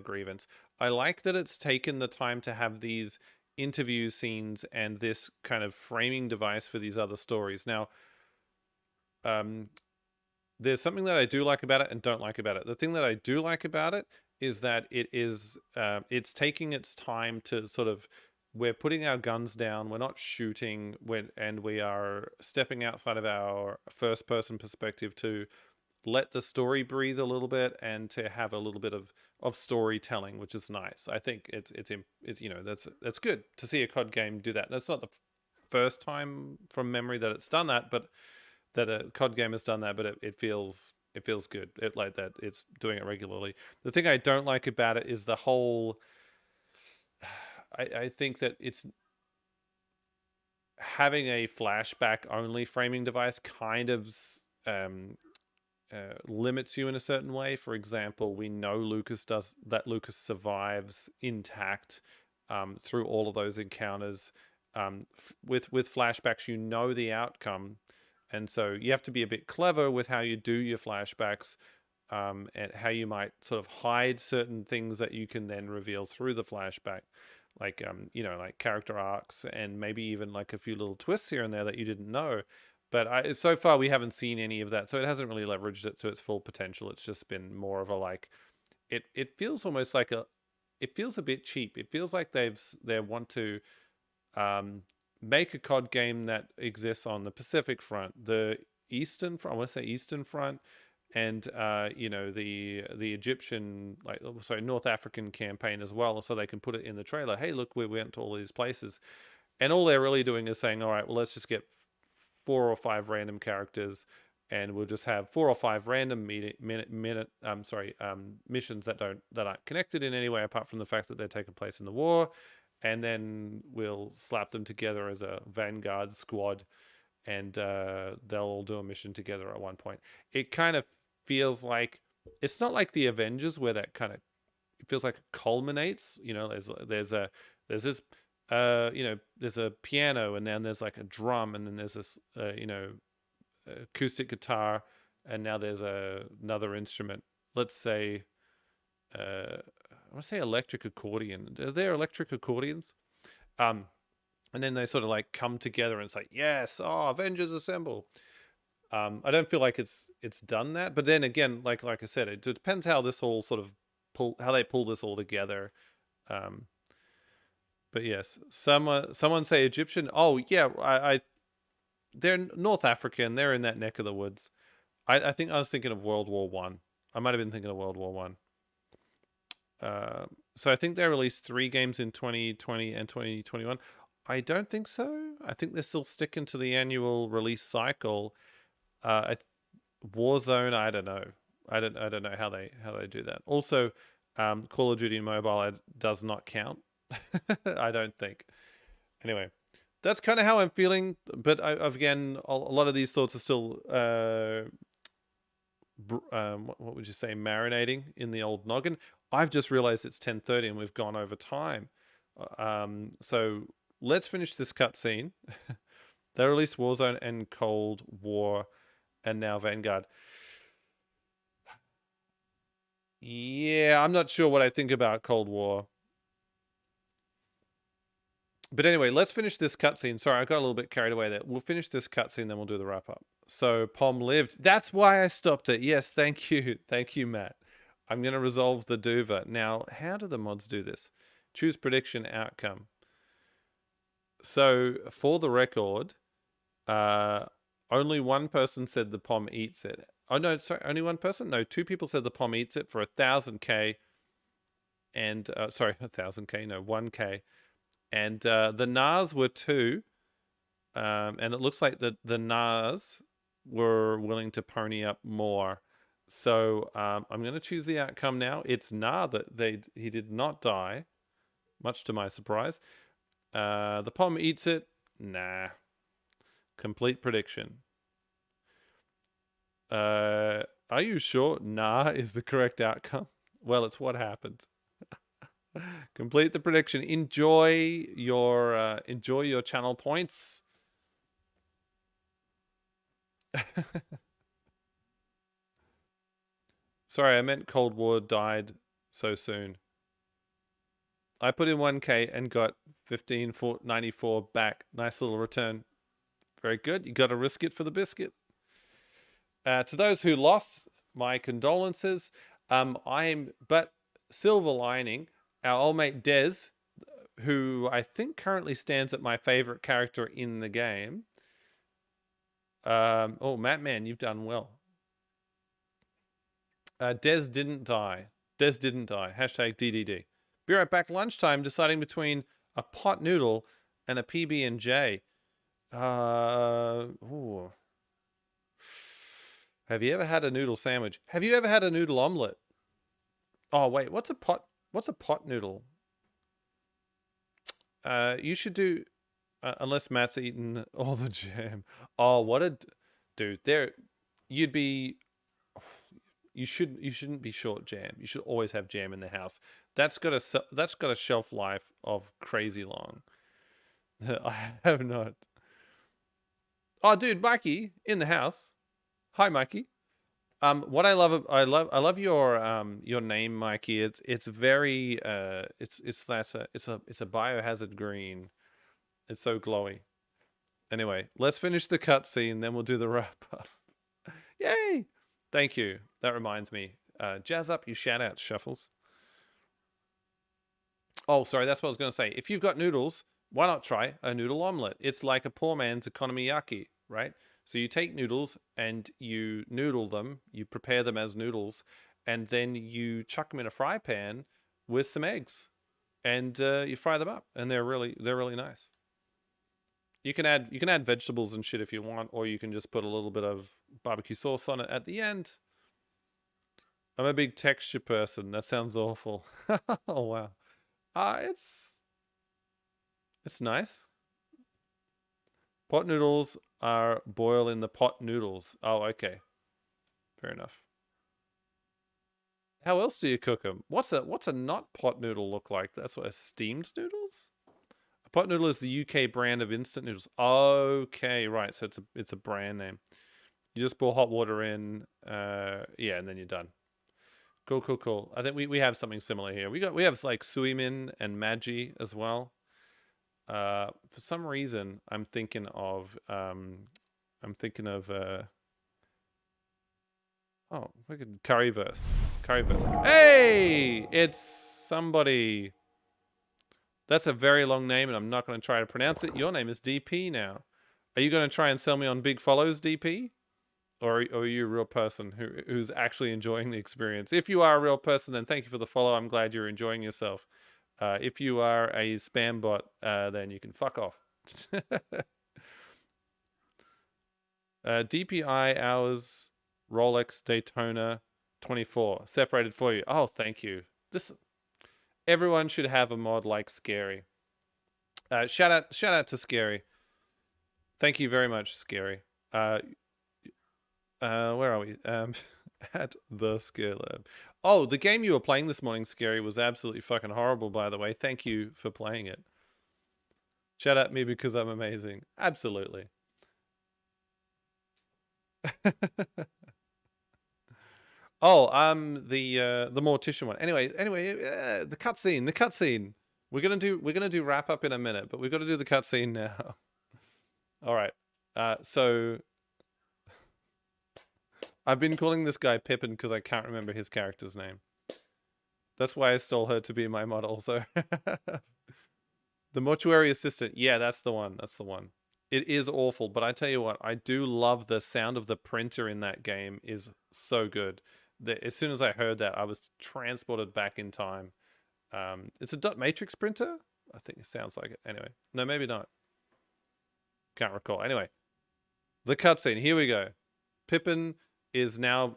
grievance. I like that it's taken the time to have these interview scenes and this kind of framing device for these other stories. Now, there's something that I do like about it and don't like about it. The thing that I do like about it is that it's taking its time to sort of, we're putting our guns down, we're not shooting, and we are stepping outside of our first person perspective to let the story breathe a little bit and to have a little bit of storytelling, which is nice. I think it's that's good to see a COD game do that. And that's not the first time from memory that it's done that, but that a COD game has done that, but it feels good. It like that it's doing it regularly. The thing I don't like about it is the whole, I think that it's having a flashback only framing device kind of limits you in a certain way. For example, we know Lucas survives intact through all of those encounters. With flashbacks, you know the outcome, and so you have to be a bit clever with how you do your flashbacks, and how you might sort of hide certain things that you can then reveal through the flashback, like like character arcs and maybe even like a few little twists here and there that you didn't know. But so far we haven't seen any of that, so it hasn't really leveraged it to its full potential. It's just been more of a like, it feels almost like it feels a bit cheap. It feels like they want to make a COD game that exists on the Pacific front, the Eastern front, I want to say Eastern front, and the Egyptian, North African campaign as well, so they can put it in the trailer. Hey, look, we went to all these places, and all they're really doing is saying, all right, well, let's just get 4 or 5 random characters, and we'll just have 4 or 5 random missions that aren't connected in any way apart from the fact that they're taking place in the war, and then we'll slap them together as a Vanguard squad, and they'll all do a mission together at one point. It kind of feels like, it's not like the Avengers where that kind of, it feels like it culminates. There's this there's a piano, and then there's like a drum, and then there's this acoustic guitar, and now there's another instrument. Let's say I want to say electric accordion. Are there electric accordions? And then they sort of like come together, and it's like, yes, Avengers assemble. I don't feel like it's done that, but then again, like I said, it depends how this all sort of how they pull this all together. But yes, someone say Egyptian. Oh yeah, they're North African. They're in that neck of the woods. I think I was thinking of World War One. I might have been thinking of World War One. So I think they released 3 games in 2020 and 2021. I don't think so. I think they're still sticking to the annual release cycle. Warzone, I don't know. I don't know how they do that. Also, Call of Duty Mobile does not count. I don't think. Anyway, that's kind of how I'm feeling. But again, a lot of these thoughts are still, what would you say, marinating in the old noggin. I've just realized it's 10:30 and we've gone over time. So let's finish this cutscene. They released Warzone and Cold War, and now Vanguard. Yeah, I'm not sure what I think about Cold War. But anyway, let's finish this cutscene. Sorry, I got a little bit carried away there. We'll finish this cutscene, then we'll do the wrap up. So Pom lived. That's why I stopped it. Yes, thank you. Thank you, Matt. I'm going to resolve the Duva. Now, how do the mods do this? Choose prediction outcome. So, for the record, only one person said the pom eats it. Oh, no, sorry, only one person? No, 2 people said the pom eats it for 1,000k. And, sorry, 1,000k, no, 1k. And the Nars were 2. And it looks like the Nars were willing to pony up more. So I'm going to choose the outcome now. It's Nar that he did not die, much to my surprise. The pom eats it. Nah. Complete prediction. Are you sure Nah is the correct outcome? Well, it's what happened. Complete the prediction. Enjoy your channel points. Sorry, I meant Cold War died so soon. I put in 1k and got 1594 back. Nice little return. Very good. You got to risk it for the biscuit. To those who lost, my condolences. But silver lining, our old mate Des, who I think currently stands at my favorite character in the game. Oh, Mattman, you've done well. Des didn't die. Hashtag DDD. Be right back. Lunchtime, deciding between a pot noodle and a PB&J. Ooh. Have you ever had a noodle sandwich? Have you ever had a noodle omelet? Oh wait, what's a pot noodle? You should do, unless Matt's eaten all the jam. Oh, what a dude! You shouldn't be short jam. You should always have jam in the house. That's got a shelf life of crazy long. I have not. Oh, dude, Mikey in the house. Hi, Mikey. What I love your name, Mikey. It's very it's a biohazard green. It's so glowy. Anyway, let's finish the cutscene, then we'll do the wrap up. Yay! Thank you. That reminds me. Jazz up your shout out, Shuffles. Oh, sorry, that's what I was going to say. If you've got noodles, why not try a noodle omelet? It's like a poor man's economiyaki, right? So you take noodles and you noodle them, you prepare them as noodles, and then you chuck them in a fry pan with some eggs, and you fry them up, and they're really nice. You can add vegetables and shit if you want, or you can just put a little bit of barbecue sauce on it at the end. I'm a big texture person. That sounds awful. Oh wow. It's nice. Pot noodles are boil in the pot noodles. Oh, okay. Fair enough. How else do you cook them? What's a not pot noodle look like? That's what, a steamed noodles? A pot noodle is the UK brand of instant noodles. Okay, right. So it's a brand name. You just pour hot water in, yeah, and then you're done. Cool. I think we have something similar here. We have like suimin and maji as well. For some reason, I'm thinking of oh, look at currywurst. Hey, it's somebody. That's a very long name, and I'm not going to try to pronounce it. Your name is DP now. Are you going to try and sell me on big follows, DP? Or are you a real person who's actually enjoying the experience? If you are a real person, then thank you for the follow. I'm glad you're enjoying yourself. If you are a spam bot, then you can fuck off. DPI hours, Rolex Daytona 24 separated for you. Oh, thank you. Everyone should have a mod like Scary. Shout out to Scary. Thank you very much, Scary. Where are we? At the Scare Lab. Oh, the game you were playing this morning, Scary, was absolutely fucking horrible, by the way. Thank you for playing it. Shout out me because I'm amazing. Absolutely. Oh, the mortician one. Anyway, the cutscene. We're gonna do wrap up in a minute, but we've got to do the cutscene now. All right. So I've been calling this guy Pippin because I can't remember his character's name. That's why I stole her to be my model. So the mortuary assistant. Yeah, that's the one. That's the one. It is awful, but I tell you what, I do love the sound of the printer in that game. Is so good. As soon as I heard that, I was transported back in time. It's a dot matrix printer. I think it sounds like it. Anyway, no, maybe not. Can't recall. Anyway, the cutscene. Here we go. Pippin is now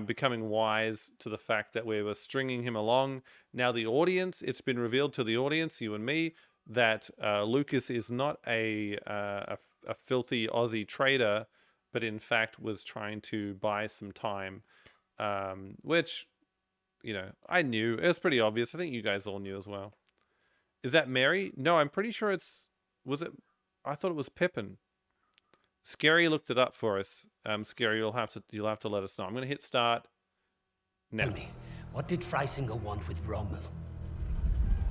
becoming wise to the fact that we were stringing him along. Now the audience, it's been revealed to the audience, you and me, that Lucas is not a filthy Aussie trader, but in fact was trying to buy some time, which, you know, I knew. It was pretty obvious. I think you guys all knew as well. Is that Mary? No, I'm pretty sure it's... Was it... I thought it was Pippin. Scary looked it up for us. Scary, you'll have to let us know. I'm going to hit start now. Tell me, what did Freisinger want with Rommel?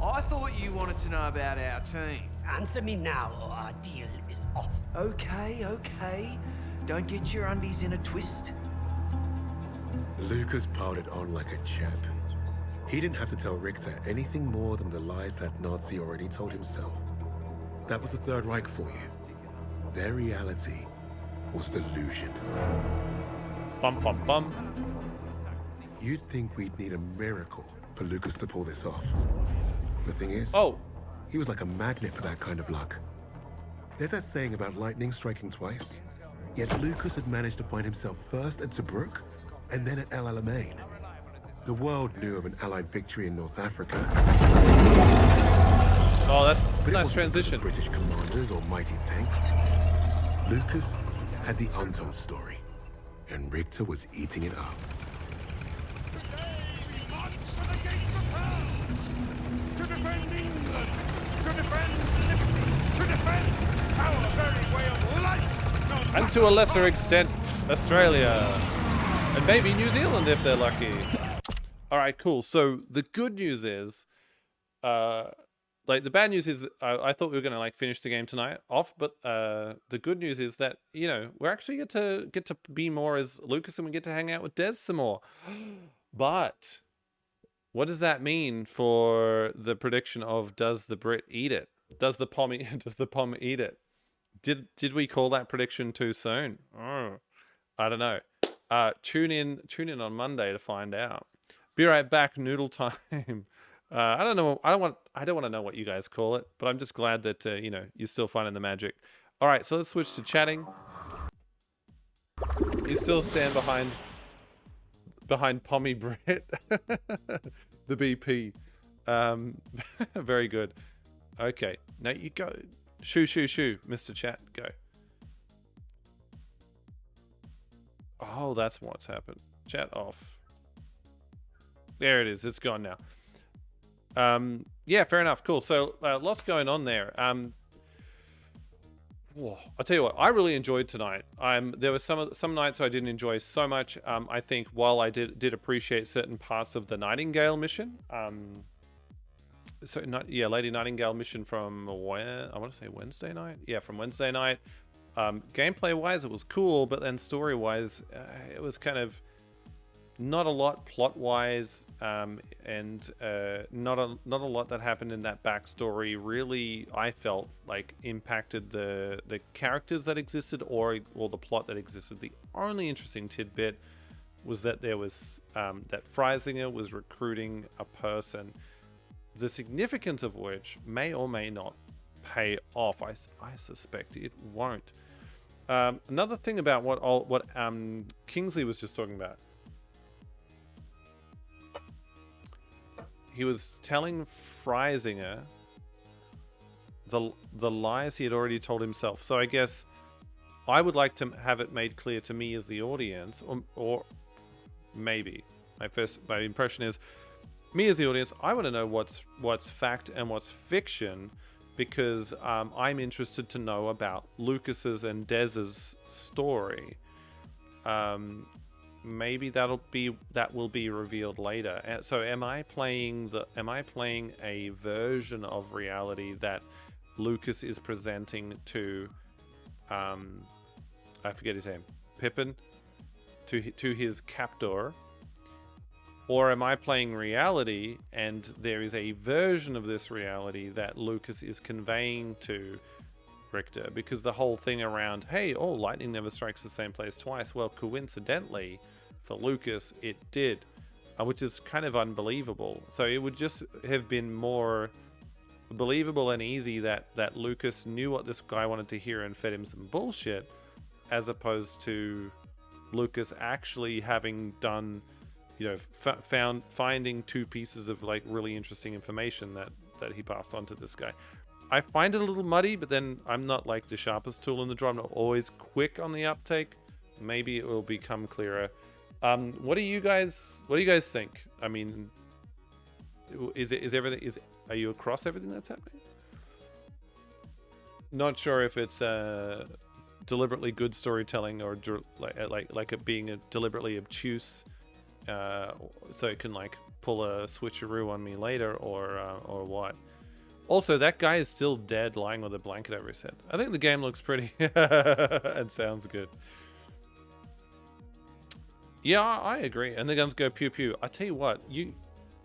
I thought you wanted to know about our team. Answer me now, or our deal is off. Okay, okay. Don't get your undies in a twist. Lucas piled it on like a champ. He didn't have to tell Richter anything more than the lies that Nazi already told himself. That was the Third Reich for you. Their reality was delusion. Bum, bum, bum. You'd think we'd need a miracle for Lucas to pull this off. The thing is, he was like a magnet for that kind of luck. There's that saying about lightning striking twice. Yet Lucas had managed to find himself first at Tobruk and then at El Alamein. The world knew of an Allied victory in North Africa. Oh, that's but nice transition. British commanders or mighty tanks. Lucas had the untold story, and Richter was eating it up. To defend England, to defend liberty, to defend our very way of life. And to a lesser extent, Australia. And maybe New Zealand if they're lucky. Alright, cool. So the good news is, like, the bad news is I thought we were going to, like, finish the game tonight off, but the good news is that, you know, we're actually get to be more as Lucas and we get to hang out with Des some more. But what does that mean for the prediction of does the Brit eat it? Does the Pom eat it? Did we call that prediction too soon? Oh, I don't know. Tune in on Monday to find out. Be right back. Noodle time. I don't know. I don't want to know what you guys call it, but I'm just glad that you know, you're still finding the magic. All right, so let's switch to chatting. You still stand behind Pommy Brit, the BP. Very good. Okay, now you go. Shoo, Mr. Chat, go. Oh, that's what's happened. Chat off. There it is. It's gone now. Yeah, fair enough. Cool. So lots going on there. I'll tell you what, I really enjoyed tonight. There were some nights I didn't enjoy so much. I think while I did appreciate certain parts of the Nightingale mission, Lady Nightingale mission from when I want to say Wednesday night. Yeah, from Wednesday night. Gameplay wise, it was cool, but then story wise, it was kind of not a lot plot wise, and not a lot that happened in that backstory really, I felt like, impacted the characters that existed or the plot that existed. The only interesting tidbit was that there was that Freisinger was recruiting a person, the significance of which may or may not pay off. I suspect it won't. Another thing about what Kingsley was just talking about. He was telling Freisinger the lies he had already told himself. So I guess I would like to have it made clear to me as the audience, or maybe my impression is, me as the audience, I want to know what's fact and what's fiction, because I'm interested to know about Lucas's and Dez's story. Maybe that will be revealed later. So am I playing a version of reality that Lucas is presenting to I forget his name, Pippin, to his captor, Or am I playing reality and there is a version of this reality that Lucas is conveying to Richter? Because the whole thing around, hey, oh, lightning never strikes the same place twice. Well, coincidentally, for Lucas, it did, which is kind of unbelievable. So it would just have been more believable and easy that Lucas knew what this guy wanted to hear and fed him some bullshit, as opposed to Lucas actually having done, you know, finding two pieces of like really interesting information that he passed on to this guy. I find it a little muddy, but then I'm not like the sharpest tool in the drawer. I'm not always quick on the uptake. Maybe it will become clearer. What do you guys think? I mean, are you across everything that's happening? Not sure if it's deliberately good storytelling or like it being a deliberately obtuse, so it can like pull a switcheroo on me later, or what. Also, that guy is still dead, lying with a blanket over his head. I think the game looks pretty and sounds good. Yeah, I agree. And the guns go pew pew. I tell you what,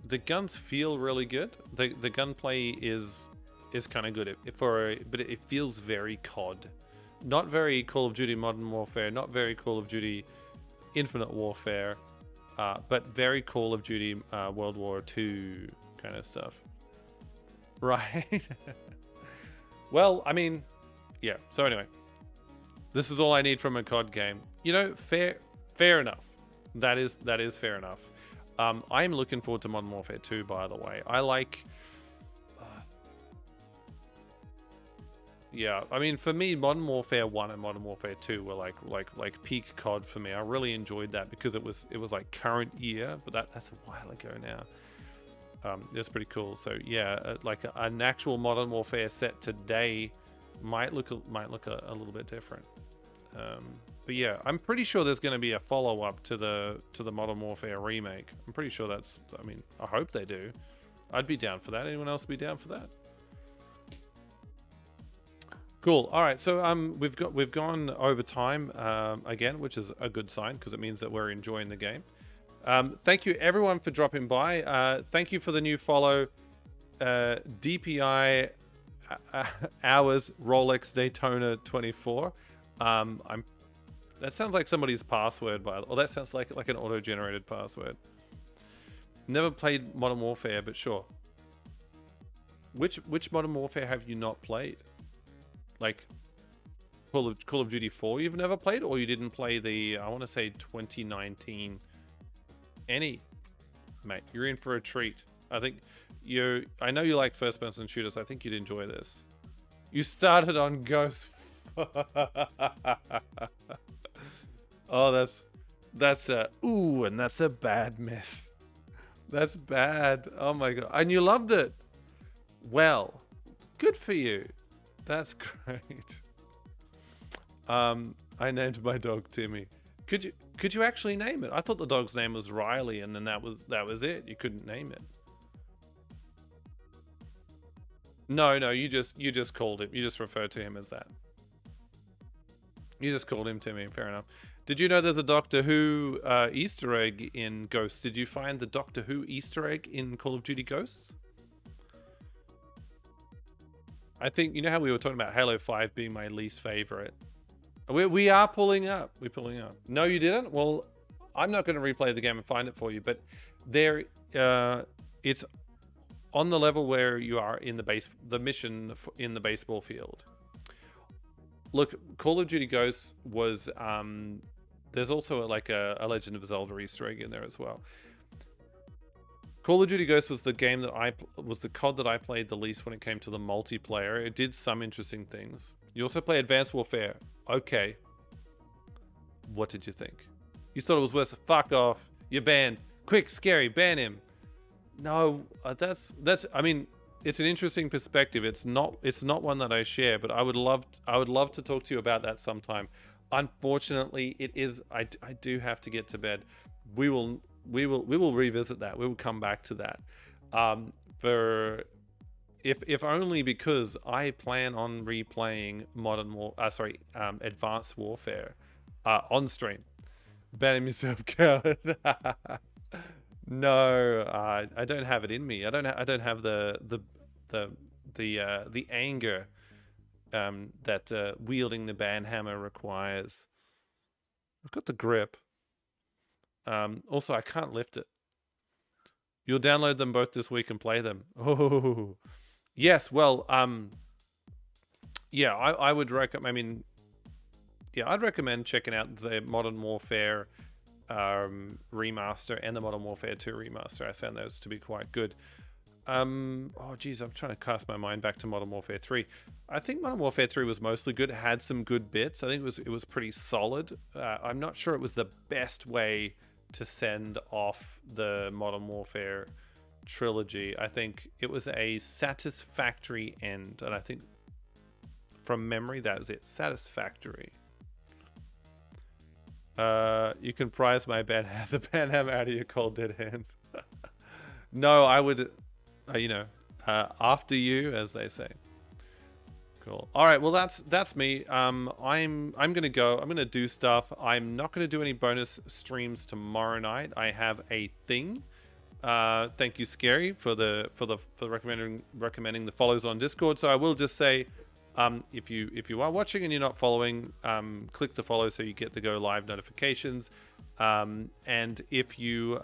the guns feel really good. The gunplay is kind of good but it feels very COD. Not very Call of Duty Modern Warfare, not very Call of Duty Infinite Warfare, but very Call of Duty World War II kind of stuff. Right. Well, I mean, yeah. So anyway, this is all I need from a COD game. You know, fair enough. That is fair enough. I'm looking forward to Modern Warfare 2, by the way. I like... yeah, I mean, for me, Modern Warfare 1 and Modern Warfare 2 were like peak COD for me. I really enjoyed that because it was like current year, but that's a while ago now. It's pretty cool. So yeah, like an actual Modern Warfare set today might look a little bit different. But yeah, I'm pretty sure there's going to be a follow-up to the Modern Warfare remake. I'm pretty sure that's... I mean, I hope they do. I'd be down for that. Anyone else be down for that? Cool. All right. So we've gone over time again, which is a good sign because it means that we're enjoying the game. Thank you everyone for dropping by. Thank you for the new follow, DPI hours Rolex Daytona 24. That sounds like somebody's password, or that sounds like an auto-generated password. Never played Modern Warfare, but sure. Which Modern Warfare have you not played? Like Call of Duty 4 you've never played, or you didn't play the, I want to say 2019 any? Mate, you're in for a treat. I know you like first-person shooters. I think you'd enjoy this. You started on Ghost. Oh, that's a bad myth. That's bad. Oh my god. And you loved it. Well, good for you. That's great. I named my dog Timmy. Could you actually name it? I thought the dog's name was Riley, and then that was it. You couldn't name it. No, you just called him. You just referred to him as that. You just called him Timmy. Fair enough. Did you know there's a Doctor Who Easter egg in Ghosts? Did you find the Doctor Who Easter egg in Call of Duty Ghosts? I think, you know how we were talking about Halo 5 being my least favorite? We are pulling up. We're pulling up. No, you didn't? Well, I'm not going to replay the game and find it for you, but there, it's on the level where you are in the mission in the baseball field. Look, Call of Duty Ghosts was, there's also like a Legend of Zelda Easter egg in there as well. Call of Duty Ghosts was the game that was the COD that I played the least when it came to the multiplayer. It did some interesting things. You also play Advanced Warfare. Okay. What did you think? You thought it was worse? Fuck off. You're banned. Quick, Scary, ban him. No, that's. I mean, it's an interesting perspective. It's not one that I share, but I would love to talk to you about that sometime. Unfortunately, it is. I do have to get to bed. We will revisit that. We will come back to that. If only because I plan on replaying Advanced Warfare on stream. Banning yourself, coward. No, I don't have it in me. I don't have the anger that wielding the banhammer requires. I've got the grip. Also, I can't lift it. You'll download them both this week and play them. Oh, yes. Well, yeah, I would recommend. I mean, yeah, I'd recommend checking out the Modern Warfare remaster and the Modern Warfare 2 remaster. I found those to be quite good. Oh, geez, I'm trying to cast my mind back to Modern Warfare 3. I think Modern Warfare 3 was mostly good. It had some good bits. I think it was pretty solid. I'm not sure it was the best way to send off the Modern Warfare trilogy. I think it was a satisfactory end, and I think from memory that was it. Satisfactory. You can prize my the banhammer out of your cold dead hands. No, I would, after you, as they say. Cool. All right. Well, that's me. I'm gonna go. I'm gonna do stuff. I'm not gonna do any bonus streams tomorrow night. I have a thing. Thank you, Scary, for recommending the follows on Discord. So I will just say, if you are watching and you're not following, click the follow so you get the go live notifications. And if you,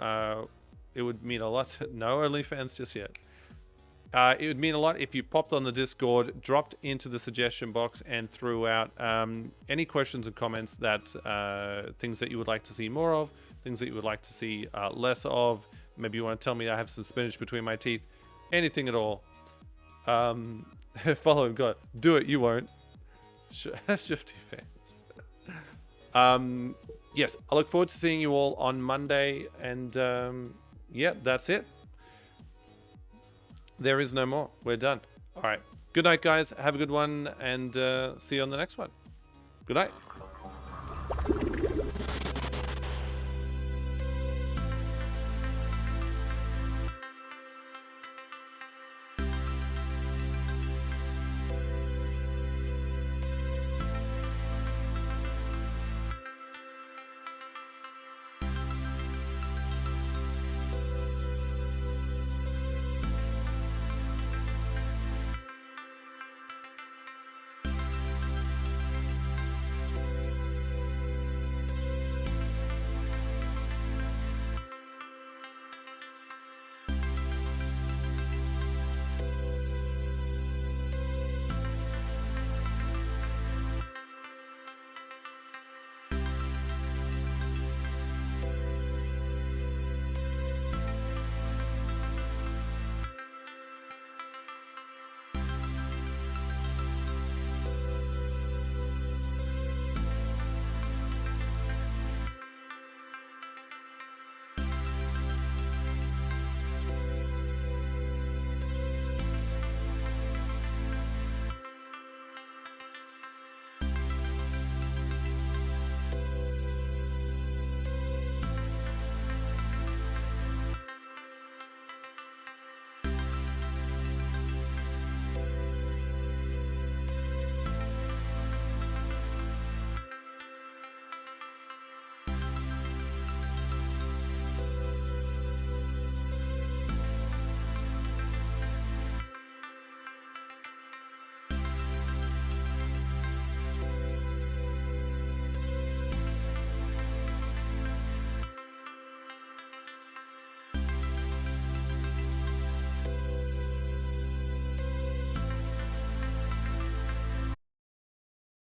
it would mean a lot. No OnlyFans just yet. It would mean a lot if you popped on the Discord, dropped into the suggestion box, and threw out any questions and comments that things that you would like to see more of, things that you would like to see less of. Maybe you want to tell me I have some spinach between my teeth. Anything at all. Follow him, God. Do it, you won't. Shifty fans. Yes, I look forward to seeing you all on Monday. And yeah, that's it. There is no more. We're done. All right. Good night, guys. Have a good one, and see you on the next one. Good night.